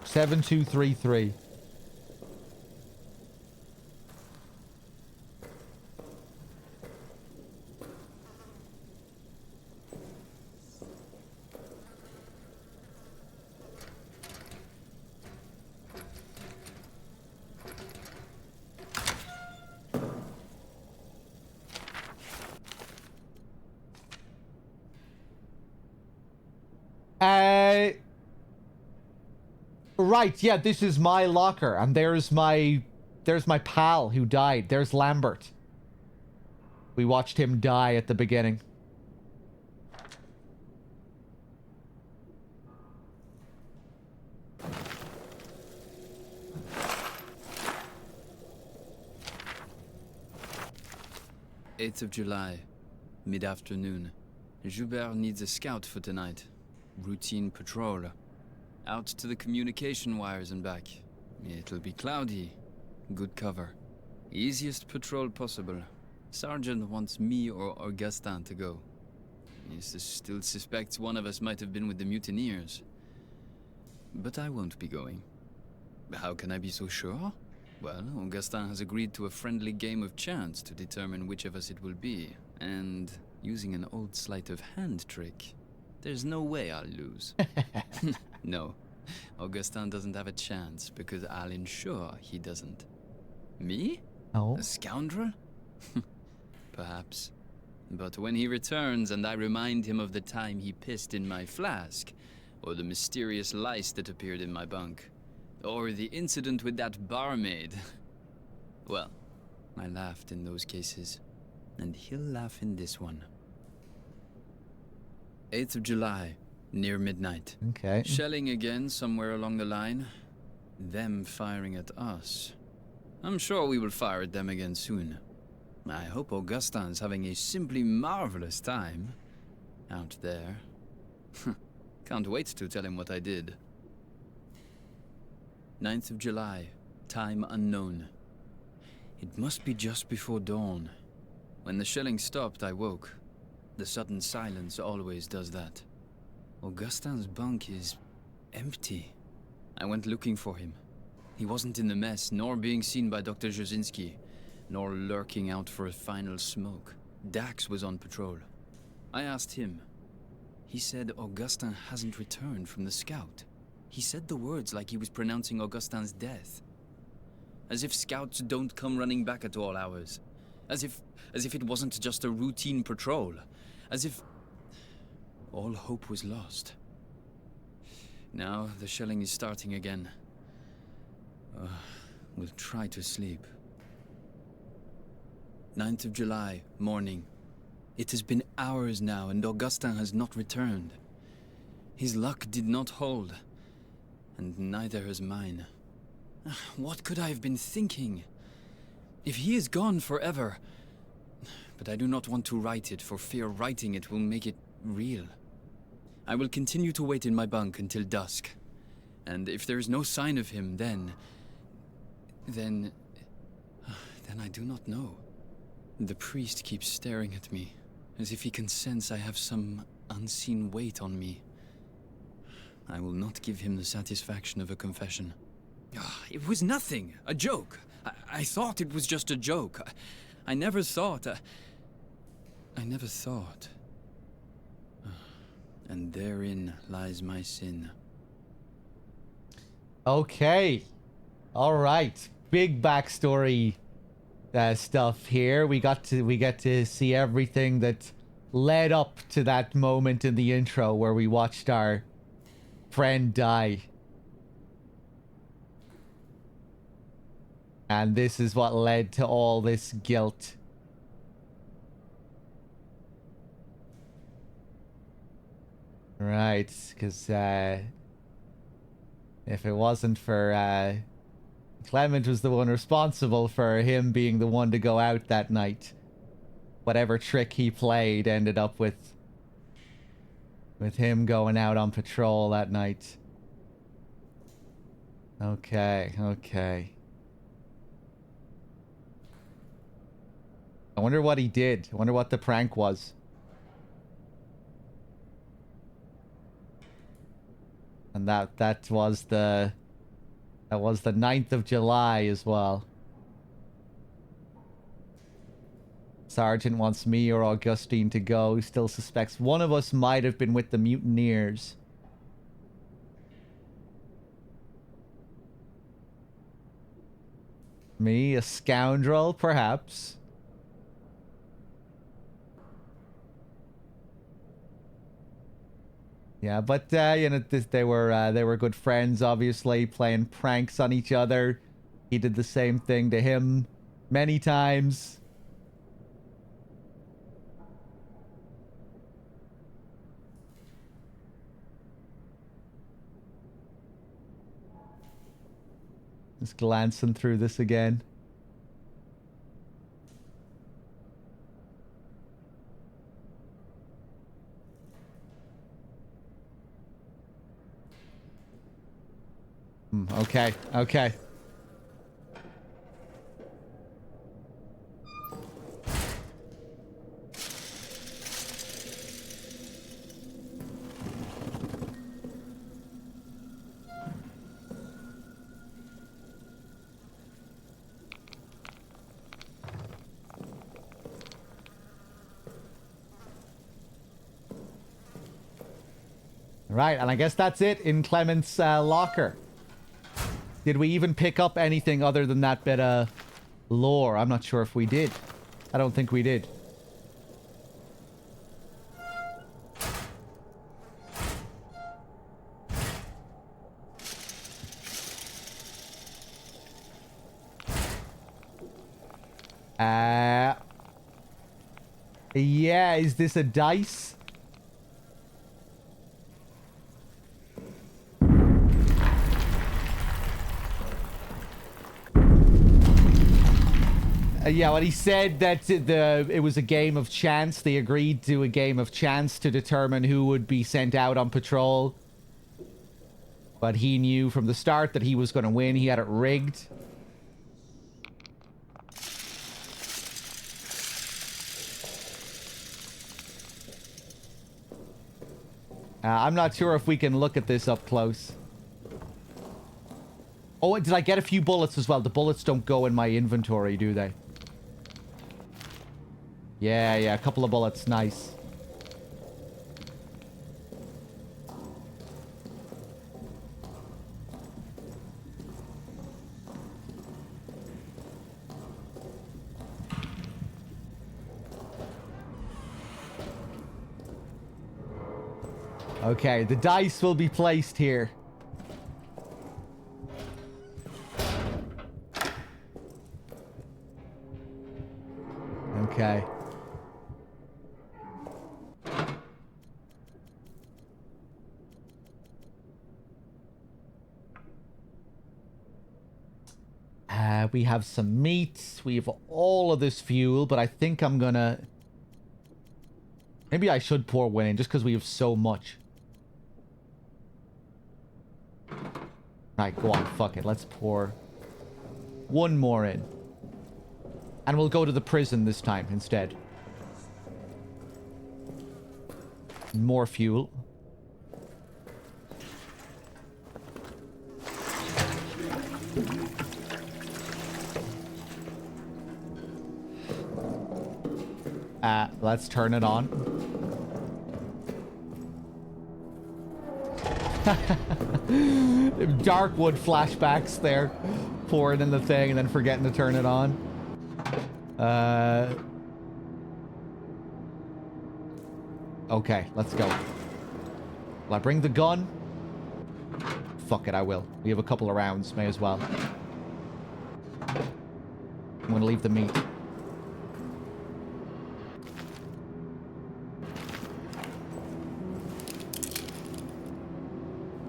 Seven, 2, 3, 3. Right, yeah, this is my locker, and there's my pal who died. There's Lambert. We watched him die at the beginning. July, mid-afternoon. Joubert needs a scout for tonight. Routine patrol. Out to the communication wires and back. It'll be cloudy. Good cover. Easiest patrol possible. Sergeant wants me or Augustin to go. He still suspects one of us might have been with the mutineers. But I won't be going. How can I be so sure? Well, Augustin has agreed to a friendly game of chance to determine which of us it will be. And using an old sleight of hand trick, there's no way I'll lose. No, Augustin doesn't have a chance because I'll ensure he doesn't. Me? Oh. A scoundrel? Perhaps. But when he returns and I remind him of the time he pissed in my flask, or the mysterious lice that appeared in my bunk, or the incident with that barmaid, well, I laughed in those cases, and he'll laugh in this one. 8th of July, near midnight. Okay. Shelling again somewhere along the line. Them firing at us. I'm sure we will fire at them again soon. I hope Augustin's having a simply marvelous time out there. Can't wait to tell him what I did. 9th of July, time unknown. It must be just before dawn. When the shelling stopped, I woke. The sudden silence always does that. Augustin's bunk is empty. I went looking for him. He wasn't in the mess, nor being seen by Dr. Jasinski, nor lurking out for a final smoke. Dax was on patrol. I asked him. He said Augustin hasn't returned from the scout. He said the words like he was pronouncing Augustin's death. As if scouts don't come running back at all hours. As if it wasn't just a routine patrol. As if all hope was lost. Now the shelling is starting again. We'll try to sleep. 9th of July, morning. It has been hours now and Augustin has not returned. His luck did not hold. And neither has mine. What could I have been thinking? If he is gone forever... But I do not want to write it, for fear writing it will make it real. I will continue to wait in my bunk until dusk. And if there is no sign of him, then I do not know. The priest keeps staring at me, as if he can sense I have some unseen weight on me. I will not give him the satisfaction of a confession. It was nothing, a joke. I thought it was just a joke. I never thought... And therein lies my sin. Okay. All right. Big backstory stuff here. We get to see everything that led up to that moment in the intro where we watched our friend die. And this is what led to all this guilt. Right, because if it wasn't for Clement was the one responsible for him being the one to go out that night. Whatever trick he played ended up with him going out on patrol that night. Okay, okay. I wonder what he did. I wonder what the prank was. And that was the 9th of July as well. Sergeant wants me or Augustine to go. He still suspects one of us might have been with the mutineers. Me, a scoundrel, perhaps. Yeah, but you know, they were good friends, obviously, playing pranks on each other. He did the same thing to him many times. Just glancing through this again. Okay, okay. Right, and I guess that's it in Clement's locker. Did we even pick up anything other than that bit of lore? I'm not sure if we did. I don't think we did. Yeah, is this a dice? Yeah, well, he said that it was a game of chance. They agreed to a game of chance to determine who would be sent out on patrol. But he knew from the start that he was going to win. He had it rigged. I'm not sure if we can look at this up close. Oh, did I get a few bullets as well? The bullets don't go in my inventory, do they? Yeah, a couple of bullets. Nice. Okay, the dice will be placed here. Okay. We have some meat. We have all of this fuel, but I think I'm gonna... Maybe I should pour one in, just because we have so much. Right, go on, fuck it. Let's pour one more in. And we'll go to the prison this time instead. More fuel. Let's turn it on. Darkwood flashbacks there. Pouring in the thing and then forgetting to turn it on. Okay, let's go. Will I bring the gun? Fuck it, I will. We have a couple of rounds, may as well. I'm gonna leave the meat.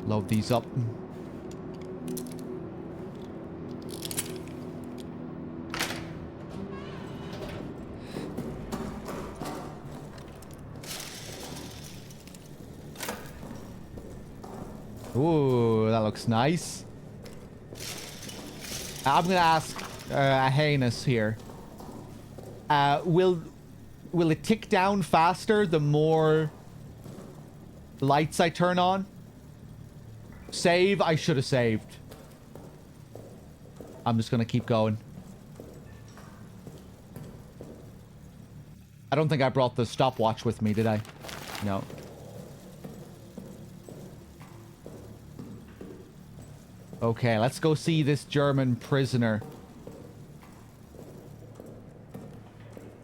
Load these up. Ooh, that looks nice. I'm gonna ask Heinous here. Will it tick down faster the more lights I turn on? Save? I should have saved. I'm just gonna keep going. I don't think I brought the stopwatch with me, did I? No. Okay, let's go see this German prisoner.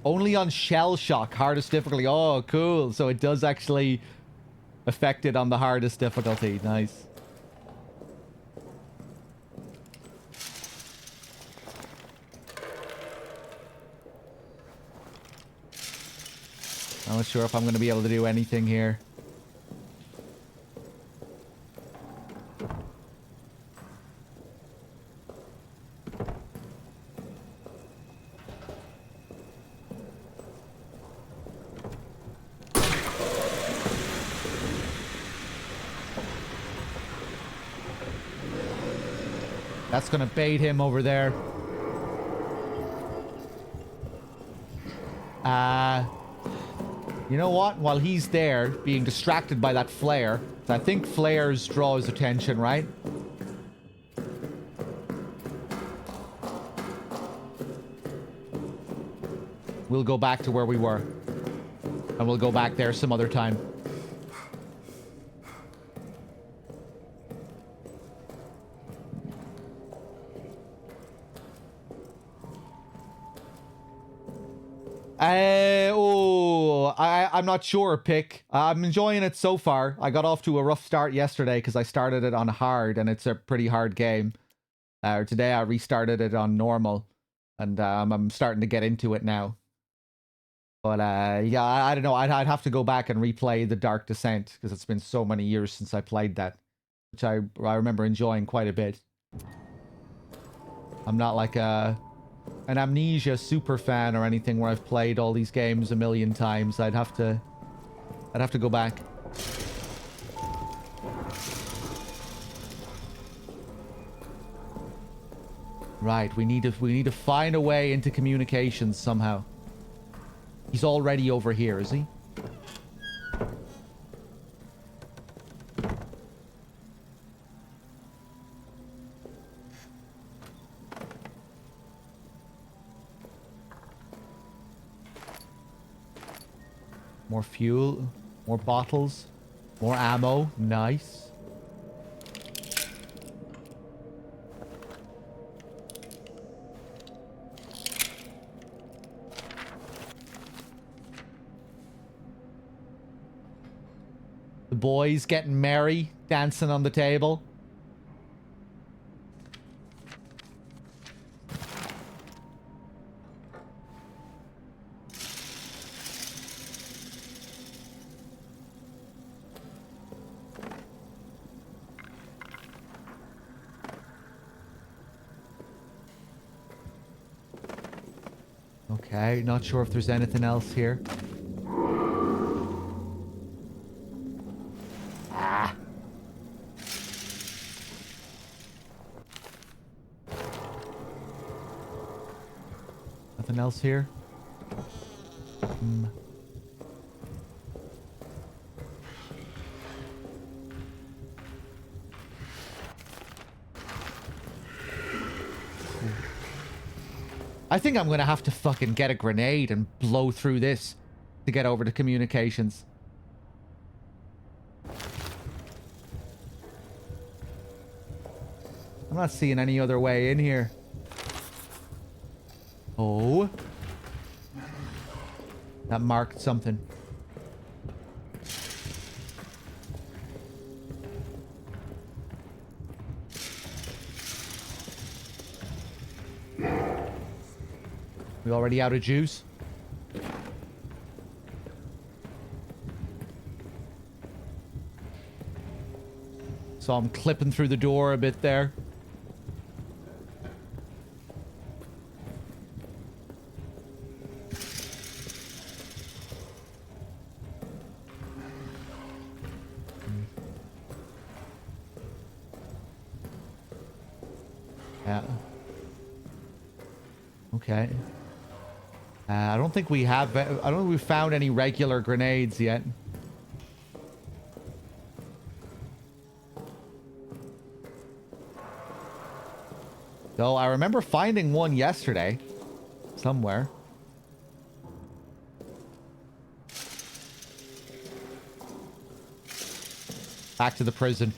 Only on shell shock, hardest difficulty. Oh, cool. So it does actually affect it on the hardest difficulty. Nice. I'm not sure if I'm going to be able to do anything here. That's gonna bait him over there. You know what? While he's there, being distracted by that flare, I think flares draw his attention, right? We'll go back to where we were. And we'll go back there some other time. I'm not sure, Pick. I'm enjoying it so far. I got off to a rough start yesterday because I started it on hard, and it's a pretty hard game. Today I restarted it on normal, and I'm starting to get into it now. But yeah, I don't know. I'd have to go back and replay The Dark Descent because it's been so many years since I played that, which I remember enjoying quite a bit. I'm not like an Amnesia super fan or anything where I've played all these games a million times. I'd have to go back. Right, we need to find a way into communications somehow. He's already over here, is he? More fuel, more bottles, more ammo. Nice. The boys getting merry, dancing on the table. Okay, not sure if there's anything else here. Ah. Nothing else here? I think I'm gonna have to fucking get a grenade and blow through this to get over to communications. I'm not seeing any other way in here. Oh. That marked something. We already out of juice? Saw him clipping through the door a bit there. Yeah. Okay. I don't think we have... I don't think we've found any regular grenades yet. Though I remember finding one yesterday. Somewhere. Back to the prison.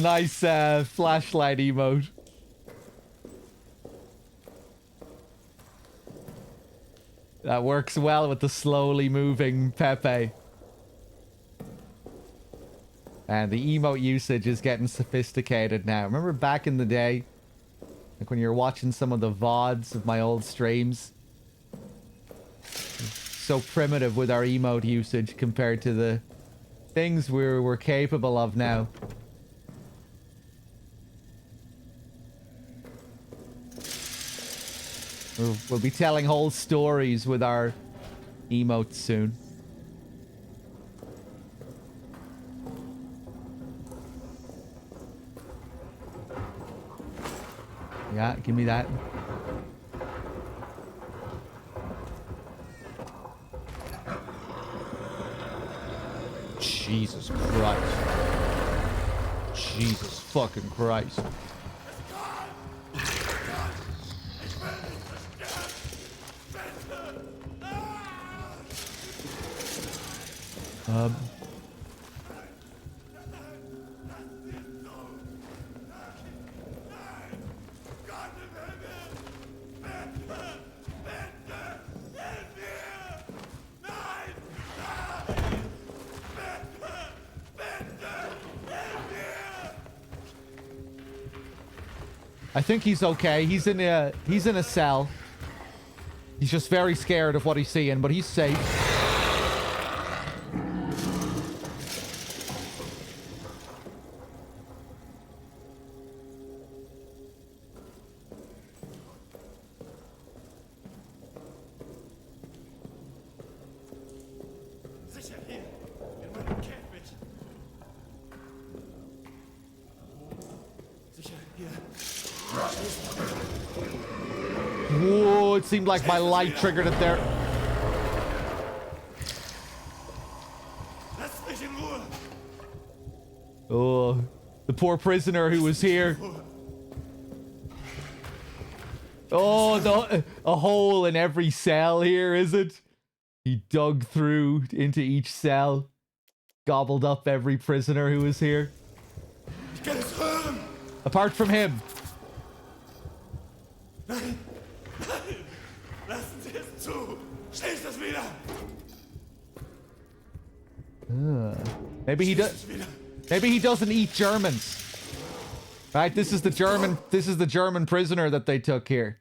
Nice flashlight emote. That works well with the slowly moving Pepe. And the emote usage is getting sophisticated now. Remember back in the day, like when you're watching some of the VODs of my old streams? So primitive with our emote usage compared to the things we're capable of now. We'll be telling whole stories with our emotes soon. Yeah, give me that. Jesus Christ. Jesus fucking Christ. I think he's okay. He's in a cell. He's just very scared of what he's seeing, but he's safe. Whoa, it seemed like my light triggered it there. Oh, the poor prisoner who was here. Oh, a hole in every cell here, is it? He dug through into each cell, gobbled up every prisoner who was here. Apart from him. Maybe he does. Maybe he doesn't eat Germans. Right? This is the German prisoner that they took here.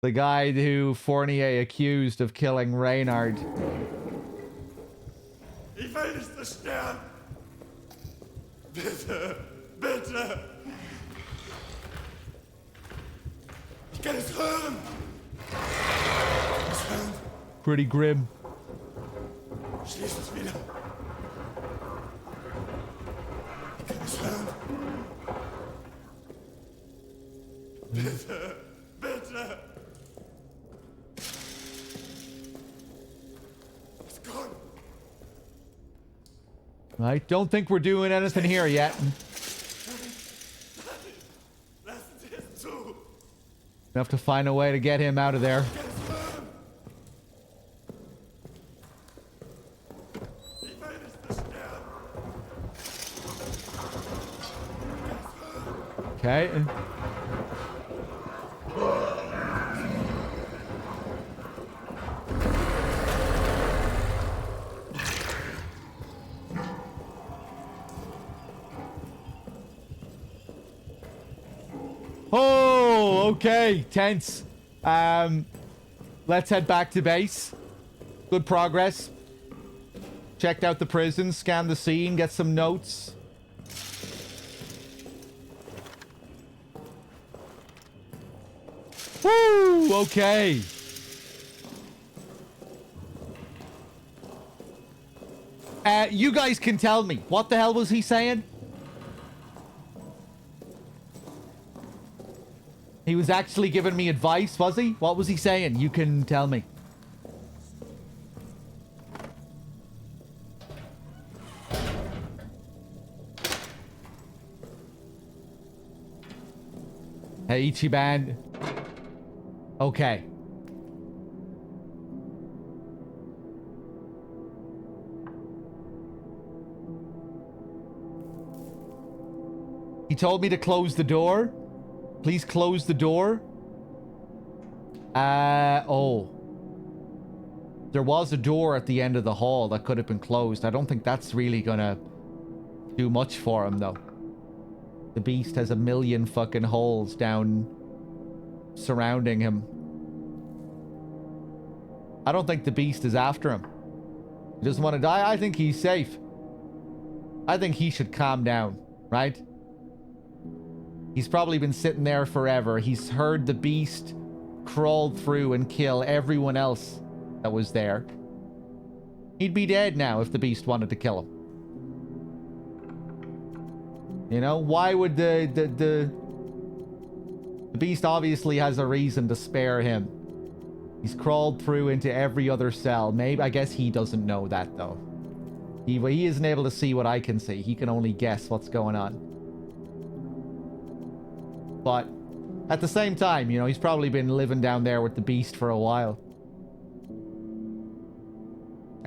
The guy who Fournier accused of killing Reynard. Ich will nicht zerstören. Bitte, bitte. Ich kann es hören. Pretty grim. Schließ es wieder. Ich kann es hören. Bitte, bitte. It's gone. I don't think we're doing anything here yet. We have to find a way to get him out of there. Okay. Oh, okay. Tense. Let's head back to base. Good progress. Checked out the prison, scanned the scene, get some notes. Woo! Okay. You guys can tell me. What the hell was he saying? He was actually giving me advice, was he? What was he saying? You can tell me. Hey, Ichiban. Okay. He told me to close the door. Please close the door. Oh. There was a door at the end of the hall that could have been closed. I don't think that's really gonna do much for him, though. The beast has a million fucking holes down surrounding him. I don't think the beast is after him. He doesn't want to die. I think he's safe. I think he should calm down, right? He's probably been sitting there forever. He's heard the beast crawl through and kill everyone else that was there. He'd be dead now if the beast wanted to kill him. You know, why would the beast obviously has a reason to spare him. He's crawled through into every other cell. Maybe, I guess he doesn't know that though. He isn't able to see what I can see. He can only guess what's going on. But at the same time, you know, he's probably been living down there with the beast for a while.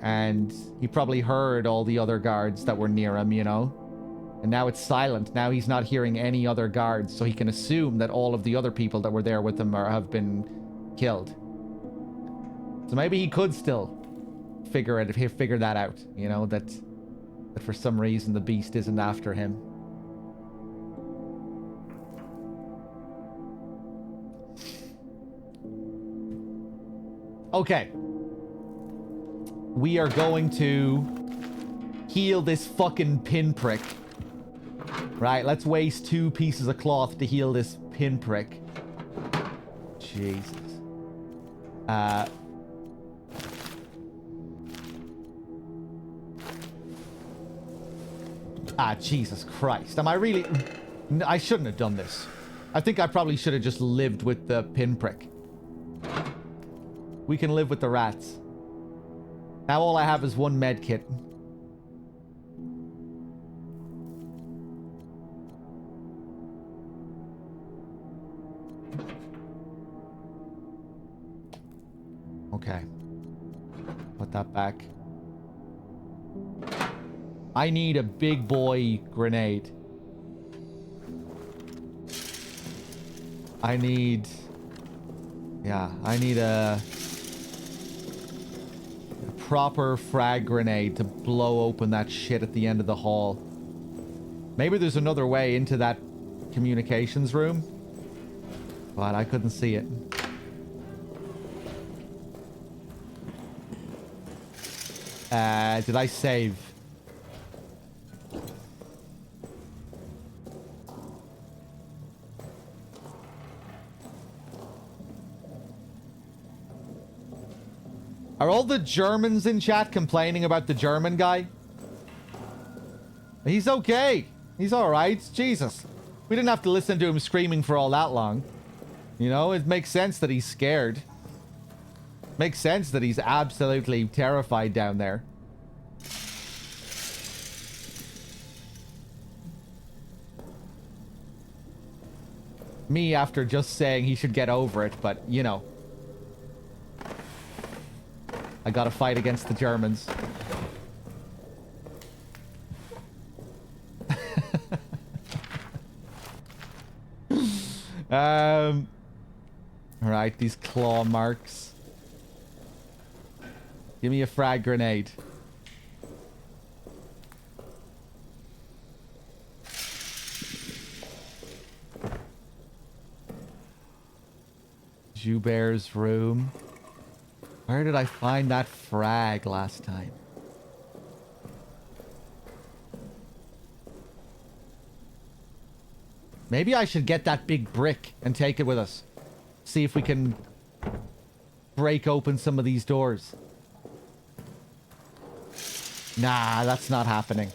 And he probably heard all the other guards that were near him, you know. And now it's silent. Now he's not hearing any other guards, so he can assume that all of the other people that were there with him have been killed. So maybe he could still figure that out, you know, that for some reason the beast isn't after him. Okay. We are going to heal this fucking pinprick. Right, let's waste 2 pieces of cloth to heal this pinprick. Jesus. Jesus Christ. Am I really... I shouldn't have done this. I think I probably should have just lived with the pinprick. We can live with the rats. Now all I have is 1 med kit. Okay. Put that back. I need a big boy grenade. I need a proper frag grenade to blow open that shit at the end of the hall. Maybe there's another way into that communications room, but I couldn't see it. Did I save? Are all the Germans in chat complaining about the German guy? He's okay. He's alright. Jesus. We didn't have to listen to him screaming for all that long. You know, it makes sense that he's scared. Makes sense that he's absolutely terrified down there. Me after just saying he should get over it, but, you know. I gotta fight against the Germans. Alright, these claw marks. Give me a frag grenade. Joubert's room. Where did I find that frag last time? Maybe I should get that big brick and take it with us. See if we can break open some of these doors. Nah, that's not happening.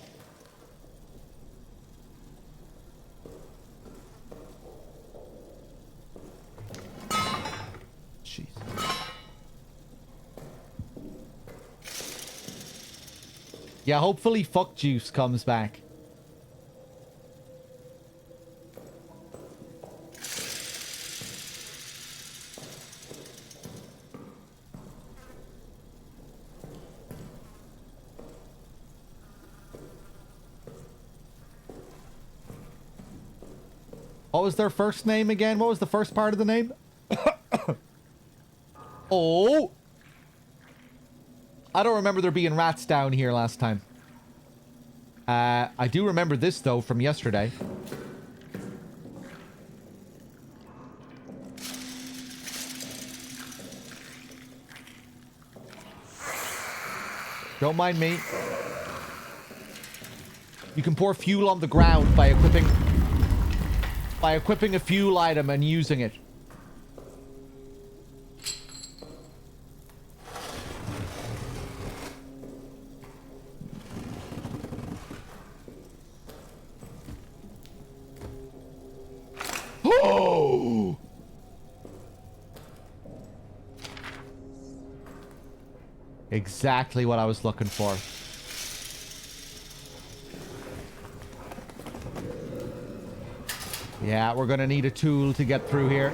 Jeez. Yeah, hopefully Fuck Juice comes back. What was their first name again? What was the first part of the name? Oh! I don't remember there being rats down here last time. I do remember this, though, from yesterday. Don't mind me. You can pour fuel on the ground by equipping a fuel item and using it. Oh! Exactly what I was looking for. Yeah, we're gonna need a tool to get through here.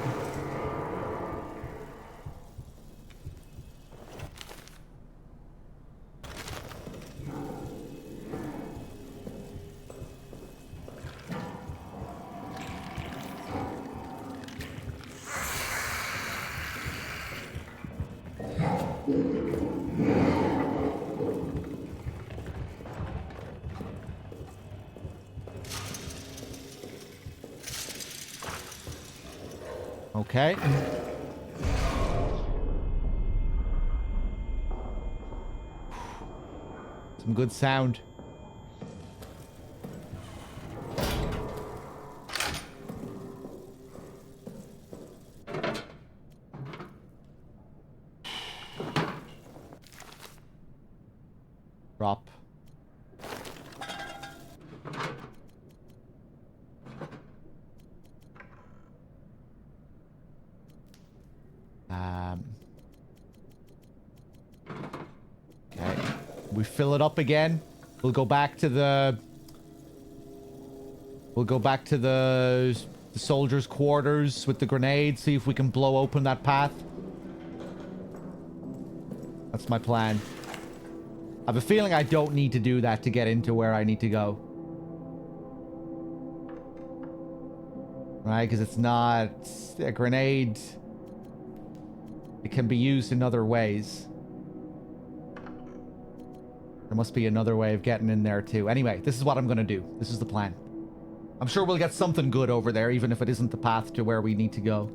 Okay. Some good sound. Drop. Okay. We fill it up again. We'll go back to the... We'll go back to the soldiers' quarters with the grenade. See if we can blow open that path. That's my plan. I have a feeling I don't need to do that to get into where I need to go. Right? Because it's not a grenade. It can be used in other ways. There must be another way of getting in there too. Anyway, this is what I'm going to do. This is the plan. I'm sure we'll get something good over there, even if it isn't the path to where we need to go.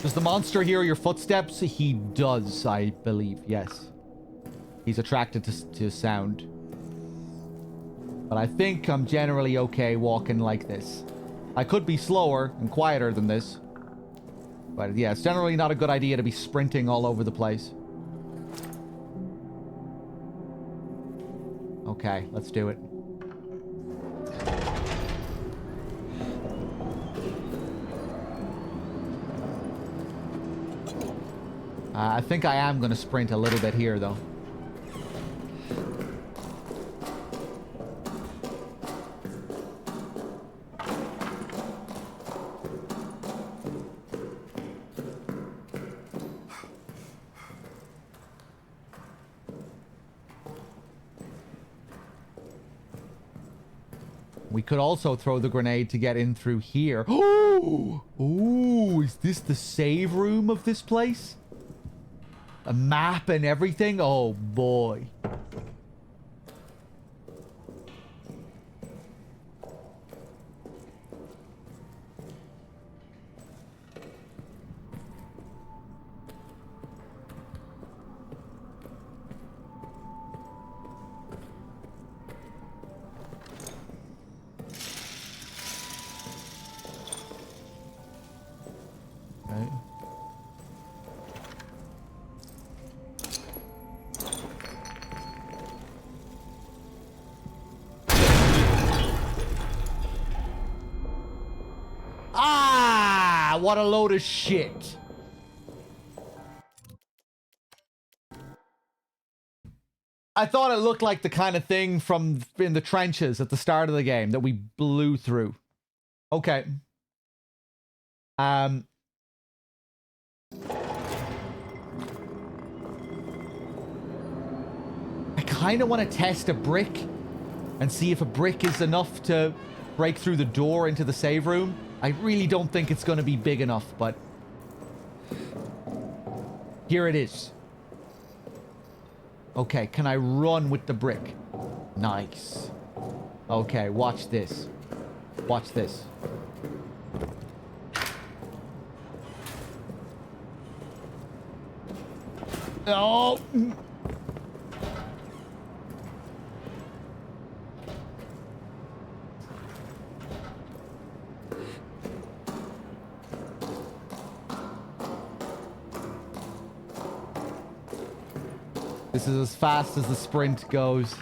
Does the monster hear your footsteps? He does, I believe. Yes. He's attracted to sound. But I think I'm generally okay walking like this. I could be slower and quieter than this. But yeah, it's generally not a good idea to be sprinting all over the place. Okay, let's do it. I think I am going to sprint a little bit here, though. We could also throw the grenade to get in through here. Oh! Ooh, is this the save room of this place? A map and everything? Oh, boy. what a load of shit. I thought it looked like the kind of thing from in the trenches at the start of the game that we blew through. Okay. I kind of want to test a brick and see if a brick is enough to break through the door into the save room. I really don't think it's going to be big enough, but here it is. Okay, can I run with the brick? Nice. Okay, watch this. Watch this. Oh! This is as fast as the sprint goes.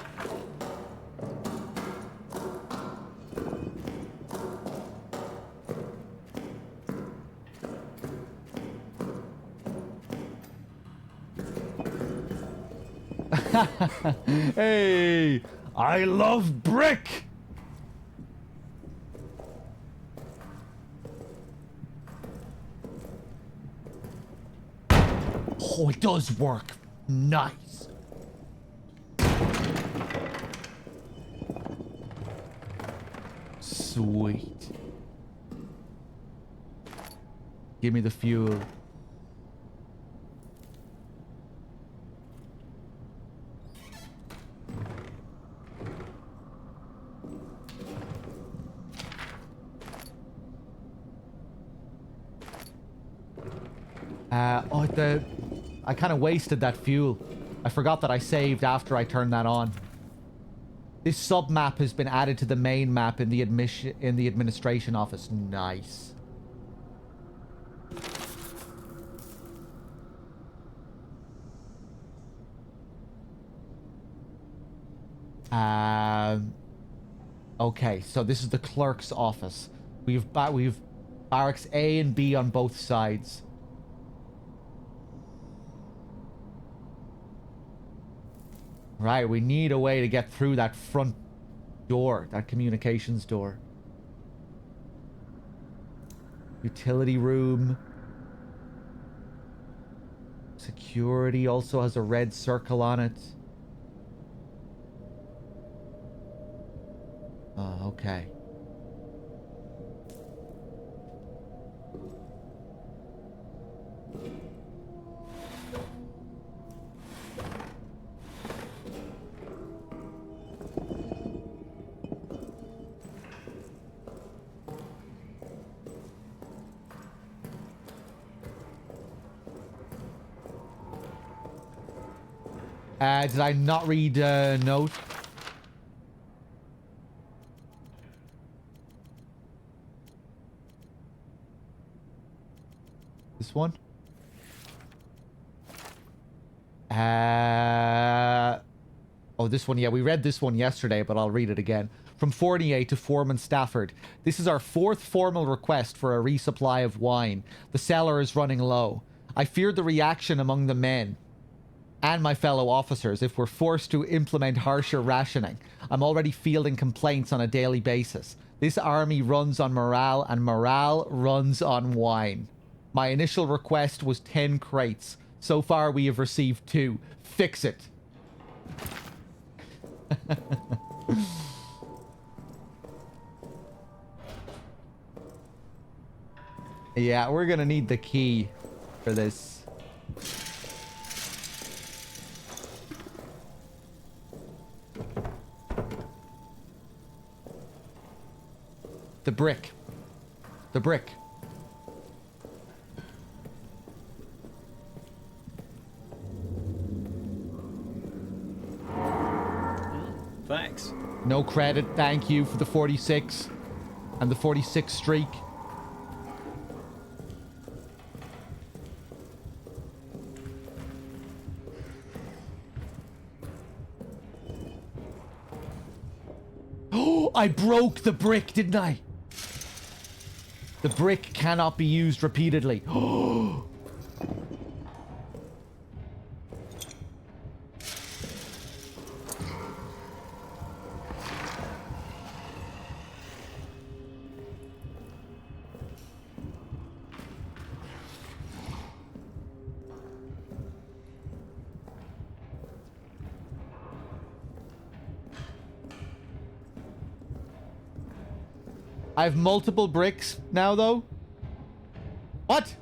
Hey, I love brick. Oh, it does work. Nice. Sweet. Give me the fuel. I kind of wasted that fuel. I forgot that I saved after I turned that on. This sub-map has been added to the main map in the administration office. Nice. Okay, so this is the clerk's office. We've barracks A and B on both sides. Right, we need a way to get through that front door, that communications door. Utility room. Security also has a red circle on it. Oh, okay. Did I not read a note? This one? Oh, this one. Yeah, we read this one yesterday, but I'll read it again. From Fournier to Foreman Stafford. This is our 4th formal request for a resupply of wine. The cellar is running low. I feared the reaction among the men and my fellow officers if we're forced to implement harsher rationing. I'm already fielding complaints on a daily basis. This army runs on morale, and morale runs on wine. My initial request was 10 crates. So far, we have received 2. Fix it. Yeah, we're gonna need the key for this. The brick. The brick. Thanks. No credit, thank you for the 46 and the 46 streak. Oh, I broke the brick, didn't I? The brick cannot be used repeatedly. I have multiple bricks now, though. What?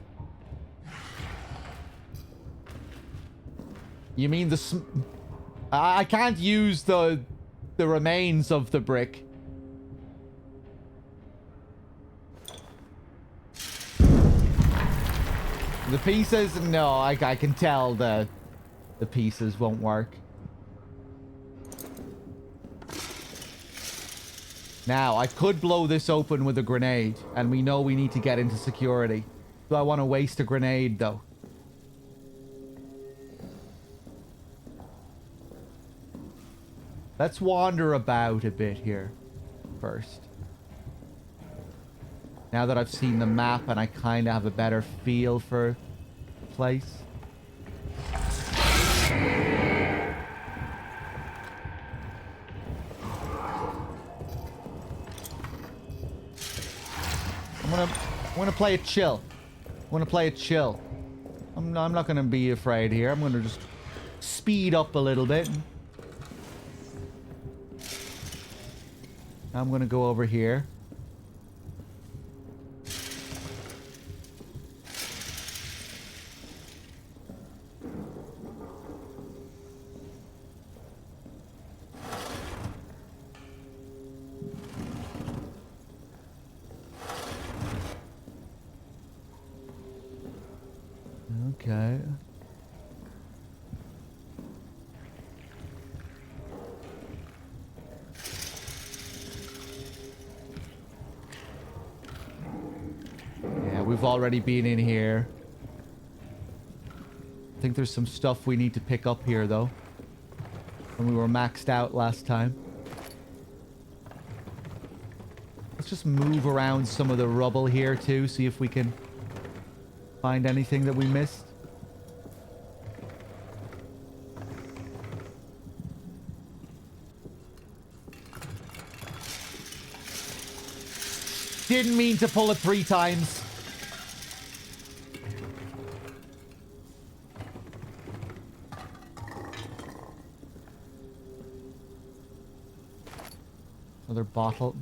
You mean the I can't use the remains of the brick. The pieces? No, I can tell the pieces won't work. Now, I could blow this open with a grenade, and we know we need to get into security. Do I want to waste a grenade, though? Let's wander about a bit here first. Now that I've seen the map and I kind of have a better feel for the place. I'm gonna play it chill. I'm gonna play it chill. I'm not gonna be afraid here. I'm gonna just speed up a little bit. I'm gonna go over here. Okay. Yeah, we've already been in here. I think there's some stuff we need to pick up here, though. When we were maxed out last time. Let's just move around some of the rubble here, too, see if we can find anything that we missed. Didn't mean to pull it 3 times. Another bottle.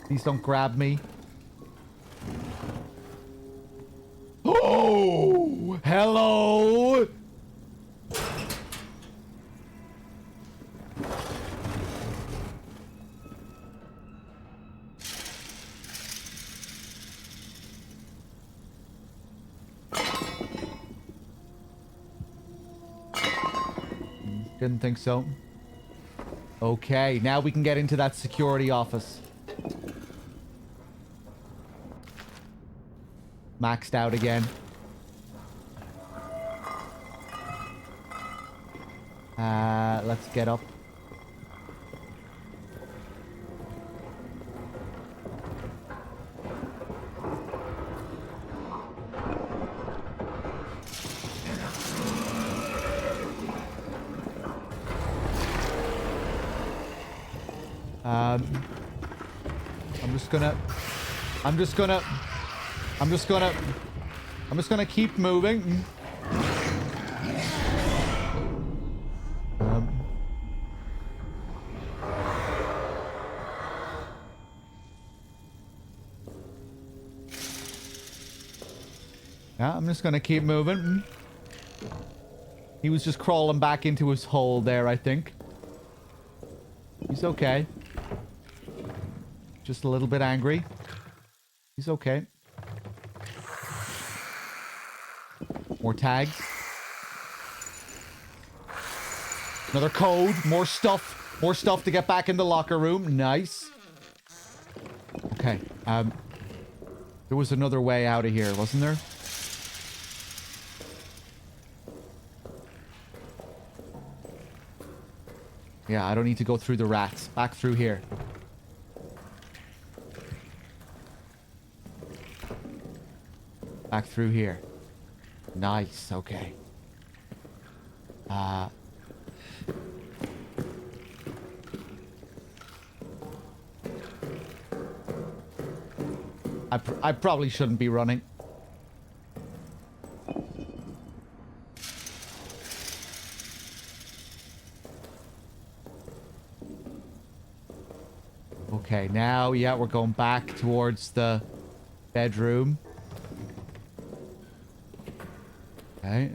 Please don't grab me. Oh! Hello! Didn't think so. Okay, now we can get into that security office. Maxed out again. Let's get up. I'm just gonna keep moving. Yeah, I'm just gonna keep moving. He was just crawling back into his hole there, I think. He's okay. Just a little bit angry. He's okay. More tags. Another code. More stuff. More stuff to get back in the locker room. Nice. Okay. There was another way out of here, wasn't there? Yeah, I don't need to go through the rats. Back through here. Back through here. Nice, okay. I probably shouldn't be running. Okay, now, yeah, we're going back towards the bedroom. Okay.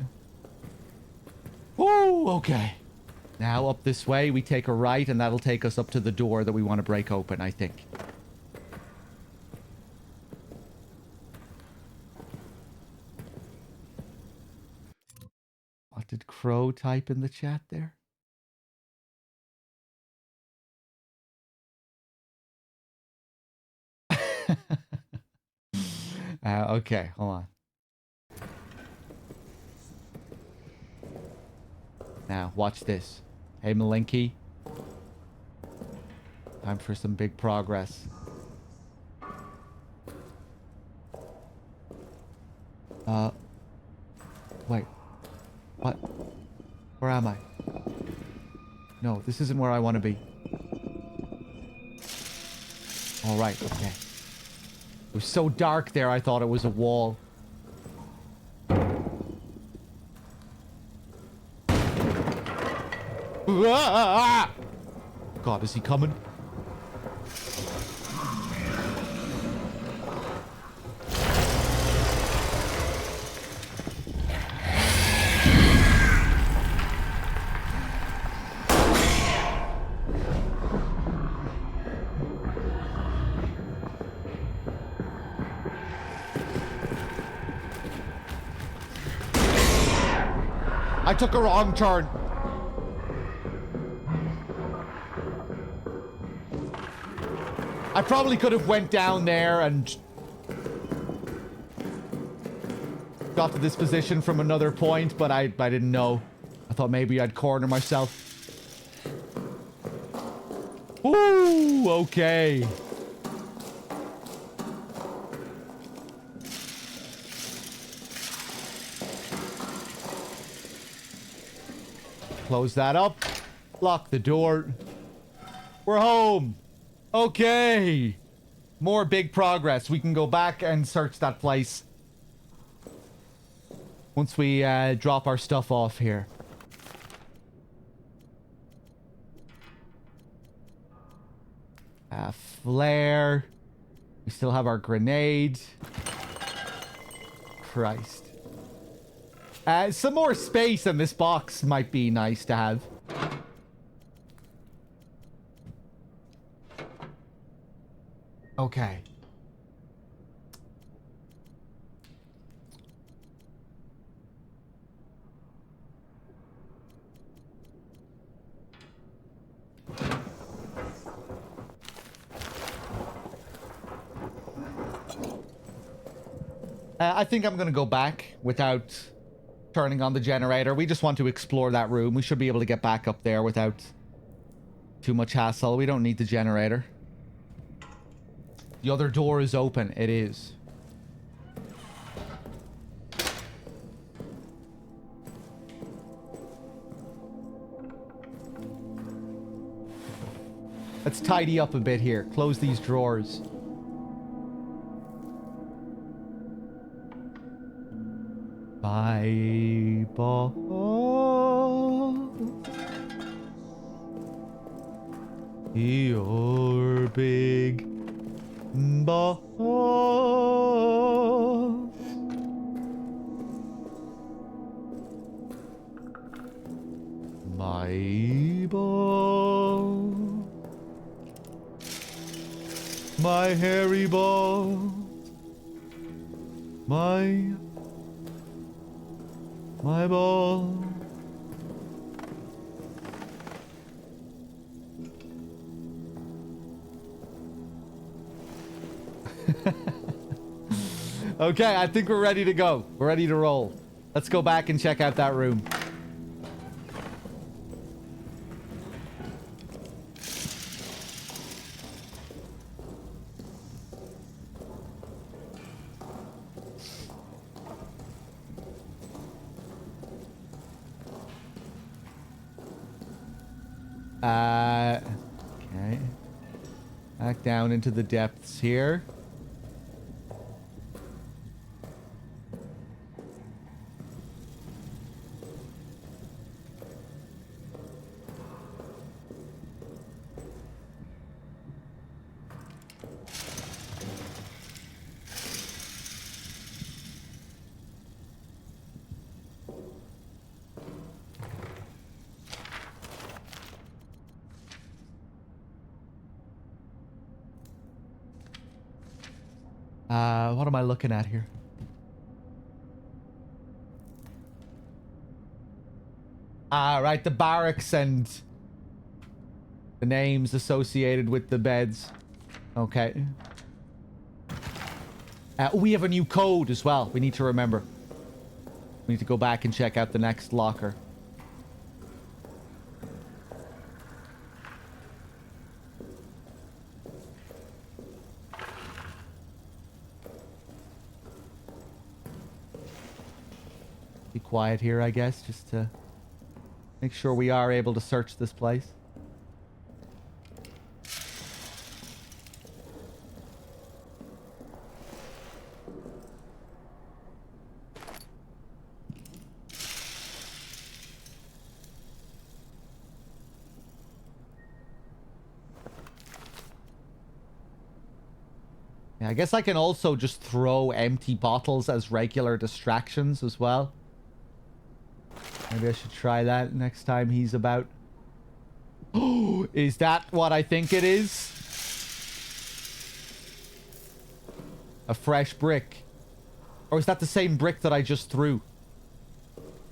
Woo, okay. Now up this way, we take a right, and that'll take us up to the door that we want to break open, I think. What did Crow type in the chat there? Okay, hold on. Now, watch this. Hey, Malinky. Time for some big progress. Wait. What? Where am I? No, this isn't where I want to be. All right, okay. It was so dark there, I thought it was a wall. God, is he coming? I took a wrong turn. I probably could have went down there and got to this position from another point, but I didn't know. I thought maybe I'd corner myself. Ooh, okay. Close that up. Lock the door. We're home. Okay. More big progress. We can go back and search that place once we drop our stuff off here. Flare. We still have our grenade. Christ. Some more space in this box might be nice to have. Okay. I think I'm going to go back without turning on the generator. We just want to explore that room. We should be able to get back up there without too much hassle. We don't need the generator. The other door is open. It is. Let's tidy up a bit here. Close these drawers. My boss, your big boss, my boss, my hairy boss, my ball. Okay, I think we're ready to go. We're ready to roll. Let's go back and check out that room. Okay. Back down into the depths here. What am I looking at here? Right, the barracks and the names associated with the beds. Okay. We have a new code as well. We need to remember. We need to go back and check out the next locker. Be quiet here, I guess, just to make sure we are able to search this place. Yeah, I guess I can also just throw empty bottles as regular distractions as well. Maybe I should try that next time he's about. Oh, is that what I think it is? A fresh brick. Or is that the same brick that I just threw?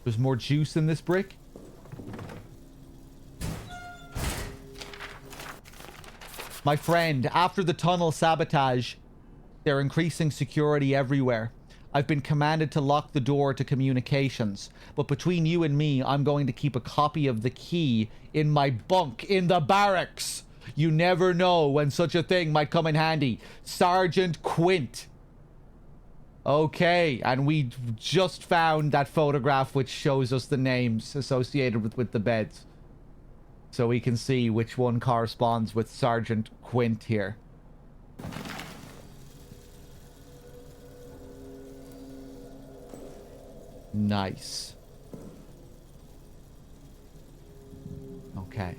There's more juice in this brick? My friend, after the tunnel sabotage, they're increasing security everywhere. I've been commanded to lock the door to communications. But between you and me, I'm going to keep a copy of the key in my bunk in the barracks. You never know when such a thing might come in handy. Sergeant Quint. Okay, and we just found that photograph which shows us the names associated with the beds. So we can see which one corresponds with Sergeant Quint here. Nice. Okay.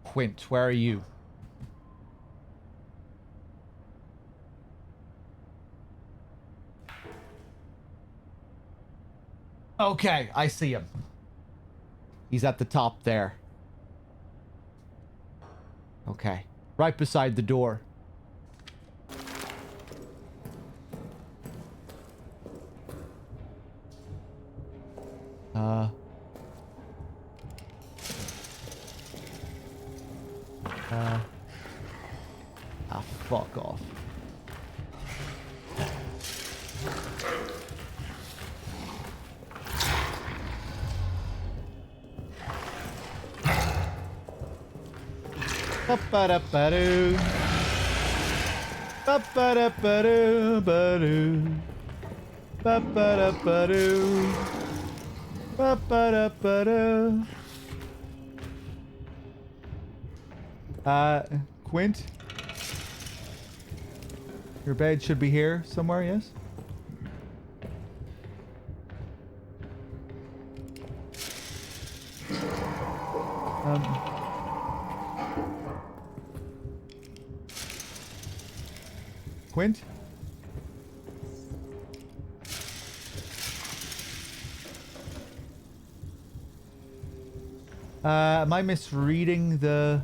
Quint, where are you? Okay, I see him. He's at the top there. Okay. Right beside the door. Fuck off. Ba-ba-da-ba-doo. Ba-ba-da-ba-doo-ba-doo. Ba-ba-da-ba-doo. Ba-ba-da-ba-doo. Quint? Your bed should be here somewhere, yes? Quint? Am I misreading the...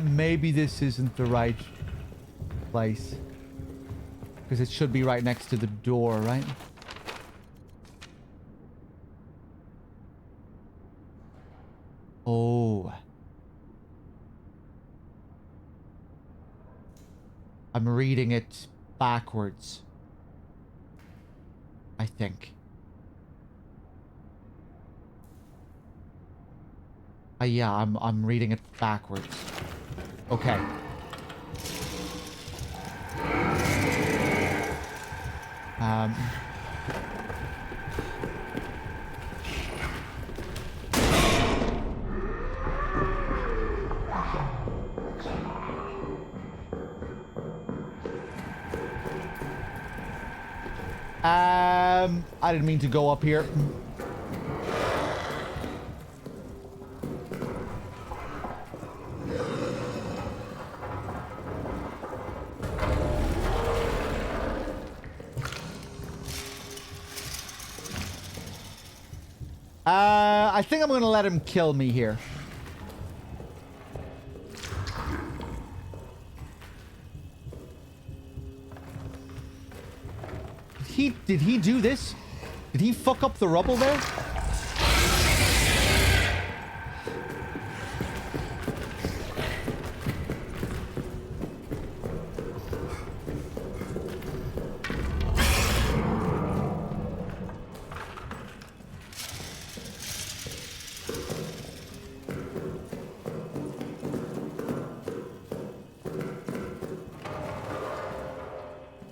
Maybe this isn't the right place. Because it should be right next to the door, right? Oh. I'm reading it backwards. I think. Yeah, I'm reading it backwards. Okay. I didn't mean to go up here. I think I'm gonna let him kill me here. Did he do this? Did he fuck up the rubble there?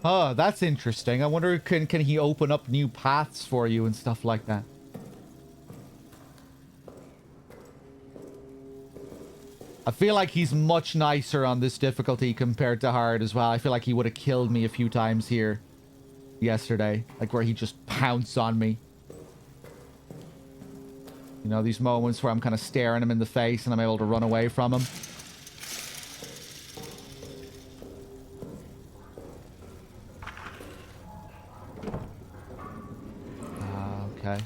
Oh, that's interesting. I wonder, can he open up new paths for you and stuff like that? I feel like he's much nicer on this difficulty compared to hard as well. I feel like he would have killed me a few times here yesterday. Like where he just pounced on me. You know, these moments where I'm kind of staring him in the face and I'm able to run away from him. Okay.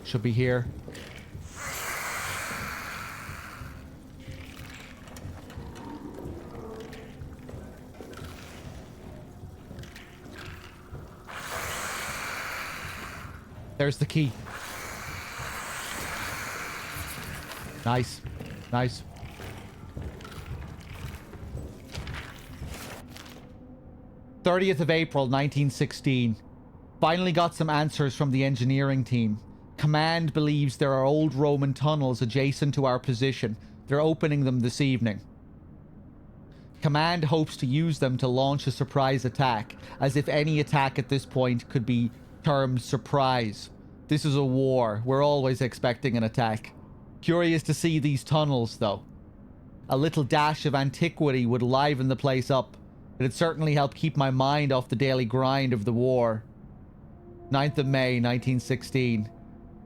Should be here. There's the key. Nice. Nice. "30th of April, 1916. Finally got some answers from the engineering team. Command believes there are old Roman tunnels adjacent to our position. They're opening them this evening. Command hopes to use them to launch a surprise attack, as if any attack at this point could be termed surprise. This is a war. We're always expecting an attack. Curious to see these tunnels, though. A little dash of antiquity would liven the place up. It'd certainly help keep my mind off the daily grind of the war. 9th of May, 1916.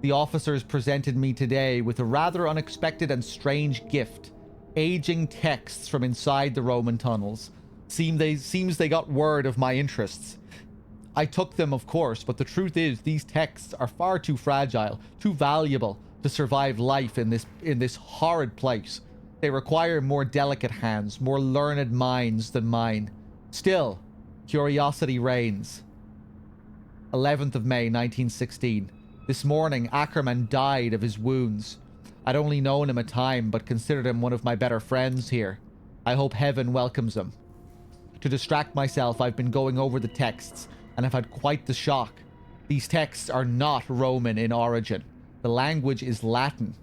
The officers presented me today with a rather unexpected and strange gift. Aging texts from inside the Roman tunnels. Seems they got word of my interests. I took them, of course, but the truth is these texts are far too fragile, too valuable to survive life in this horrid place. They require more delicate hands, more learned minds than mine. Still, curiosity reigns. 11th of May, 1916. This morning, Ackerman died of his wounds. I'd only known him a time, but considered him one of my better friends here. I hope heaven welcomes him. To distract myself, I've been going over the texts, and have had quite the shock. These texts are not Roman in origin. The language is Latin.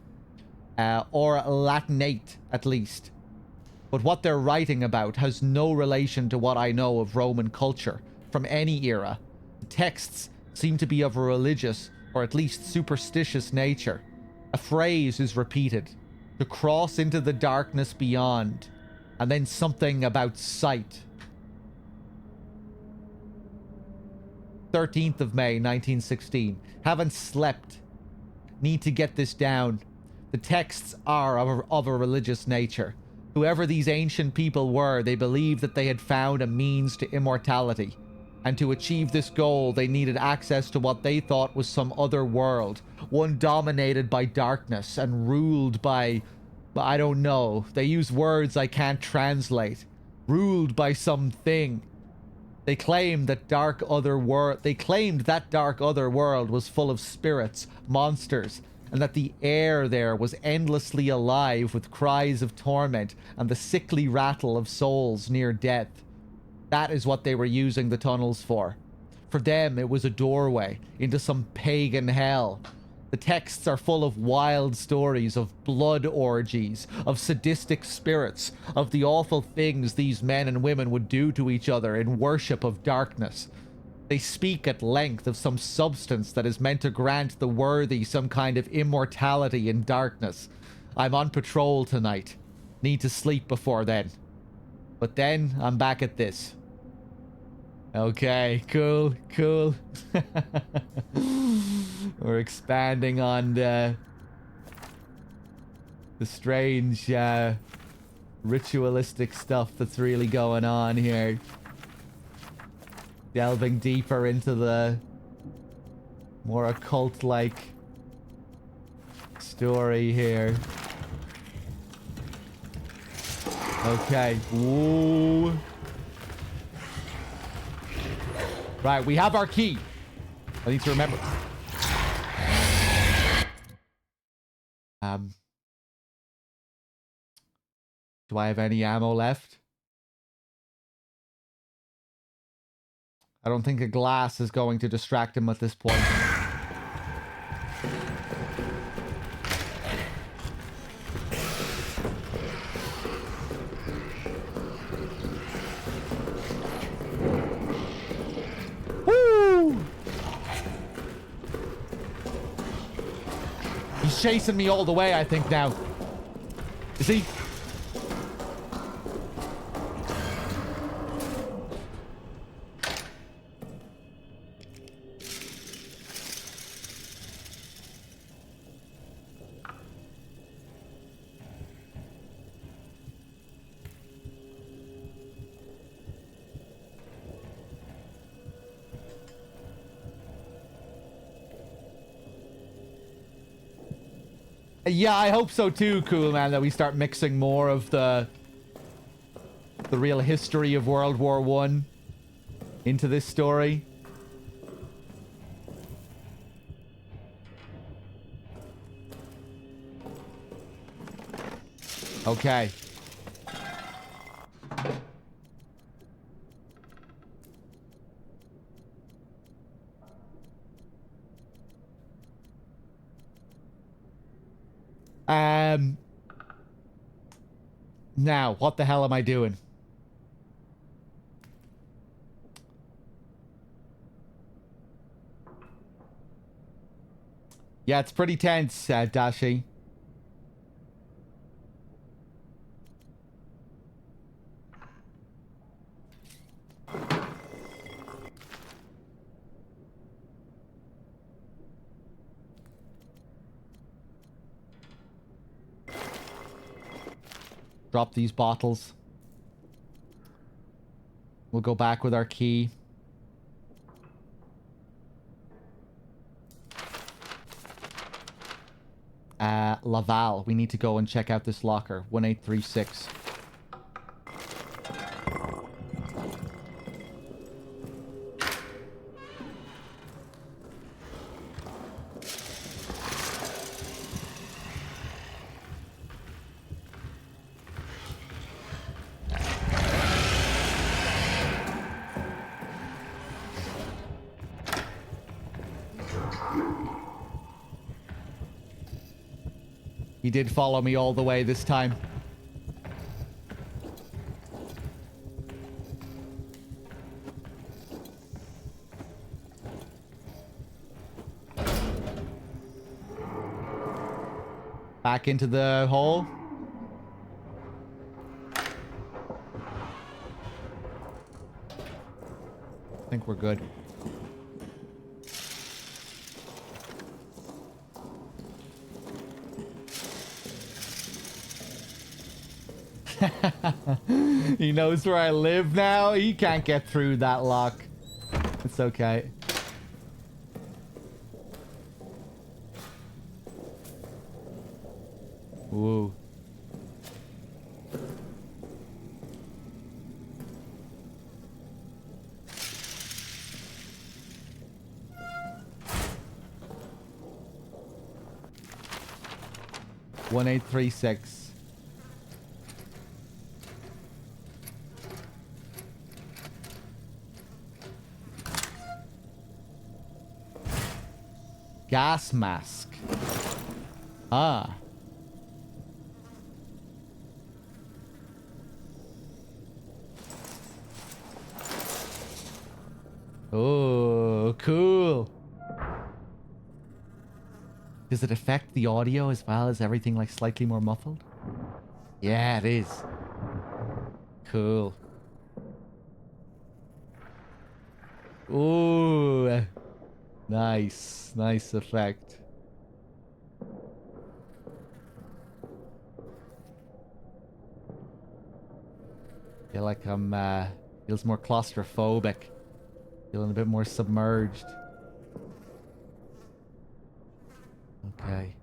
Or Latinate, at least. But what they're writing about has no relation to what I know of Roman culture, from any era. The texts seem to be of a religious, or at least superstitious nature. A phrase is repeated. To cross into the darkness beyond. And then something about sight. 13th of May, 1916. Haven't slept. Need to get this down. The texts are of a religious nature. Whoever these ancient people were, they believed that they had found a means to immortality. And to achieve this goal, they needed access to what they thought was some other world. One dominated by darkness and ruled by... I don't know. They use words I can't translate. Ruled by something. They claimed that dark other world was full of spirits, monsters, and that the air there was endlessly alive with cries of torment and the sickly rattle of souls near death. That is what they were using the tunnels for. For them, it was a doorway into some pagan hell. The texts are full of wild stories of blood orgies, of sadistic spirits, of the awful things these men and women would do to each other in worship of darkness. They speak at length of some substance that is meant to grant the worthy some kind of immortality in darkness. I'm on patrol tonight. Need to sleep before then. But then, I'm back at this. Okay, cool. We're expanding on the strange ritualistic stuff that's really going on here. Delving deeper into the more occult-like story here. Okay. Ooh. Right, we have our key. I need to remember. Do I have any ammo left? I don't think a glass is going to distract him at this point. Woo! He's chasing me all the way, I think, now. Is he? Yeah, I hope so too, Cool Man, that we start mixing more of the real history of World War I into this story. Okay. Now, what the hell am I doing? Yeah, it's pretty tense, Dashi. Drop these bottles. We'll go back with our key. Laval. We need to go and check out this locker. 1836. He did follow me all the way this time. Back into the hole. I think we're good. He knows where I live now. He can't get through that lock. It's okay. Ooh. One 1836. Gas mask. Ah. Oh, cool. Does it affect the audio as well as everything like slightly more muffled? Yeah, it is. Cool. Ooh. Nice. Nice effect. Feel like I'm, feels more claustrophobic. Feeling a bit more submerged. Okay.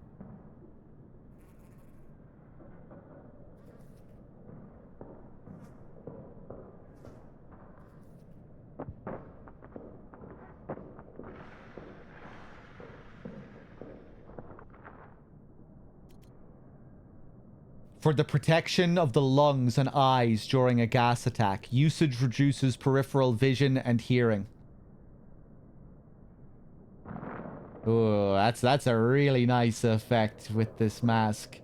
For the protection of the lungs and eyes during a gas attack, usage reduces peripheral vision and hearing. Oh, that's a really nice effect with this mask.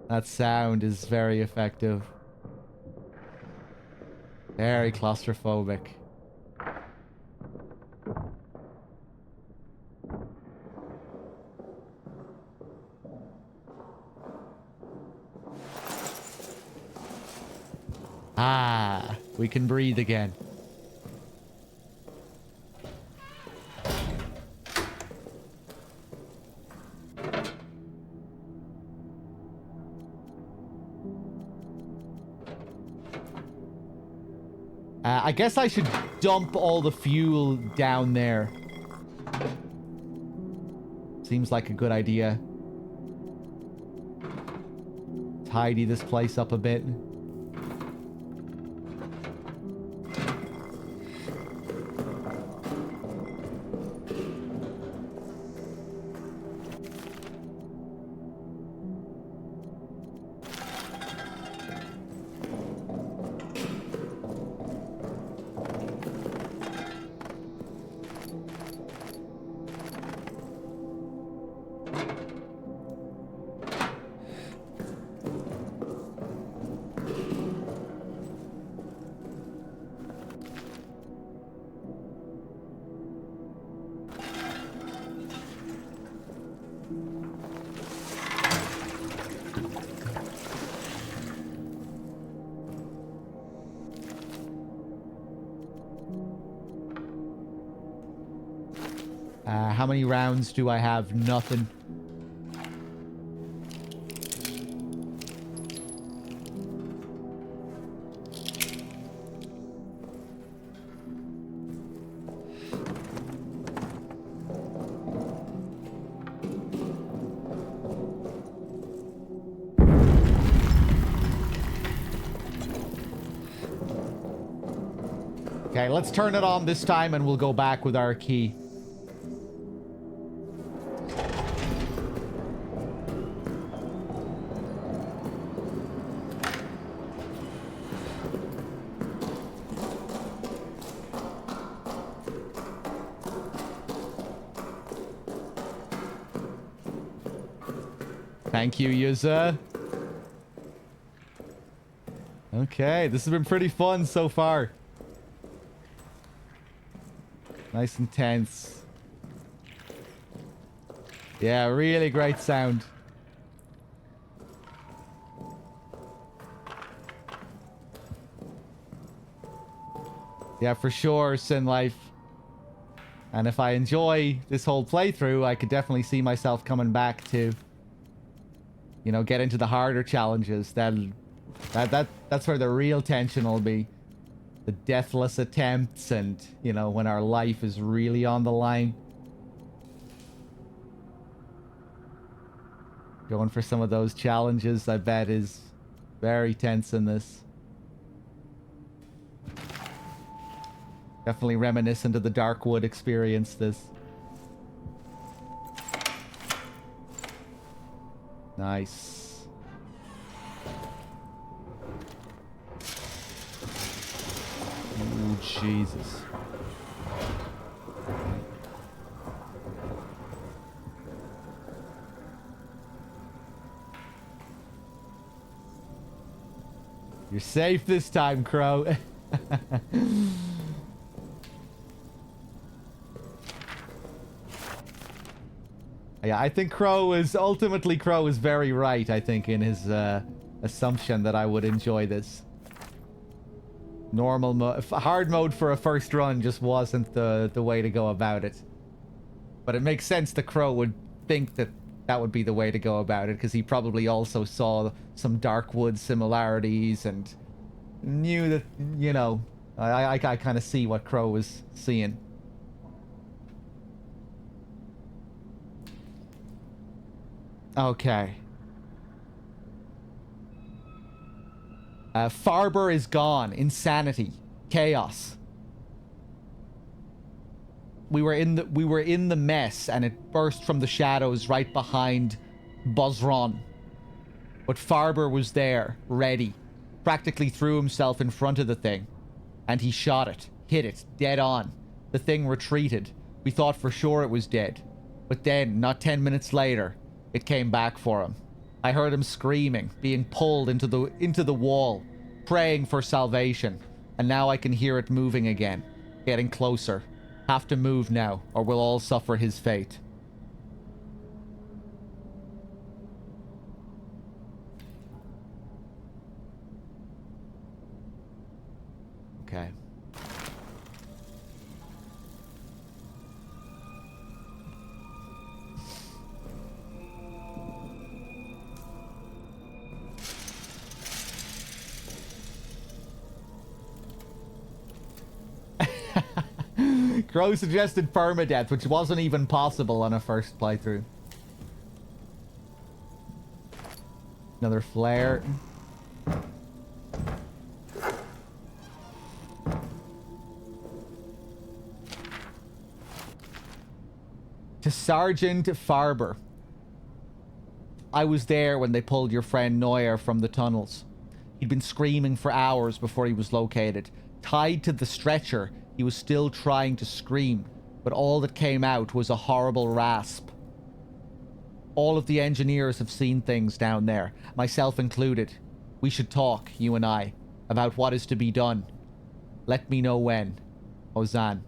That sound is very effective. Very claustrophobic. Ah, we can breathe again. I guess I should dump all the fuel down there. Seems like a good idea. Tidy this place up a bit. How many rounds do I have? Nothing. Okay, let's turn it on this time and we'll go back with our key. Thank you, user. Okay, this has been pretty fun so far. Nice and tense. Yeah, really great sound. Yeah, for sure, Sin Life. And if I enjoy this whole playthrough, I could definitely see myself coming back to, you know, get into the harder challenges. That's where the real tension will be. the deathless attempts and, you know, when our life is really on the line. Going for some of those challenges, I bet, is very tense in this. Definitely reminiscent of the Darkwood experience, this. Nice. Ooh, Jesus. You're safe this time, Crow. Yeah, I think Crow is very right, I think, in his assumption that I would enjoy this. Normal mode, hard mode for a first run just wasn't the way to go about it. But it makes sense that Crow would think that that would be the way to go about it, because he probably also saw some Darkwood similarities and knew that, you know, I kind of see what Crow was seeing. Okay. Farber is gone. Insanity. Chaos. We were in the mess, and it burst from the shadows right behind Bozron. But Farber was there, ready. Practically threw himself in front of the thing. And he shot it. Hit it. Dead on. The thing retreated. We thought for sure it was dead. But then, not 10 minutes later, it came back for him. I heard him screaming, being pulled into the wall, praying for salvation. And now I can hear it moving again, getting closer. Have to move now, or we'll all suffer his fate. Okay. Crow suggested permadeath, which wasn't even possible on a first playthrough. Another flare. To Sergeant Farber. I was there when they pulled your friend Neuer from the tunnels. He'd been screaming for hours before he was located. Tied to the stretcher, he was still trying to scream, but all that came out was a horrible rasp. All of the engineers have seen things down there, myself included. We should talk, you and I, about what is to be done. Let me know when. Ozan.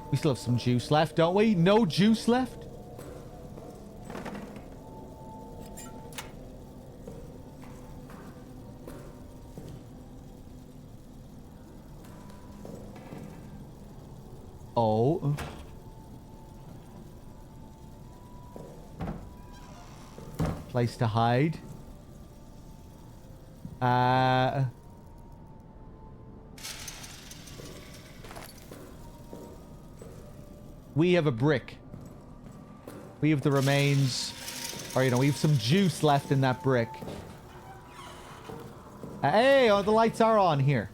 We still have some juice left, don't we? No juice left? Oh. Place to hide. We have a brick. We have the remains. Or, you know, we have some juice left in that brick. Hey, oh, the lights are on here.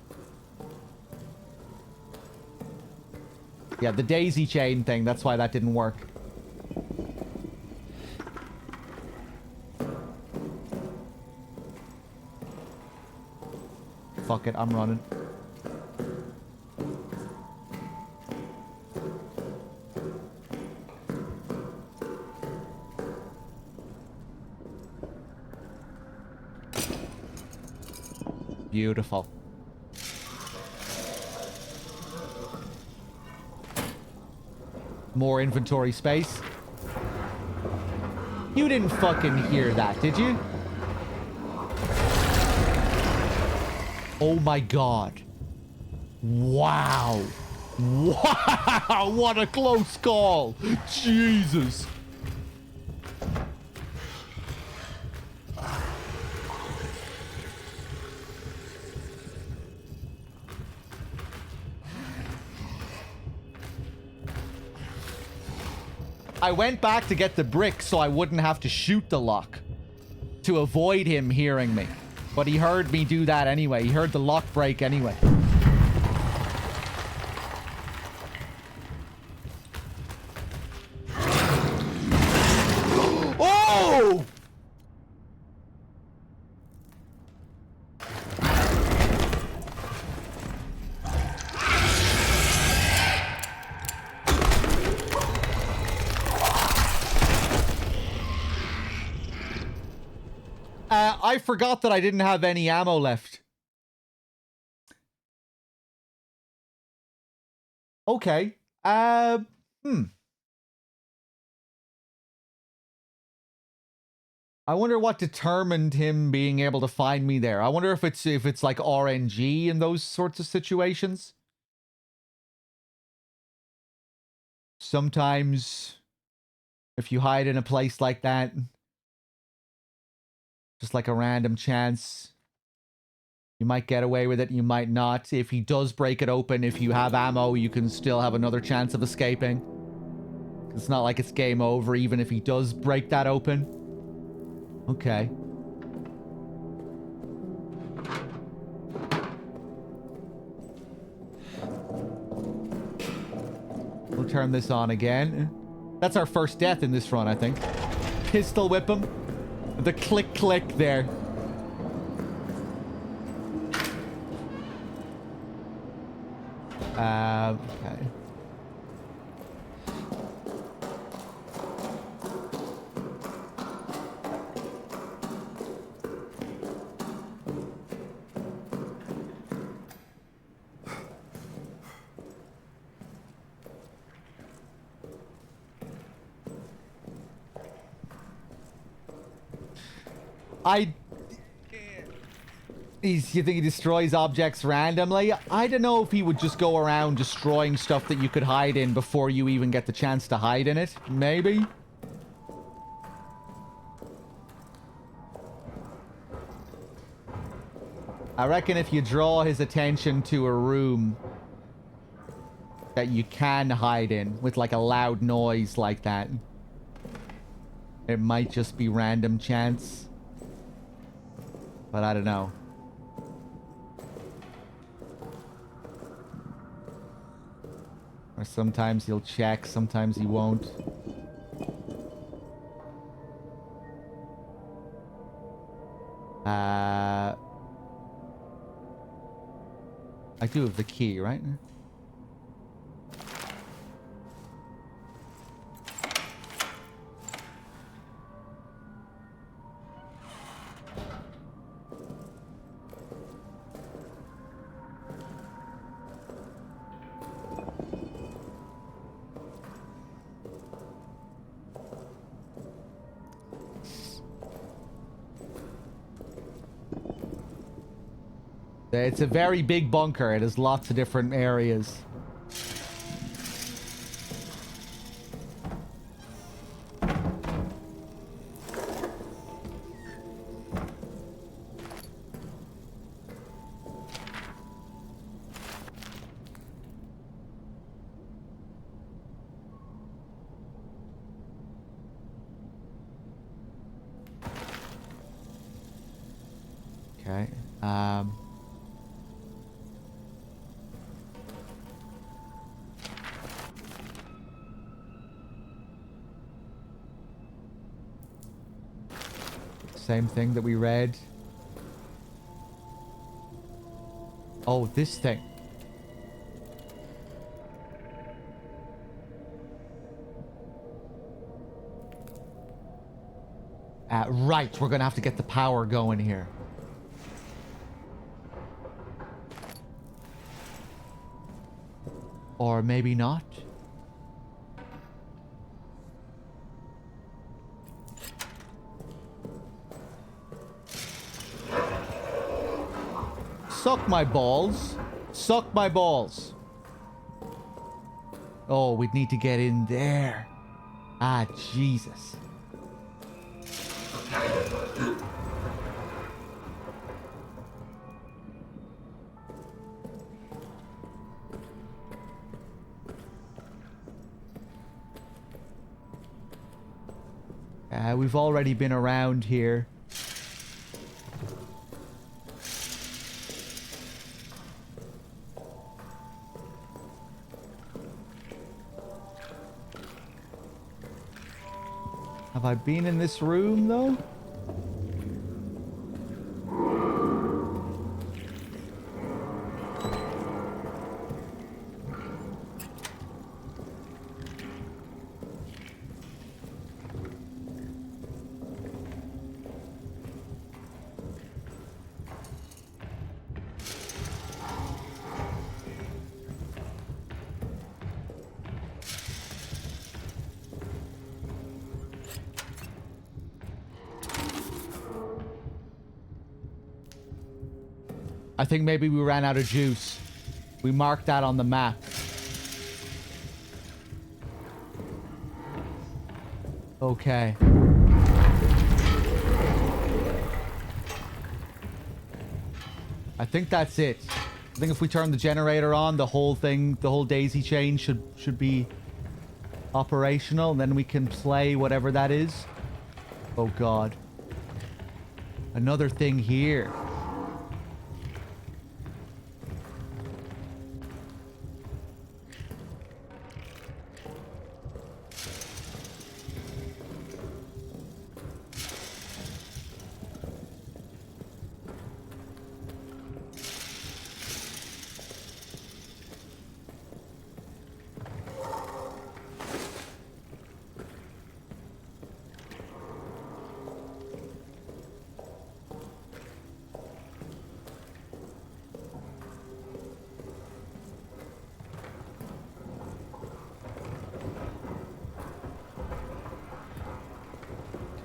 Yeah, the daisy chain thing. That's why that didn't work. Fuck it, I'm running. Beautiful. More inventory space. You didn't fucking hear that, did you? Oh my god. Wow. Wow, what a close call. Jesus. I went back to get the brick so I wouldn't have to shoot the lock to avoid him hearing me. But he heard me do that anyway. He heard the lock break anyway. Oh! I forgot that I didn't have any ammo left. Okay. I wonder what determined him being able to find me there. I wonder if it's like RNG in those sorts of situations. Sometimes if you hide in a place like that, just like a random chance, you might get away with it, you might not. If he does break it open, if you have ammo, you can still have another chance of escaping. It's not like it's game over, even if he does break that open. Okay. We'll turn this on again. That's our first death in this run, I think. Pistol whip him. The click there. Okay. You think he destroys objects randomly? I don't know if he would just go around destroying stuff that you could hide in before you even get the chance to hide in it. Maybe? I reckon if you draw his attention to a room that you can hide in with like a loud noise like that, it might just be random chance. But I don't know. Or sometimes he'll check, sometimes he won't. I do have the key, right? It's a very big bunker. It has lots of different areas. Okay. Same thing that we read. Oh, this thing. Right, we're gonna have to get the power going here. Or maybe not. Suck my balls. Suck my balls. Oh, we'd need to get in there. Ah, Jesus. We've already been around here. Have I been in this room, though? I think maybe we ran out of juice. We marked that on the map. Okay. I think that's it. I think if we turn the generator on, the whole thing, the whole daisy chain should be operational, and then we can play whatever that is. Oh God. Another thing here.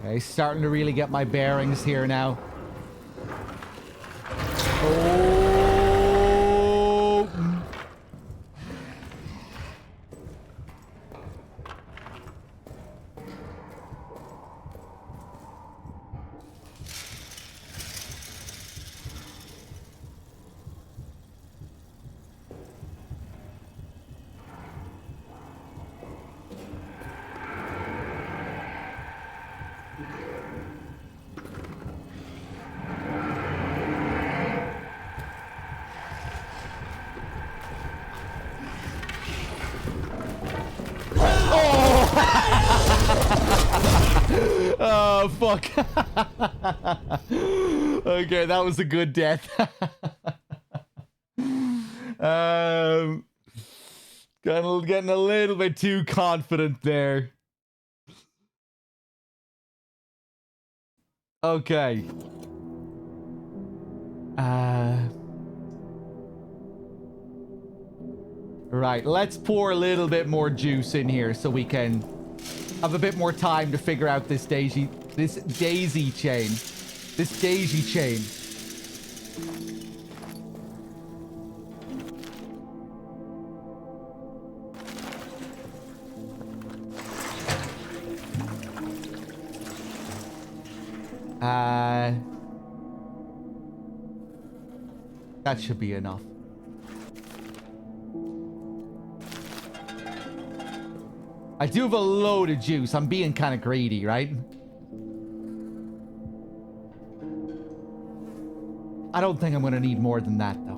Okay, starting to really get my bearings here now. Oh. Oh, fuck. Okay, that was a good death. Getting a little bit too confident there. Okay. Right, let's pour a little bit more juice in here so we can have a bit more time to figure out this daisy chain. This daisy chain. That should be enough. I do have a load of juice. I'm being kind of greedy, right? I don't think I'm going to need more than that, though.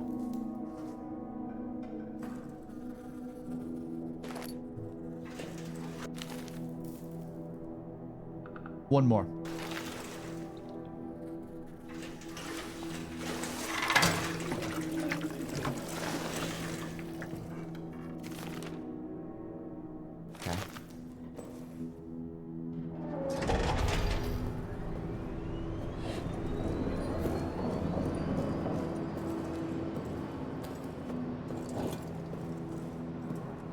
One more.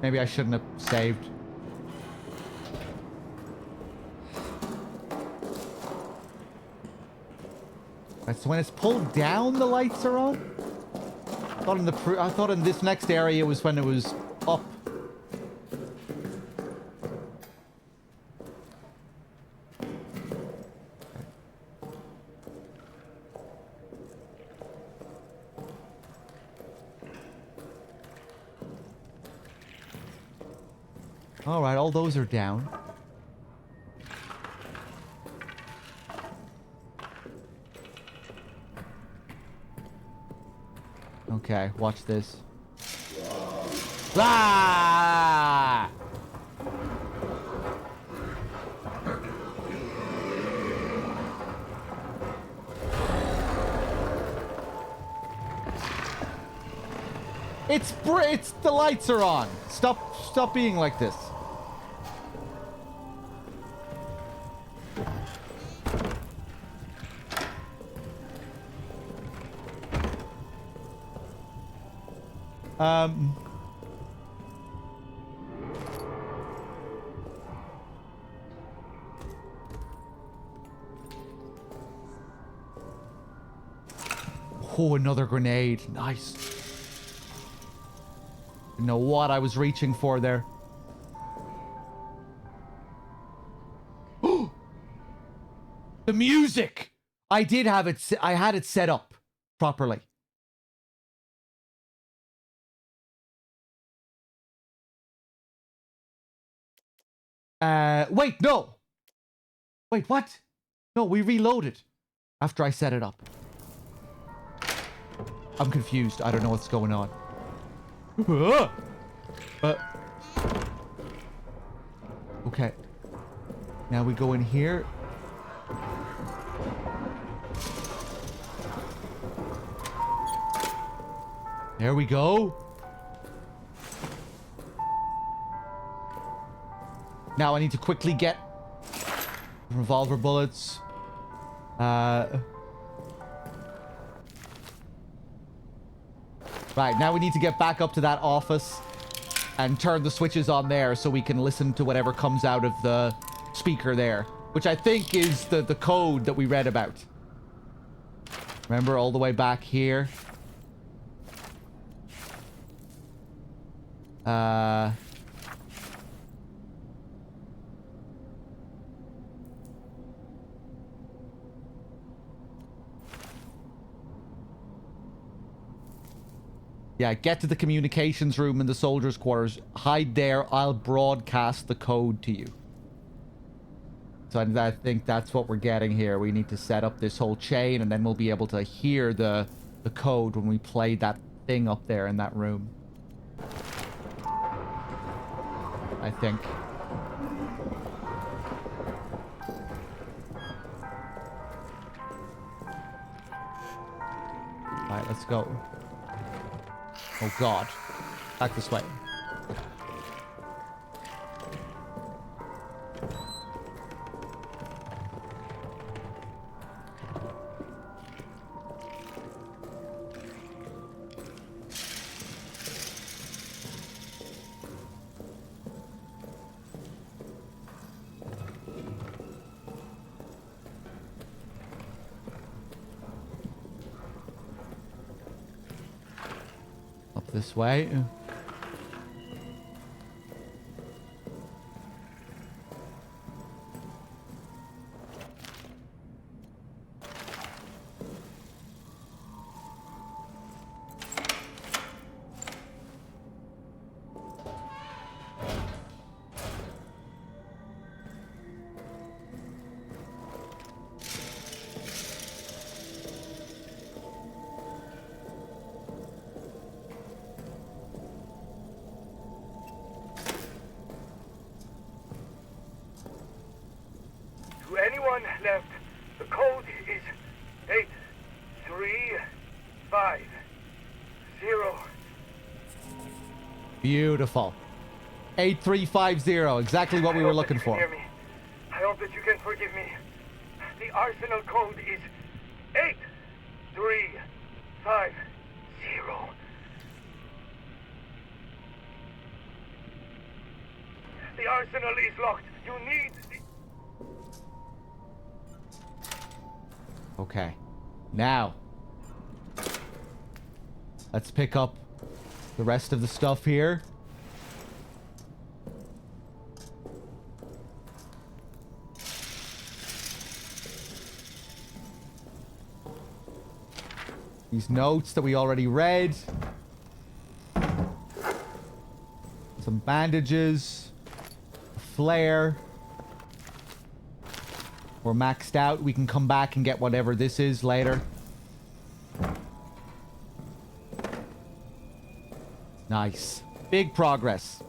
Maybe I shouldn't have saved. Right, so when it's pulled down, the lights are on? I thought in this next area was when it was up. All right, all those are down. Okay, watch this. Ah! It's the lights are on. Stop being like this. Oh, another grenade. Nice. Didn't know what I was reaching for there. The music! I did have it. I had it set up properly. Wait, no. Wait, what? No, we reloaded after I set it up. I'm confused. I don't know what's going on. Okay. Now we go in here. There we go. Now I need to quickly get revolver bullets. Right, now we need to get back up to that office and turn the switches on there so we can listen to whatever comes out of the speaker there, which I think is the code that we read about. Remember, all the way back here. Yeah, get to the communications room in the soldiers' quarters. Hide there. I'll broadcast the code to you. So I think that's what we're getting here. We need to set up this whole chain, and then we'll be able to hear the code when we play that thing up there in that room. I think. Alright, let's go. Oh god. Back this way. This way. Left. The code is 8350. Beautiful. 8350, exactly what we were looking for. Hear me. I hope that you can forgive me. The arsenal code is 8350. The arsenal is locked. You need the... Okay. Now. Let's pick up the rest of the stuff here. These notes that we already read. Some bandages. A flare. We're maxed out. We can come back and get whatever this is later. Nice. Big progress.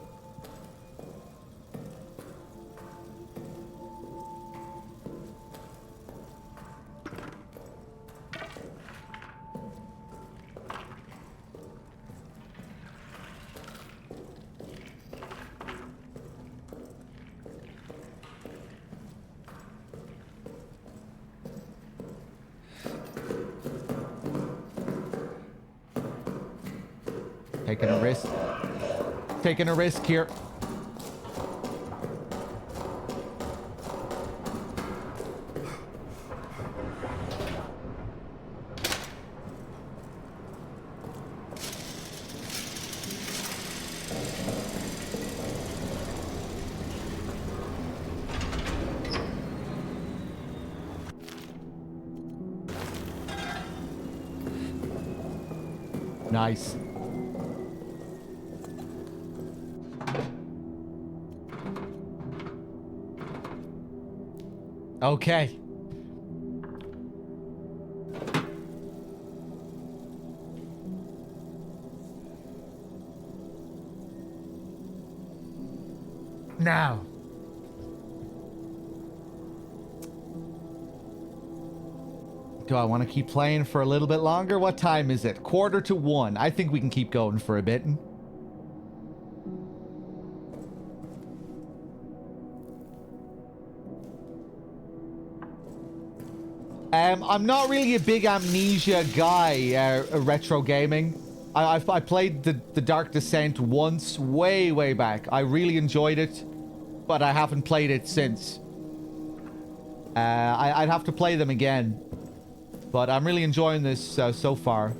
Taking a risk. Taking a risk here. Nice. Okay. Now. Do I want to keep playing for a little bit longer? What time is it? 1:45. I think we can keep going for a bit. I'm not really a big Amnesia guy, retro gaming. I played the Dark Descent once, way back. I really enjoyed it, but I haven't played it since. I'd have to play them again, but I'm really enjoying this so far.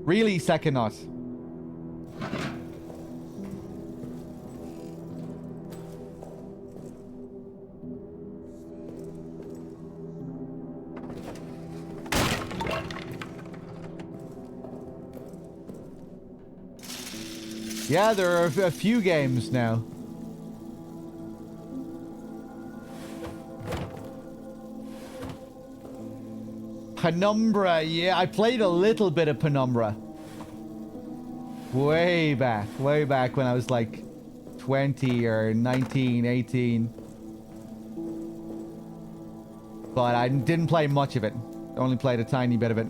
Really, Second. Yeah, there are a few games now. Penumbra, yeah, I played a little bit of Penumbra. Way back when I was like 20 or 19, 18. But I didn't play much of it. Only played a tiny bit of it.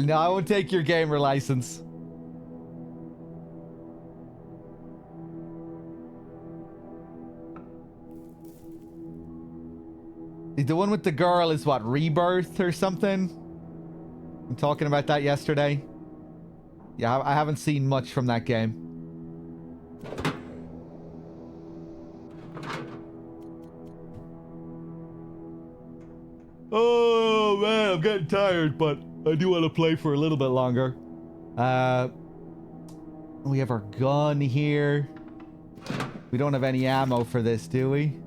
No, I won't take your gamer license. The one with the girl is what, Rebirth or something? I'm talking about that yesterday. Yeah, I haven't seen much from that game. Oh man, I'm getting tired, but I do want to play for a little bit longer. We have our gun here. We don't have any ammo for this, do we?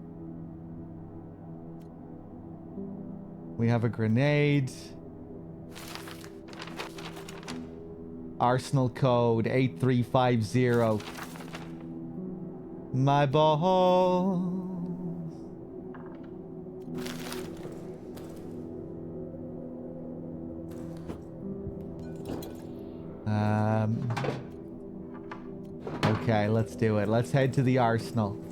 We have a grenade. Arsenal code 8350. My balls. Okay, let's do it. Let's head to the Arsenal.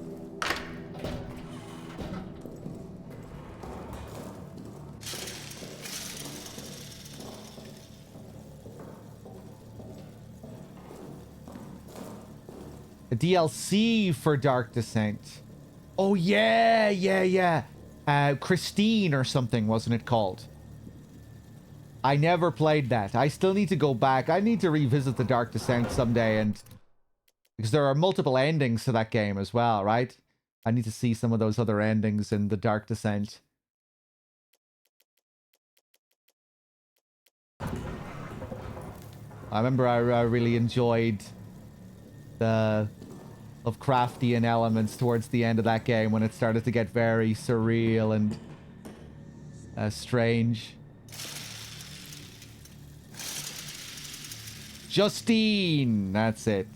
A DLC for Dark Descent. Oh, yeah, yeah, yeah. Christine or something, wasn't it called? I never played that. I still need to go back. I need to revisit the Dark Descent someday, and because there are multiple endings to that game as well, right? I need to see some of those other endings in the Dark Descent. I remember I really enjoyed the Lovecraftian elements towards the end of that game when it started to get very surreal and strange. Justine, that's it.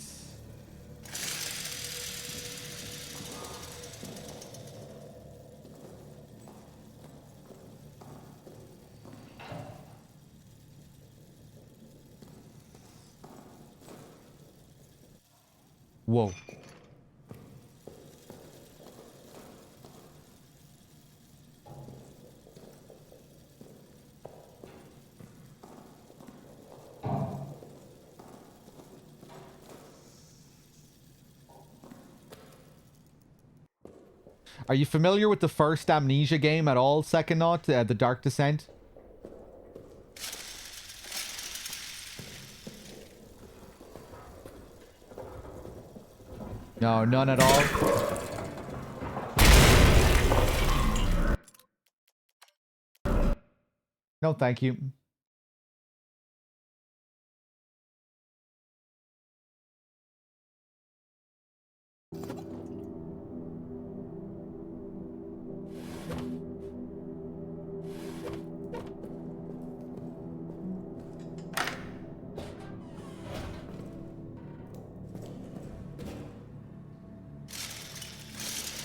Whoa. Are you familiar with the first Amnesia game at all, Second Not? The Dark Descent? No, none at all. No, thank you.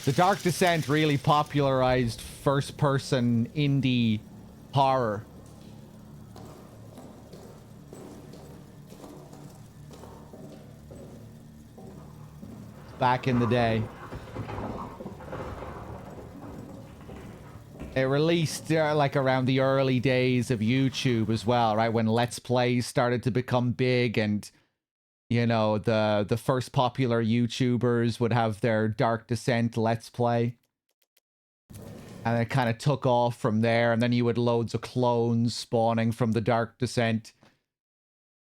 The Dark Descent really popularized first-person indie horror. Back in the day. It released like around the early days of YouTube as well, right? When Let's Plays started to become big, and you know, the first popular YouTubers would have their Dark Descent Let's Play. And it kind of took off from there, and then you had loads of clones spawning from the Dark Descent.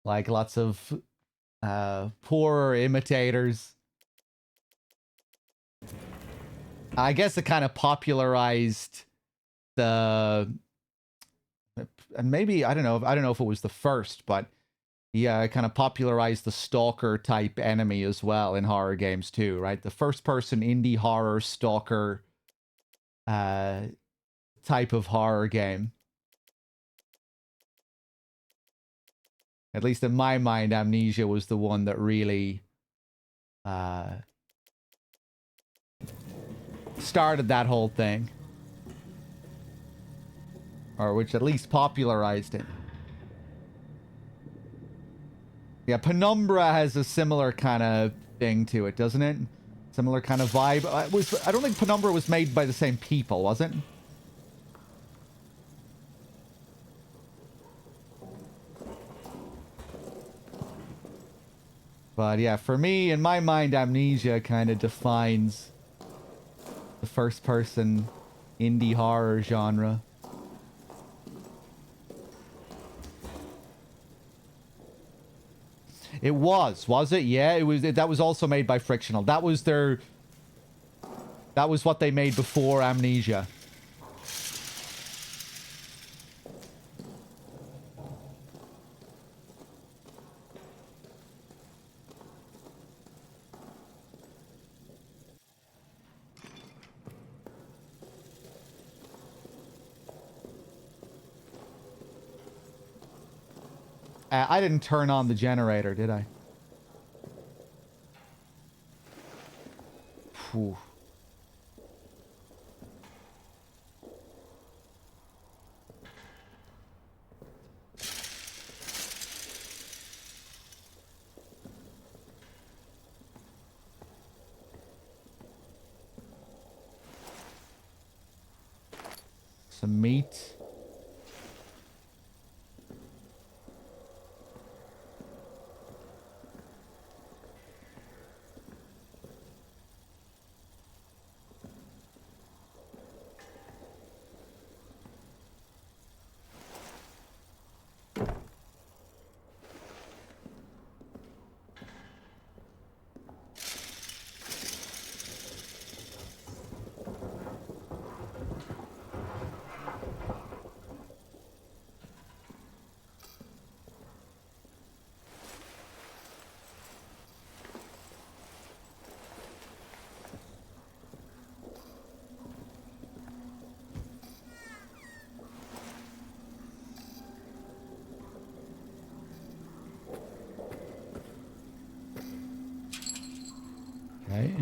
Like lots of poorer imitators. I guess it kind of popularized the, and maybe I don't know if it was the first, but yeah, it kind of popularized the stalker type enemy as well in horror games too, right? The first person indie horror stalker type of horror game. At least in my mind, Amnesia was the one that really started that whole thing. Or which at least popularized it. Yeah, Penumbra has a similar kind of thing to it, doesn't it? Similar kind of vibe. I don't think Penumbra was made by the same people, was it? But yeah, for me, in my mind, Amnesia kind of defines the first-person indie horror genre. It was it? Yeah, it was. That was also made by Frictional. That was their. That was what they made before Amnesia. I didn't turn on the generator, did I? Whew. Some meat. Okay.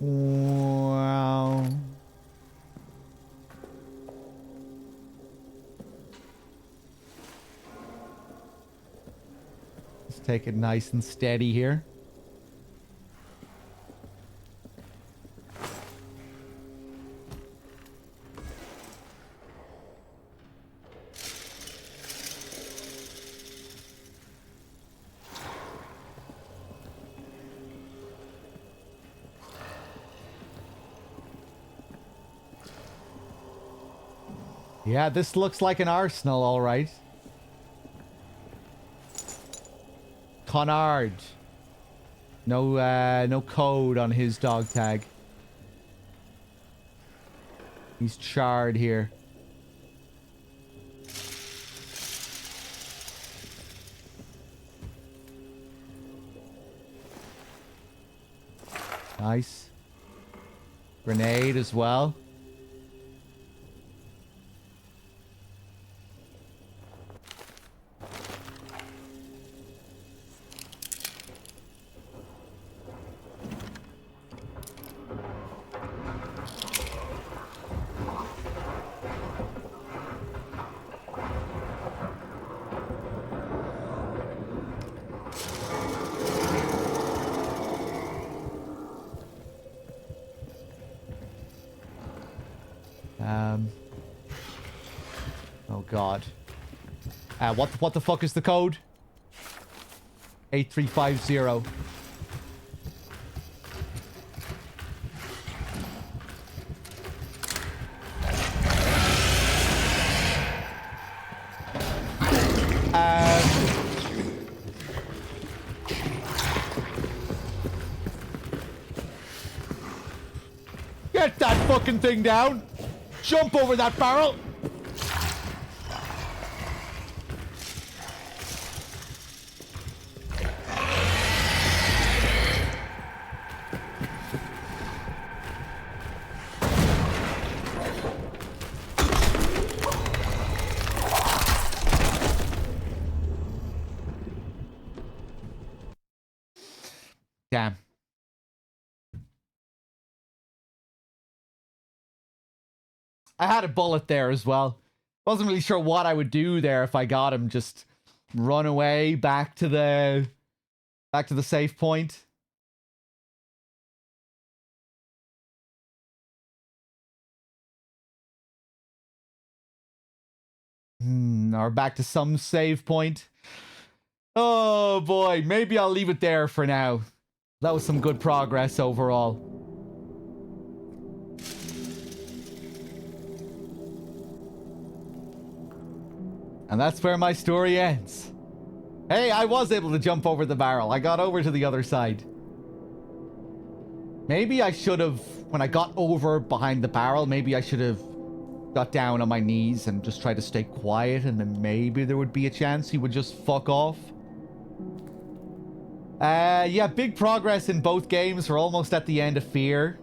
Wow. Let's take it nice and steady here. Yeah, this looks like an arsenal, all right. Conard. No code on his dog tag. He's charred here. Nice. Grenade as well. Oh God. What the fuck is the code? 8350. Get that fucking thing down. Jump over that barrel. Damn. I had a bullet there as well. Wasn't really sure what I would do there if I got him. Just run away back to the safe point. Or back to some save point. Oh boy, maybe I'll leave it there for now. That was some good progress overall. And that's where my story ends. Hey, I was able to jump over the barrel. I got over to the other side. Maybe I should have, when I got over behind the barrel, maybe I should have got down on my knees and just tried to stay quiet, and then maybe there would be a chance he would just fuck off. Yeah, big progress in both games. We're almost at the end of Fear.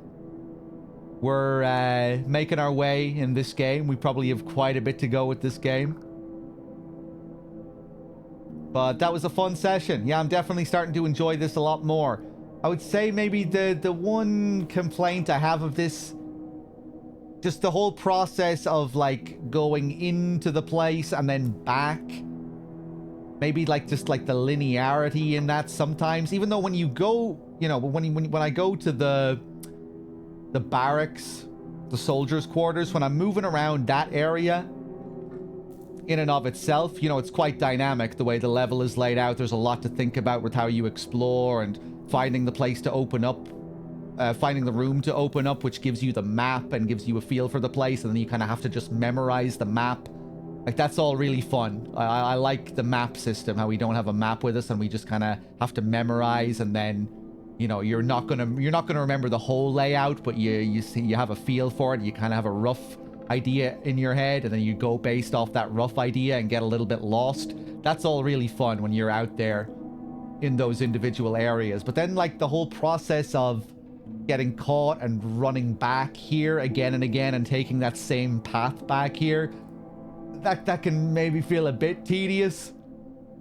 We're making our way in this game. We probably have quite a bit to go with this game. But that was a fun session. Yeah, I'm definitely starting to enjoy this a lot more. I would say maybe the one complaint I have of this, just the whole process of like going into the place and then back. Maybe like just like the linearity in that sometimes. Even though when you go, you know, when I go to the barracks, the soldiers' quarters, when I'm moving around that area, in and of itself, you know, it's quite dynamic the way the level is laid out. There's a lot to think about with how you explore and finding the place to open up, finding the room to open up, which gives you the map and gives you a feel for the place, and then you kind of have to just memorize the map. Like, that's all really fun. I like the map system, how we don't have a map with us and we just kind of have to memorize, and then, you know, you're not gonna remember the whole layout, but you have a feel for it. You kind of have a rough idea in your head, and then you go based off that rough idea and get a little bit lost. That's all really fun when you're out there in those individual areas. But then, like, the whole process of getting caught and running back here again and again and taking that same path back here, that can maybe feel a bit tedious.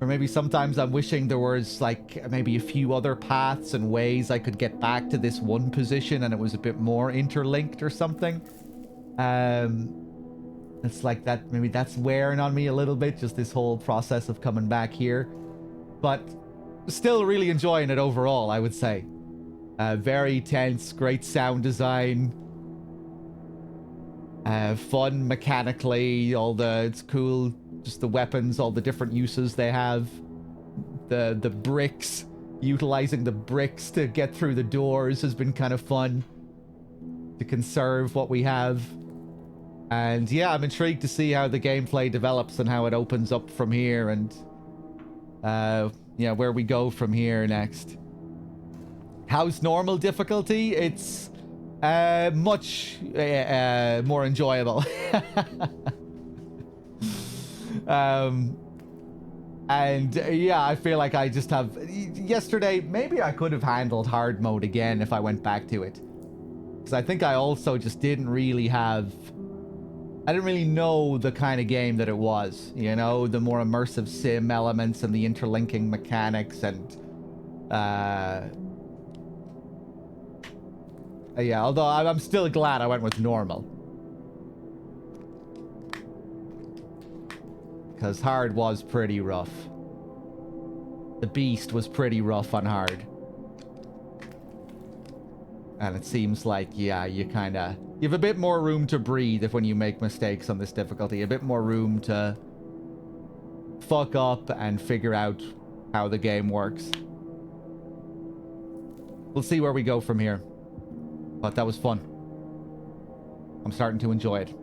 Or maybe sometimes I'm wishing there was, like, maybe a few other paths and ways I could get back to this one position and it was a bit more interlinked or something. It's like that, maybe that's wearing on me a little bit, just this whole process of coming back here. But still really enjoying it overall, I would say. Very tense, great sound design. Fun mechanically, it's cool. Just the weapons, all the different uses they have. The bricks, utilizing the bricks to get through the doors has been kind of fun. To conserve what we have. And yeah, I'm intrigued to see how the gameplay develops and how it opens up from here, and yeah, where we go from here next. How's normal difficulty? It's much more enjoyable. And yeah, I feel like I just have... Yesterday, maybe I could have handled hard mode again if I went back to it. Because I think I also just didn't really have... I didn't really know the kind of game that it was. You know, the more immersive sim elements and the interlinking mechanics and... yeah, although I'm still glad I went with normal. Because hard was pretty rough. The beast was pretty rough on hard. And it seems like, yeah, you have a bit more room to breathe if when you make mistakes on this difficulty. A bit more room to fuck up and figure out how the game works. We'll see where we go from here. But that was fun. I'm starting to enjoy it.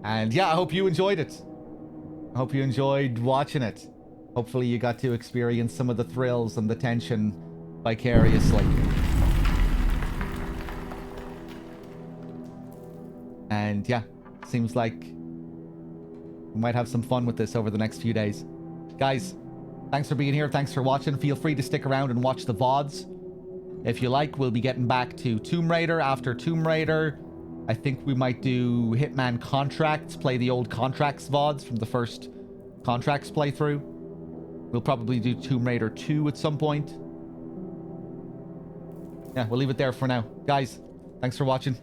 And yeah, I hope you enjoyed it. I hope you enjoyed watching it. Hopefully you got to experience some of the thrills and the tension vicariously. And yeah, seems like we might have some fun with this over the next few days. Guys, thanks for being here. Thanks for watching. Feel free to stick around and watch the VODs. If you like, we'll be getting back to Tomb Raider after Tomb Raider. I think we might do Hitman Contracts, play the old Contracts VODs from the first Contracts playthrough. We'll probably do Tomb Raider 2 at some point. Yeah, we'll leave it there for now. Guys, thanks for watching.